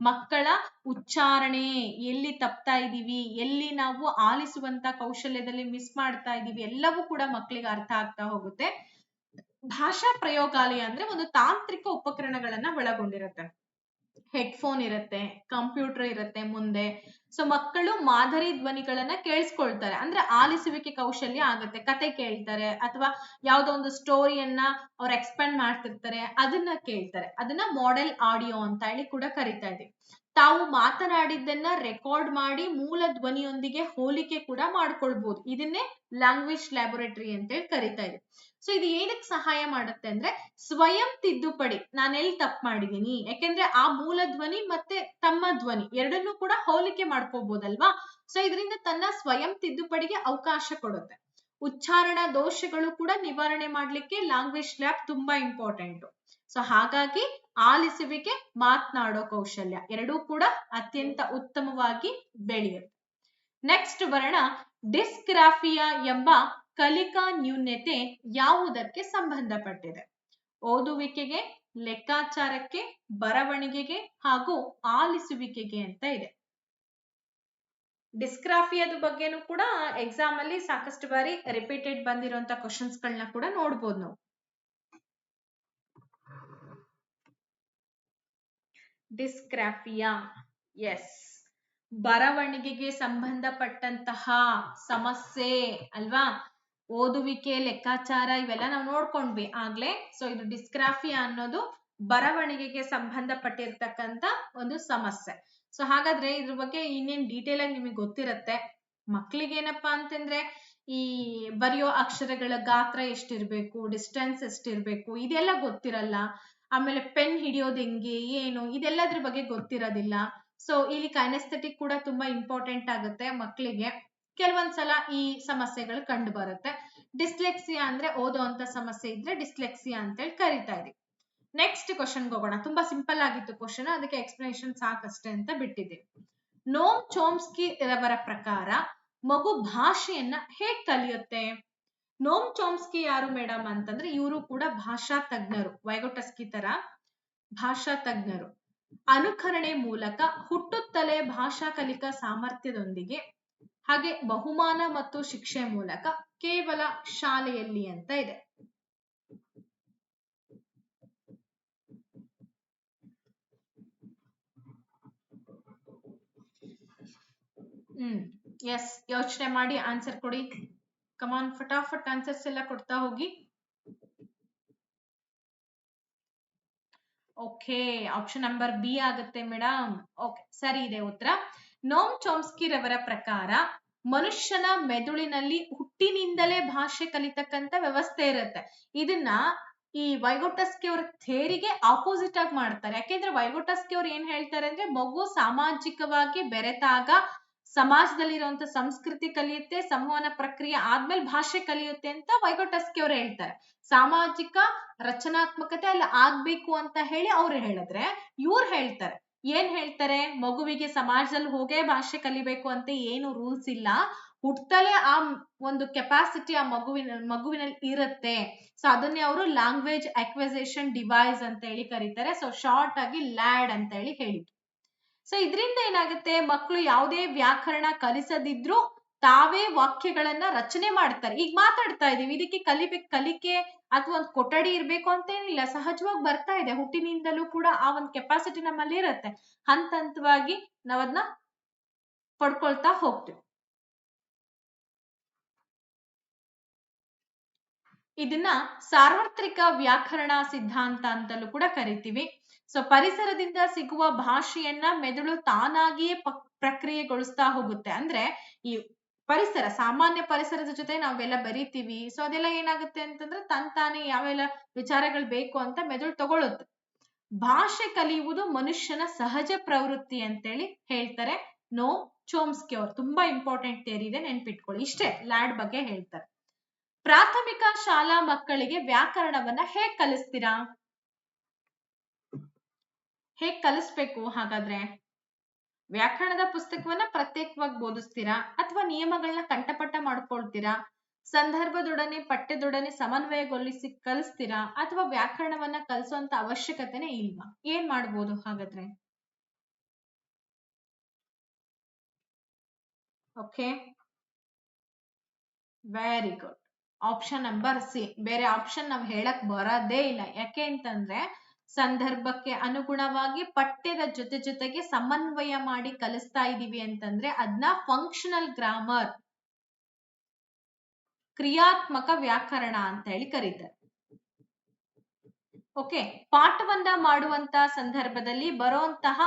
ಮಕ್ಕಳ ಉಚ್ಚಾರಣೆ ಎಲ್ಲಿ ತಪ್ತಾ ಇದೀವಿ, ಎಲ್ಲಿ ನಾವು ಆಲಿಸುವಂತ ಕೌಶಲ್ಯದಲ್ಲಿ ಮಿಸ್ ಮಾಡ್ತಾ ಇದೀವಿ, ಎಲ್ಲವೂ ಕೂಡ ಮಕ್ಕಳಿಗೆ ಅರ್ಥ ಆಗ್ತಾ ಹೋಗುತ್ತೆ. ಭಾಷಾ ಪ್ರಯೋಗಾಲಯ ಅಂದ್ರೆ ಒಂದು ತಾಂತ್ರಿಕ ಉಪಕರಣಗಳನ್ನ ಒಳಗೊಂಡಿರುತ್ತೆ. ಹೆಡ್ಫೋನ್ ಇರುತ್ತೆ, ಕಂಪ್ಯೂಟರ್ ಇರುತ್ತೆ ಮುಂದೆ. ಸೊ ಮಕ್ಕಳು ಮಾದರಿ ಧ್ವನಿಗಳನ್ನ ಕೇಳಿಸ್ಕೊಳ್ತಾರೆ, ಅಂದ್ರೆ ಆಲಿಸುವಿಕೆ ಕೌಶಲ್ಯ ಆಗುತ್ತೆ. ಕತೆ ಕೇಳ್ತಾರೆ ಅಥವಾ ಯಾವ್ದೋ ಒಂದು ಸ್ಟೋರಿಯನ್ನ ಅವ್ರು ಎಕ್ಸ್ಪ್ಯಾಂಡ್ ಮಾಡ್ತಿರ್ತಾರೆ, ಅದನ್ನ ಕೇಳ್ತಾರೆ. ಅದನ್ನ ಮಾಡೆಲ್ ಆಡಿಯೋ ಅಂತ ಹೇಳಿ ಕೂಡ ಕರಿತಾ ಇದೆ. ತಾವು ಮಾತನಾಡಿದ್ದನ್ನ ರೆಕಾರ್ಡ್ ಮಾಡಿ ಮೂಲ ಧ್ವನಿಯೊಂದಿಗೆ ಹೋಲಿಕೆ ಕೂಡ ಮಾಡ್ಕೊಳ್ಬಹುದು. ಇದನ್ನೇ ಲ್ಯಾಂಗ್ವೇಜ್ ಲ್ಯಾಬೋರೇಟರಿ ಅಂತ ಹೇಳಿ ಕರಿತಾ ಇದೆ. ಸೊ ಇದು ಏನಕ್ಕೆ ಸಹಾಯ ಮಾಡುತ್ತೆ ಅಂದ್ರೆ ಸ್ವಯಂ ತಿದ್ದುಪಡಿ. ನಾನು ಎಲ್ಲಿ ತಪ್ಪು ಮಾಡಿದೀನಿ, ಯಾಕೆಂದ್ರೆ ಆ ಮೂಲ ಧ್ವನಿ ಮತ್ತೆ ತಮ್ಮ ಧ್ವನಿ ಎರಡನ್ನೂ ಕೂಡ ಹೋಲಿಕೆ ಮಾಡ್ಕೋಬಹುದಲ್ವಾ. ಸೊ ಇದರಿಂದ ತನ್ನ ಸ್ವಯಂ ತಿದ್ದುಪಡಿಗೆ ಅವಕಾಶ ಕೊಡುತ್ತೆ. ಉಚ್ಚಾರಣಾ ದೋಷಗಳು ಕೂಡ ನಿವಾರಣೆ ಮಾಡ್ಲಿಕ್ಕೆ ಲ್ಯಾಂಗ್ವೇಜ್ ಲ್ಯಾಬ್ ತುಂಬಾ ಇಂಪಾರ್ಟೆಂಟ್. ಸೊ ಹಾಗಾಗಿ ಆಲಿಸುವಿಕೆ, ಮಾತನಾಡೋ ಕೌಶಲ್ಯ ಎರಡೂ ಕೂಡ ಅತ್ಯಂತ ಉತ್ತಮವಾಗಿ ಬೆಳೆಯುತ್ತೆ. ನೆಕ್ಸ್ಟ್ ಬರೋಣ. ಡಿಸ್ಗ್ರಾಫಿಯಾ ಎಂಬ ಕಲಿಕಾ ನ್ಯೂನ್ಯತೆ ಯಾವುದಕ್ಕೆ ಸಂಬಂಧಪಟ್ಟಿದೆ? ಓದುವಿಕೆಗೆ, ಲೆಕ್ಕಾಚಾರಕ್ಕೆ, ಬರವಣಿಗೆಗೆ ಹಾಗೂ ಆಲಿಸುವಿಕೆಗೆ ಅಂತ ಇದೆ. ಡಿಸ್ಗ್ರಾಫಿಯಾದ ಬಗ್ಗೆನೂ ಕೂಡ ಎಕ್ಸಾಮ್ ಅಲ್ಲಿ ಸಾಕಷ್ಟು ಬಾರಿ ರಿಪೀಟೆಡ್ ಬಂದಿರುವಂತ ಕ್ವಶನ್ಸ್ ಗಳನ್ನ ಕೂಡ ನೋಡ್ಬೋದು ನಾವು. ಡಿಸ್ಗ್ರಾಫಿಯಾ, ಎಸ್, ಬರವಣಿಗೆಗೆ ಸಂಬಂಧಪಟ್ಟಂತಹ ಸಮಸ್ಯೆ ಅಲ್ವಾ. ಓದುವಿಕೆ, ಲೆಕ್ಕಾಚಾರ ಇವೆಲ್ಲ ನಾವು ನೋಡ್ಕೊಂಡ್ವಿ ಆಗ್ಲೇ. ಸೊ ಇದು ಡಿಸ್ಗ್ರಾಫಿಯಾ ಅನ್ನೋದು ಬರವಣಿಗೆಗೆ ಸಂಬಂಧಪಟ್ಟಿರ್ತಕ್ಕಂಥ ಒಂದು ಸಮಸ್ಯೆ. ಸೊ ಹಾಗಾದ್ರೆ ಇದ್ರ ಬಗ್ಗೆ ಇನ್ನೇನ್ ಡೀಟೇಲ್ ಆಗಿ ನಿಮಗೆ ಗೊತ್ತಿರತ್ತೆ. ಮಕ್ಳಿಗೆ ಏನಪ್ಪಾ ಅಂತಂದ್ರೆ ಈ ಬರೆಯೋ ಅಕ್ಷರಗಳ ಗಾತ್ರ ಎಷ್ಟಿರ್ಬೇಕು, ಡಿಸ್ಟೆನ್ಸ್ ಎಷ್ಟಿರ್ಬೇಕು, ಇದೆಲ್ಲ ಗೊತ್ತಿರಲ್ಲ. ಆಮೇಲೆ ಪೆನ್ ಹಿಡಿಯೋದು ಹೆಂಗೆ, ಏನು, ಇದೆಲ್ಲದ್ರ ಬಗ್ಗೆ ಗೊತ್ತಿರೋದಿಲ್ಲ. ಸೊ ಇಲ್ಲಿ ಕೈನೆಸ್ಥೆಟಿಕ್ ಕೂಡ ತುಂಬಾ ಇಂಪಾರ್ಟೆಂಟ್ ಆಗುತ್ತೆ ಮಕ್ಕಳಿಗೆ. ಕೆಲವೊಂದ್ಸಲ ಈ ಸಮಸ್ಯೆಗಳು ಕಂಡು ಬರುತ್ತೆ. ಡಿಸ್ಲೆಕ್ಸಿಯಾ ಅಂದ್ರೆ ಓದುವಂತ ಸಮಸ್ಯೆ ಇದ್ರೆ ಡಿಸ್ಲೆಕ್ಸಿಯಾ ಅಂತ ಹೇಳಿ ಕರಿತಾ ಇದೀವಿ. ನೆಕ್ಸ್ಟ್ ಕ್ವಶನ್ಗೆ ಹೋಗೋಣ. ತುಂಬಾ ಸಿಂಪಲ್ ಆಗಿತ್ತು ಕ್ವಶನ್, ಅದಕ್ಕೆ ಎಕ್ಸ್ಪ್ಲನೇಷನ್ ಸಾಕಷ್ಟೇ ಅಂತ ಬಿಟ್ಟಿದ್ದೀವಿ. ನೋಮ್ ಚೋಮ್ಸ್ಕಿ ರವರ ಪ್ರಕಾರ ಮಗು ಭಾಷೆಯನ್ನ ಹೇಗ್ ಕಲಿಯುತ್ತೆ? ನೋಮ್ ಚೋಮ್ಸ್ಕಿ ಯಾರು ಮೇಡಮ್ ಅಂತಂದ್ರೆ ಇವರು ಕೂಡ ಭಾಷಾ ತಜ್ಞರು, ವೈಗೊಟಸ್ಕಿ ತರ ಭಾಷಾ ತಜ್ಞರು. ಅನುಕರಣೆ ಮೂಲಕ ಹುಟ್ಟುತ್ತಲೇ ಭಾಷಾ ಕಲಿಕಾ ಸಾಮರ್ಥ್ಯದೊಂದಿಗೆ, ಹಾಗೆ ಬಹುಮಾನ ಮತ್ತು ಶಿಕ್ಷೆ ಮೂಲಕ, ಕೇವಲ ಶಾಲೆಯಲ್ಲಿ ಅಂತ ಇದೆ. ಎಸ್, ಯೋಚನೆ ಮಾಡಿ ಆನ್ಸರ್ ಕೊಡಿ. ಕಮಾನ್, ಫಟಾಫಟ್ ಆನ್ಸರ್ಸ್ ಎಲ್ಲ ಕೊಡ್ತಾ ಹೋಗಿ. ಓಕೆ, ಆಪ್ಷನ್ ನಂಬರ್ ಬಿ ಆಗುತ್ತೆ ಮೇಡಮ್. ಓಕೆ, ಸರಿ ಇದೆ ಉತ್ತರ. ನೋಮ್ ಚೋಮ್ಸ್ಕಿ ರವರ ಪ್ರಕಾರ ಮನುಷ್ಯನ ಮೆದುಳಿನಲ್ಲಿ ಹುಟ್ಟಿನಿಂದಲೇ ಭಾಷೆ ಕಲಿತಕ್ಕಂತ ವ್ಯವಸ್ಥೆ ಇರುತ್ತೆ. ಇದನ್ನ ಈ ವೈಗೋಟಸ್ಕಿ ಅವರ ಥೇರಿಗೆ ಆಪೋಸಿಟ್ ಆಗಿ ಮಾಡ್ತಾರೆ. ಯಾಕೆಂದ್ರೆ ವೈಗೋಟಸ್ಕಿ ಅವ್ರು ಏನ್ ಹೇಳ್ತಾರೆ ಅಂದ್ರೆ, ಮಗು ಸಾಮಾಜಿಕವಾಗಿ ಬೆರೆತಾಗ ಸಮಾಜದಲ್ಲಿರುವಂತ ಸಂಸ್ಕೃತಿ ಕಲಿಯುತ್ತೆ, ಸಂವಹನ ಪ್ರಕ್ರಿಯೆ ಆದ್ಮೇಲೆ ಭಾಷೆ ಕಲಿಯುತ್ತೆ ಅಂತ ವೈಗೋಟಸ್ಕಿ ಅವ್ರು ಹೇಳ್ತಾರೆ. ಸಾಮಾಜಿಕ ರಚನಾತ್ಮಕತೆ ಅಲ್ಲಿ ಆಗ್ಬೇಕು ಅಂತ ಹೇಳಿ ಅವ್ರು ಹೇಳಿದ್ರೆ, ಇವ್ರು ಹೇಳ್ತಾರೆ ಏನ್ ಹೇಳ್ತಾರೆ, ಮಗುವಿಗೆ ಸಮಾಜದಲ್ಲಿ ಹೋಗೇ ಭಾಷೆ ಕಲಿಬೇಕು ಅಂತ ಏನು ರೂಲ್ಸ್ ಇಲ್ಲ, ಹುಟ್ಟತಲೇ ಆ ಒಂದು ಕೆಪಾಸಿಟಿ ಆ ಮಗುವಿನಲ್ಲಿ ಇರುತ್ತೆ. ಸೊ ಅದನ್ನೇ ಅವರು ಲ್ಯಾಂಗ್ವೇಜ್ ಅಕ್ವಿಸಿಷನ್ ಡಿವೈಸ್ ಅಂತ ಹೇಳಿ ಕರೀತಾರೆ. ಸೊ ಶಾರ್ಟ್ ಆಗಿ ಲ್ಯಾಡ್ ಅಂತ ಹೇಳಿ ಹೇಳಿದ್ರು. ಸೊ ಇದರಿಂದ ಏನಾಗುತ್ತೆ, ಮಕ್ಕಳು ಯಾವುದೇ ವ್ಯಾಕರಣ ಕಲಿಸದಿದ್ರು ತಾವೇ ವಾಕ್ಯಗಳನ್ನ ರಚನೆ ಮಾಡ್ತಾರೆ. ಈಗ ಮಾತಾಡ್ತಾ ಇದೀವಿ, ಇದಕ್ಕೆ ಕಲಿಕೆ ಅಥವಾ ಒಂದು ಕೊಠಡಿ ಇರ್ಬೇಕು ಅಂತೇನಿಲ್ಲ, ಸಹಜವಾಗಿ ಬರ್ತಾ ಇದೆ. ಹುಟ್ಟಿನಿಂದಲೂ ಕೂಡ ಆ ಒಂದು ಕೆಪಾಸಿಟಿ ನಮ್ಮಲ್ಲಿ ಇರುತ್ತೆ. ಹಂತ ಹಂತವಾಗಿ ನಾವದನ್ನ ಪಡ್ಕೊಳ್ತಾ ಹೋಗ್ತೀವಿ. ಇದನ್ನ ಸಾರ್ವತ್ರಿಕ ವ್ಯಾಕರಣ ಸಿದ್ಧಾಂತ ಅಂತಲೂ ಕೂಡ ಕರಿತೀವಿ. ಸೊ ಪರಿಸರದಿಂದ ಸಿಗುವ ಭಾಷೆಯನ್ನ ಮೆದುಳು ತಾನಾಗಿಯೇ ಪ್ರಕ್ರಿಯೆಗೊಳಿಸ್ತಾ ಹೋಗುತ್ತೆ. ಅಂದ್ರೆ ಈ ಪರಿಸರ, ಸಾಮಾನ್ಯ ಪರಿಸರದ ಜೊತೆ ನಾವೆಲ್ಲ ಬರೀತೀವಿ. ಸೊ ಅದೆಲ್ಲ ಏನಾಗುತ್ತೆ ಅಂತಂದ್ರೆ ತಾನೇ ಯಾವೆಲ್ಲ ವಿಚಾರಗಳು ಬೇಕು ಅಂತ ಮೆದುಳು ತಗೊಳುತ್ತೆ. ಭಾಷೆ ಕಲಿಯುವುದು ಮನುಷ್ಯನ ಸಹಜ ಪ್ರವೃತ್ತಿ ಅಂತೇಳಿ ಹೇಳ್ತಾರೆ ನೋಮ್ ಚೋಮ್ಸ್ಕಿ ಅವರು. ತುಂಬಾ ಇಂಪಾರ್ಟೆಂಟ್ ಥಿಯರಿ ಇದೆ, ನೆನ್ಪಿಟ್ಕೊಳ್ಳಿ. ಇಷ್ಟೇ ಲ್ಯಾಡ್ ಬಗ್ಗೆ ಹೇಳ್ತಾರೆ. ಪ್ರಾಥಮಿಕ ಶಾಲಾ ಮಕ್ಕಳಿಗೆ ವ್ಯಾಕರಣವನ್ನ ಹೇಗ್ ಕಲಿಸ್ತೀರಾ? ಹೇಗ್ ಕಲಿಸ್ಬೇಕು ಹಾಗಾದ್ರೆ? ವ್ಯಾಕರಣದ ಪುಸ್ತಕವನ್ನ ಪ್ರತ್ಯೇಕವಾಗಿ ಬೋಧಿಸ್ತೀರಾ, ಅಥವಾ ನಿಯಮಗಳನ್ನ ಕಂಠಪಟ್ಟ ಮಾಡ್ಕೊಳ್ತೀರಾ, ಸಂದರ್ಭದೊಡನೆ ಪಠ್ಯದೊಡನೆ ಸಮನ್ವಯಗೊಳಿಸಿ ಕಲಿಸ್ತೀರಾ, ಅಥವಾ ವ್ಯಾಕರಣವನ್ನ ಕಲಿಸುವಂತ ಅವಶ್ಯಕತೆನೇ ಇಲ್ವಾ? ಏನ್ ಮಾಡ್ಬೋದು ಹಾಗಾದ್ರೆ? Okay, very good. Option number C. ಬೇರೆ ಆಪ್ಷನ್ ನಾವು ಹೇಳಕ್ ಬರೋದೇ ಇಲ್ಲ. ಯಾಕೆ ಅಂತಂದ್ರೆ ಸಂದರ್ಭಕ್ಕೆ ಅನುಗುಣವಾಗಿ ಪಠ್ಯದ ಜೊತೆಗೆ ಸಮನ್ವಯ ಮಾಡಿ ಕಲಿಸ್ತಾ ಇದೀವಿ ಅಂತಂದ್ರೆ ಅದನ್ನ ಫಂಕ್ಷನಲ್ ಗ್ರಾಮರ್, ಕ್ರಿಯಾತ್ಮಕ ವ್ಯಾಕರಣ ಅಂತ ಹೇಳಿ ಕರೀತಾರೆ. ಓಕೆ, ಪಾಠವನ್ನ ಮಾಡುವಂತ ಸಂದರ್ಭದಲ್ಲಿ ಬರುವಂತಹ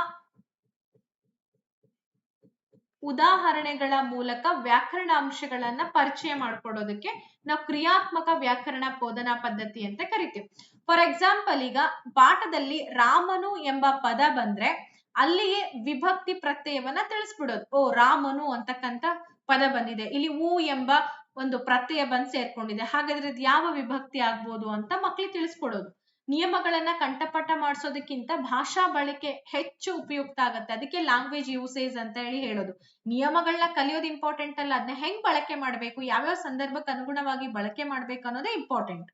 ಉದಾಹರಣೆಗಳ ಮೂಲಕ ವ್ಯಾಕರಣ ಅಂಶಗಳನ್ನ ಪರಿಚಯ ಮಾಡ್ಕೊಡೋದಕ್ಕೆ ನಾವು ಕ್ರಿಯಾತ್ಮಕ ವ್ಯಾಕರಣ ಬೋಧನಾ ಪದ್ಧತಿ ಅಂತ ಕರಿತೀವಿ. ಫಾರ್ ಎಕ್ಸಾಂಪಲ್, ಈಗ ಪಾಠದಲ್ಲಿ ರಾಮನು ಎಂಬ ಪದ ಬಂದ್ರೆ ಅಲ್ಲಿಯೇ ವಿಭಕ್ತಿ ಪ್ರತ್ಯಯವನ್ನ ತಿಳಿಸ್ಬಿಡೋದು. ಓ, ರಾಮನು ಅಂತಕ್ಕಂಥ ಪದ ಬಂದಿದೆ, ಇಲ್ಲಿ ಊ ಎಂಬ ಒಂದು ಪ್ರತ್ಯಯ ಬಂದು ಸೇರ್ಕೊಂಡಿದೆ, ಹಾಗಾದ್ರೆ ಇದು ಯಾವ ವಿಭಕ್ತಿ ಆಗ್ಬೋದು ಅಂತ ಮಕ್ಳಿಗೆ ತಿಳಿಸ್ಕೊಡೋದು. ನಿಯಮಗಳನ್ನ ಕಂಠಪಟ್ಟ ಮಾಡಿಸೋದಕ್ಕಿಂತ ಭಾಷಾ ಬಳಕೆ ಹೆಚ್ಚು ಉಪಯುಕ್ತ ಆಗತ್ತೆ. ಅದಕ್ಕೆ ಲ್ಯಾಂಗ್ವೇಜ್ ಯೂಸೇಜ್ ಅಂತ ಹೇಳಿ ಹೇಳೋದು. ನಿಯಮಗಳನ್ನ ಕಲಿಯೋದು ಇಂಪಾರ್ಟೆಂಟ್ ಅಲ್ಲ, ಅದನ್ನ ಹೆಂಗ್ ಬಳಕೆ ಮಾಡ್ಬೇಕು, ಯಾವ್ಯಾವ ಸಂದರ್ಭಕ್ಕೆ ಅನುಗುಣವಾಗಿ ಬಳಕೆ ಮಾಡ್ಬೇಕು ಅನ್ನೋದೇ ಇಂಪಾರ್ಟೆಂಟ್.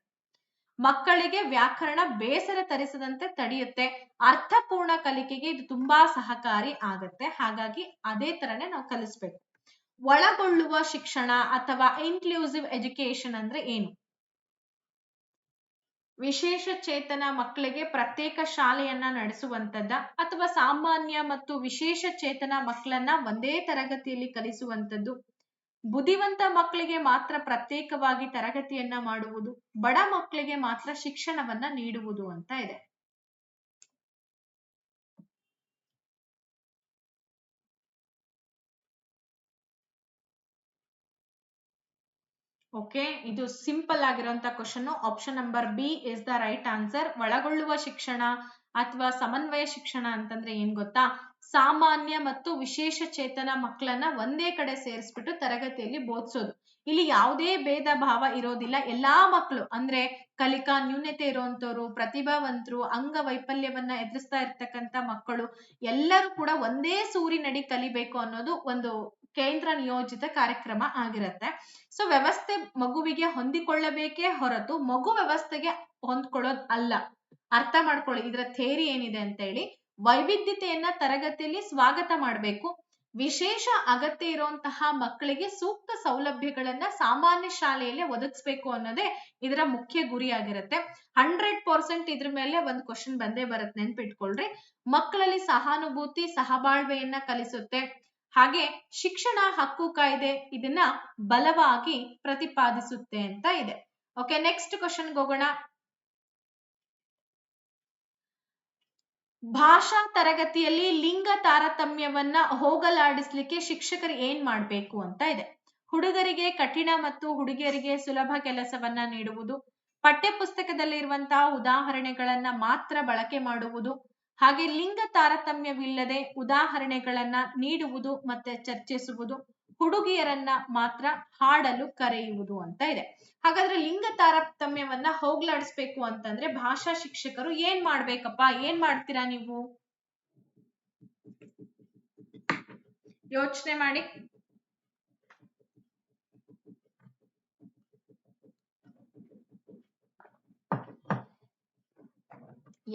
ಮಕ್ಕಳಿಗೆ ವ್ಯಾಕರಣ ಬೇಸರ ತರಿಸದಂತೆ ತಡೆಯುತ್ತೆ. ಅರ್ಥಪೂರ್ಣ ಕಲಿಕೆಗೆ ಇದು ತುಂಬಾ ಸಹಕಾರಿ ಆಗತ್ತೆ. ಹಾಗಾಗಿ ಅದೇ ತರನೇ ನಾವು ಕಲಿಸ್ಬೇಕು. ಒಳಗೊಳ್ಳುವ ಶಿಕ್ಷಣ ಅಥವಾ ಇನ್ಕ್ಲೂಸಿವ್ ಎಜುಕೇಶನ್ ಅಂದ್ರೆ ಏನು? ವಿಶೇಷ ಚೇತನ ಮಕ್ಕಳಿಗೆ ಪ್ರತ್ಯೇಕ ಶಾಲೆಯನ್ನ ನಡೆಸುವಂತದ್ದ, ಅಥವಾ ಸಾಮಾನ್ಯ ಮತ್ತು ವಿಶೇಷ ಚೇತನ ಮಕ್ಕಳನ್ನ ಒಂದೇ ತರಗತಿಯಲ್ಲಿ ಕಲಿಸುವಂತದ್ದು, ಬುದ್ಧಿವಂತ ಮಕ್ಕಳಿಗೆ ಮಾತ್ರ ಪ್ರತ್ಯೇಕವಾಗಿ ತರಗತಿಯನ್ನ ಮಾಡುವುದು, ಬಡ ಮಕ್ಕಳಿಗೆ ಮಾತ್ರ ಶಿಕ್ಷಣವನ್ನ ನೀಡುವುದು ಅಂತ ಇದೆ. ಓಕೆ, ಇದು ಸಿಂಪಲ್ ಆಗಿರುವಂತ question. Option number B is the right answer. ಒಳಗೊಳ್ಳುವ ಶಿಕ್ಷಣ ಅಥವಾ ಸಮನ್ವಯ ಶಿಕ್ಷಣ ಅಂತಂದ್ರೆ ಏನ್ ಗೊತ್ತಾ? ಸಾಮಾನ್ಯ ಮತ್ತು ವಿಶೇಷ ಚೇತನ ಮಕ್ಕಳನ್ನ ಒಂದೇ ಕಡೆ ಸೇರಿಸ್ಬಿಟ್ಟು ತರಗತಿಯಲ್ಲಿ ಬೋಧಿಸೋದು. ಇಲ್ಲಿ ಯಾವುದೇ ಭೇದ ಭಾವ ಇರೋದಿಲ್ಲ. ಎಲ್ಲಾ ಮಕ್ಕಳು ಅಂದ್ರೆ ಕಲಿಕಾ ನ್ಯೂನತೆ ಇರುವಂತವ್ರು, ಪ್ರತಿಭಾವಂತರು, ಅಂಗವೈಫಲ್ಯವನ್ನ ಎದುರಿಸ್ತಾ ಇರ್ತಕ್ಕಂಥ ಮಕ್ಕಳು ಎಲ್ಲರೂ ಕೂಡ ಒಂದೇ ಸೂರಿನಡಿ ಕಲಿಬೇಕು ಅನ್ನೋದು ಒಂದು ಕೇಂದ್ರ ನಿಯೋಜಿತ ಕಾರ್ಯಕ್ರಮ ಆಗಿರುತ್ತೆ. ಸೊ ವ್ಯವಸ್ಥೆ ಮಗುವಿಗೆ ಹೊಂದಿಕೊಳ್ಳಬೇಕೇ ಹೊರತು ಮಗು ವ್ಯವಸ್ಥೆಗೆ ಹೊಂದ್ಕೊಳ್ಳೋದು ಅಲ್ಲ. ಅರ್ಥ ಮಾಡ್ಕೊಳ್ಳಿ ಇದರ ಥೇರಿ ಏನಿದೆ ಅಂತ ಹೇಳಿ. ವೈವಿಧ್ಯತೆಯನ್ನ ತರಗತಿಯಲ್ಲಿ ಸ್ವಾಗತ ಮಾಡಬೇಕು. ವಿಶೇಷ ಅಗತ್ಯ ಇರುವಂತಹ ಮಕ್ಕಳಿಗೆ ಸೂಕ್ತ ಸೌಲಭ್ಯಗಳನ್ನ ಸಾಮಾನ್ಯ ಶಾಲೆಯಲ್ಲಿ ಒದಗಿಸ್ಬೇಕು ಅನ್ನೋದೇ ಇದರ ಮುಖ್ಯ ಗುರಿ ಆಗಿರುತ್ತೆ. 100% ಇದ್ರ ಮೇಲೆ ಒಂದು ಕ್ವಶನ್ ಬಂದೇ ಬರುತ್ತೆ, ನೆನ್ಪಿಟ್ಕೊಳ್ರಿ. ಮಕ್ಕಳಲ್ಲಿ ಸಹಾನುಭೂತಿ, ಸಹಬಾಳ್ವೆಯನ್ನ ಕಲಿಸುತ್ತೆ. ಹಾಗೆ ಶಿಕ್ಷಣ ಹಕ್ಕು ಕಾಯ್ದೆ ಇದನ್ನ ಬಲವಾಗಿ ಪ್ರತಿಪಾದಿಸುತ್ತೆ ಅಂತ ಇದೆ. ಓಕೆ, ನೆಕ್ಸ್ಟ್ ಕ್ವಶನ್ಗೆ ಹೋಗೋಣ. ಭಾಷಾ ತರಗತಿಯಲ್ಲಿ ಲಿಂಗ ತಾರತಮ್ಯವನ್ನ ಹೋಗಲಾಡಿಸ್ಲಿಕ್ಕೆ ಶಿಕ್ಷಕರು ಏನ್ ಮಾಡ್ಬೇಕು ಅಂತ ಇದೆ. ಹುಡುಗರಿಗೆ ಕಠಿಣ ಮತ್ತು ಹುಡುಗಿಯರಿಗೆ ಸುಲಭ ಕೆಲಸವನ್ನ ನೀಡುವುದು, ಪಠ್ಯಪುಸ್ತಕದಲ್ಲಿರುವಂತಹ ಉದಾಹರಣೆಗಳನ್ನ ಮಾತ್ರ ಬಳಕೆ ಮಾಡುವುದು, ಹಾಗೆ ಲಿಂಗ ತಾರತಮ್ಯವಿಲ್ಲದೆ ಉದಾಹರಣೆಗಳನ್ನ ನೀಡುವುದು ಮತ್ತೆ ಚರ್ಚಿಸುವುದು, ಹುಡುಗಿಯರನ್ನ ಮಾತ್ರ ಹಾಡಲು ಕರೆಯುವುದು ಅಂತ ಇದೆ. ಹಾಗಾದ್ರೆ ಲಿಂಗ ತಾರತಮ್ಯವನ್ನ ಹೋಗ್ಲಾಡಿಸ್ಬೇಕು ಅಂತಂದ್ರೆ ಭಾಷಾ ಶಿಕ್ಷಕರು ಏನ್ ಮಾಡ್ಬೇಕಪ್ಪ? ಏನ್ ಮಾಡ್ತೀರಾ ನೀವು? ಯೋಚನೆ ಮಾಡಿ.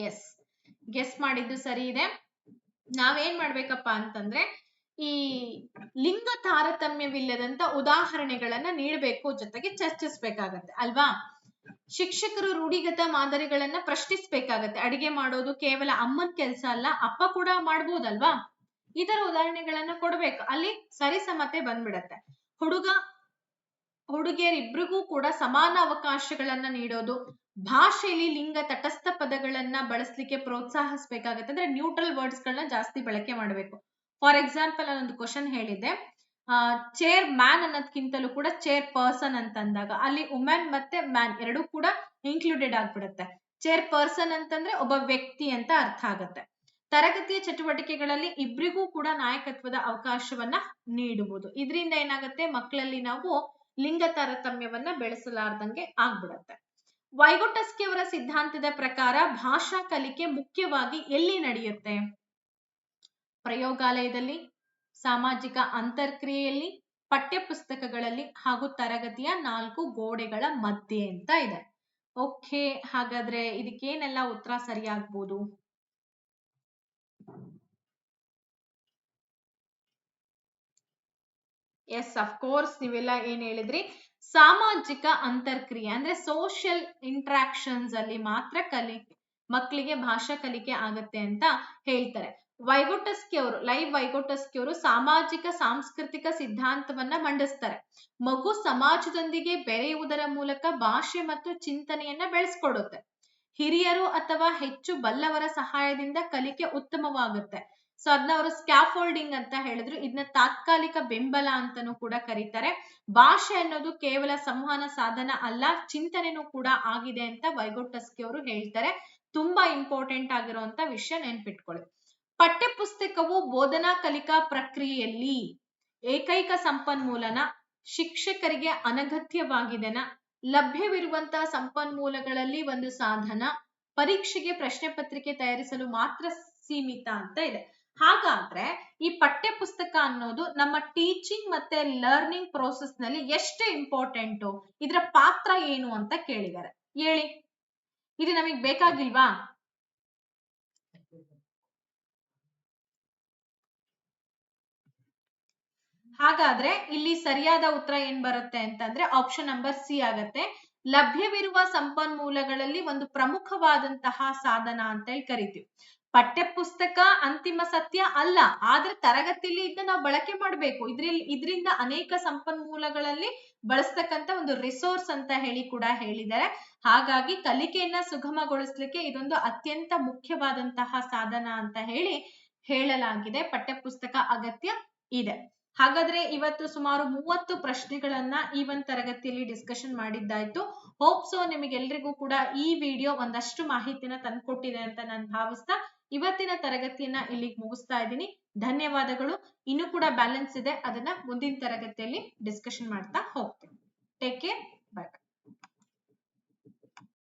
ಎಸ್, ಗೆಸ್ ಮಾಡಿದ್ದು ಸರಿ ಇದೆ. ನಾವೇನ್ ಮಾಡ್ಬೇಕಪ್ಪ ಅಂತಂದ್ರೆ ಈ ಲಿಂಗ ತಾರತಮ್ಯವಿಲ್ಲದಂತ ಉದಾಹರಣೆಗಳನ್ನ ನೀಡಬೇಕು, ಜೊತೆಗೆ ಚರ್ಚಿಸ್ಬೇಕಾಗತ್ತೆ ಅಲ್ವಾ. ಶಿಕ್ಷಕರು ರೂಢಿಗತ ಮಾದರಿಗಳನ್ನ ಪ್ರಶ್ನಿಸ್ಬೇಕಾಗತ್ತೆ. ಅಡಿಗೆ ಮಾಡೋದು ಕೇವಲ ಅಮ್ಮನ ಕೆಲಸ ಅಲ್ಲ, ಅಪ್ಪ ಕೂಡ ಮಾಡ್ಬೋದಲ್ವಾ. ಇದರ ಉದಾಹರಣೆಗಳನ್ನ ಕೊಡ್ಬೇಕು, ಅಲ್ಲಿ ಸರಿಸಮತೆ ಬಂದ್ಬಿಡತ್ತೆ. ಹುಡುಗಿಯರಿಬ್ರಿಗೂ ಕೂಡ ಸಮಾನ ಅವಕಾಶಗಳನ್ನ ನೀಡೋದು, ಭಾಷೆಯಲ್ಲಿ ಲಿಂಗ ತಟಸ್ಥ ಪದಗಳನ್ನ ಬಳಸಲಿಕ್ಕೆ ಪ್ರೋತ್ಸಾಹಿಸಬೇಕಾಗತ್ತೆ. ಅಂದ್ರೆ ನ್ಯೂಟ್ರಲ್ ವರ್ಡ್ಸ್ ಗಳನ್ನ ಜಾಸ್ತಿ ಬಳಕೆ ಮಾಡಬೇಕು. ಫಾರ್ ಎಕ್ಸಾಂಪಲ್ ನಾನೊಂದು ಕ್ವಶನ್ ಹೇಳಿದ್ದೆ, ಚೇರ್ ಮ್ಯಾನ್ ಅನ್ನೋದಕ್ಕಿಂತಲೂ ಕೂಡ ಚೇರ್ ಪರ್ಸನ್ ಅಂತ ಅಂದಾಗ ಅಲ್ಲಿ ವುಮೆನ್ ಮತ್ತೆ ಮ್ಯಾನ್ ಎರಡೂ ಕೂಡ ಇನ್ಕ್ಲೂಡೆಡ್ ಆಗ್ಬಿಡುತ್ತೆ. ಚೇರ್ ಪರ್ಸನ್ ಅಂತಂದ್ರೆ ಒಬ್ಬ ವ್ಯಕ್ತಿ ಅಂತ ಅರ್ಥ ಆಗತ್ತೆ. ತರಗತಿಯ ಚಟುವಟಿಕೆಗಳಲ್ಲಿ ಇಬ್ರಿಗೂ ಕೂಡ ನಾಯಕತ್ವದ ಅವಕಾಶವನ್ನ ನೀಡುವುದು. ಇದರಿಂದ ಏನಾಗುತ್ತೆ, ಮಕ್ಕಳಲ್ಲಿ ನಾವು ಲಿಂಗ ತಾರತಮ್ಯವನ್ನ ಬೆಳೆಸಲಾರ್ದಂಗೆ ಆಗ್ಬಿಡತ್ತೆ. ವೈಗೊಟಸ್ಕಿ ಅವರ ಸಿದ್ಧಾಂತದ ಪ್ರಕಾರ ಭಾಷಾ ಕಲಿಕೆ ಮುಖ್ಯವಾಗಿ ಎಲ್ಲಿ ನಡೆಯುತ್ತೆ? ಪ್ರಯೋಗಾಲಯದಲ್ಲಿ, ಸಾಮಾಜಿಕ ಅಂತರ್ಕ್ರಿಯೆಯಲ್ಲಿ, ಪಠ್ಯಪುಸ್ತಕಗಳಲ್ಲಿ ಹಾಗೂ ತರಗತಿಯ 4 ಗೋಡೆಗಳ ಮಧ್ಯೆ ಅಂತ ಇದೆ. ಓಕೆ, ಹಾಗಾದ್ರೆ ಇದಕ್ಕೇನೆಲ್ಲ ಉತ್ತರ ಸರಿಯಾಗ್ಬೋದು? ಎಸ್, ಅಫ್ಕೋರ್ಸ್ ನೀವೆಲ್ಲ ಏನ್ ಹೇಳಿದ್ರಿ, ಸಾಮಾಜಿಕ ಅಂತರ್ಕ್ರಿಯೆ ಅಂದ್ರೆ ಸೋಷಿಯಲ್ ಇಂಟ್ರಾಕ್ಷನ್ಸ್ ಅಲ್ಲಿ ಮಾತ್ರ ಮಕ್ಕಳಿಗೆ ಭಾಷಾ ಕಲಿಕೆ ಆಗತ್ತೆ ಅಂತ ಹೇಳ್ತಾರೆ. ವೈಗೊಟಸ್ಕಿ ಅವರು ಸಾಮಾಜಿಕ ಸಾಂಸ್ಕೃತಿಕ ಸಿದ್ಧಾಂತವನ್ನ ಮಂಡಿಸ್ತಾರೆ. ಮಗು ಸಮಾಜದೊಂದಿಗೆ ಬೆರೆಯುವುದರ ಮೂಲಕ ಭಾಷೆ ಮತ್ತು ಚಿಂತನೆಯನ್ನ ಬೆಳೆಸ್ಕೊಡುತ್ತೆ. ಹಿರಿಯರು ಅಥವಾ ಹೆಚ್ಚು ಬಲ್ಲವರ ಸಹಾಯದಿಂದ ಕಲಿಕೆ ಉತ್ತಮವಾಗುತ್ತೆ. ಸೊ ಅದನ್ನ ಅವರು ಸ್ಕ್ಯಾಫೋಲ್ಡಿಂಗ್ ಅಂತ ಹೇಳಿದ್ರು. ಇದನ್ನ ತಾತ್ಕಾಲಿಕ ಬೆಂಬಲ ಅಂತಾನೂ ಕೂಡ ಕರೀತಾರೆ. ಭಾಷೆ ಅನ್ನೋದು ಕೇವಲ ಸಂವಹನ ಸಾಧನ ಅಲ್ಲ, ಚಿಂತನೆನೂ ಕೂಡ ಆಗಿದೆ ಅಂತ ವೈಗೊಟಸ್ಕಿ ಅವರು ಹೇಳ್ತಾರೆ. ತುಂಬಾ ಇಂಪಾರ್ಟೆಂಟ್ ಆಗಿರುವಂತ ವಿಷಯ, ನೆನ್ಪಿಟ್ಕೊಳ್ಳಿ. ಪಠ್ಯಪುಸ್ತಕವು ಬೋಧನಾ ಕಲಿಕಾ ಪ್ರಕ್ರಿಯೆಯಲ್ಲಿ ಏಕೈಕ ಸಂಪನ್ಮೂಲನ, ಶಿಕ್ಷಕರಿಗೆ ಅನಗತ್ಯವಾಗಿದೆನಾ, ಲಭ್ಯವಿರುವಂತಹ ಸಂಪನ್ಮೂಲಗಳಲ್ಲಿ ಒಂದು ಸಾಧನ, ಪರೀಕ್ಷೆಗೆ ಪ್ರಶ್ನೆ ಪತ್ರಿಕೆ ತಯಾರಿಸಲು ಮಾತ್ರ ಸೀಮಿತ ಅಂತ ಇದೆ. ಹಾಗಾದ್ರೆ ಈ ಪಠ್ಯ ಪುಸ್ತಕ ಅನ್ನೋದು ನಮ್ಮ ಟೀಚಿಂಗ್ ಮತ್ತೆ ಲರ್ನಿಂಗ್ ಪ್ರೋಸೆಸ್ ನಲ್ಲಿ ಎಷ್ಟು ಇಂಪಾರ್ಟೆಂಟು, ಇದರ ಪಾತ್ರ ಏನು ಅಂತ ಕೇಳಿದ್ದಾರೆ. ಹೇಳಿ, ಇದು ನಮಗೆ ಬೇಕಾಗಿಲ್ವಾ? ಹಾಗಾದ್ರೆ ಇಲ್ಲಿ ಸರಿಯಾದ ಉತ್ತರ ಏನ್ ಬರುತ್ತೆ ಅಂತಂದ್ರೆ ಆಪ್ಷನ್ ನಂಬರ್ ಸಿ ಆಗತ್ತೆ. ಲಭ್ಯವಿರುವ ಸಂಪನ್ಮೂಲಗಳಲ್ಲಿ ಒಂದು ಪ್ರಮುಖವಾದಂತಹ ಸಾಧನ ಅಂತ ಹೇಳಿ ಕರಿತೀವಿ. ಪಠ್ಯಪುಸ್ತಕ ಅಂತಿಮ ಸತ್ಯ ಅಲ್ಲ, ಆದ್ರೆ ತರಗತಿಯಲ್ಲಿ ಇದನ್ನ ನಾವು ಬಳಕೆ ಮಾಡಬೇಕು. ಇದರಿಂದ ಅನೇಕ ಸಂಪನ್ಮೂಲಗಳಲ್ಲಿ ಬಳಸ್ತಕ್ಕಂತ ಒಂದು ರಿಸೋರ್ಸ್ ಅಂತ ಹೇಳಿ ಕೂಡ ಹೇಳಿದ್ದಾರೆ. ಹಾಗಾಗಿ ಕಲಿಕೆಯನ್ನ ಸುಗಮಗೊಳಿಸ್ಲಿಕ್ಕೆ ಇದೊಂದು ಅತ್ಯಂತ ಮುಖ್ಯವಾದಂತಹ ಸಾಧನ ಅಂತ ಹೇಳಲಾಗಿದೆ. ಪಠ್ಯಪುಸ್ತಕ ಅಗತ್ಯ ಇದೆ. ಹಾಗಾದ್ರೆ ಇವತ್ತು ಸುಮಾರು 30 ಪ್ರಶ್ನೆಗಳನ್ನ ಈ ಒಂದು ತರಗತಿಯಲ್ಲಿ ಡಿಸ್ಕಷನ್ ಮಾಡಿದ್ದಾಯ್ತು. ಹೋಪ್ ಸೊ ನಿಮಗೆಲ್ರಿಗೂ ಕೂಡ ಈ ವಿಡಿಯೋ ಒಂದಷ್ಟು ಮಾಹಿತಿನ ತಂದ್ಕೊಟ್ಟಿದೆ ಅಂತ ನಾನು ಭಾವಿಸ್ತಾ ಇವತ್ತಿನ ತರಗತಿಯನ್ನ ಇಲ್ಲಿಗೆ ಮುಗಿಸ್ತಾ ಇದ್ದೀನಿ. ಧನ್ಯವಾದಗಳು. ಇನ್ನೂ ಕೂಡ ಬ್ಯಾಲೆನ್ಸ್ ಇದೆ, ಅದನ್ನ ಮುಂದಿನ ತರಗತಿಯಲ್ಲಿ ಡಿಸ್ಕಷನ್ ಮಾಡ್ತಾ ಹೋಗ್ತೀನಿ. Take care, by.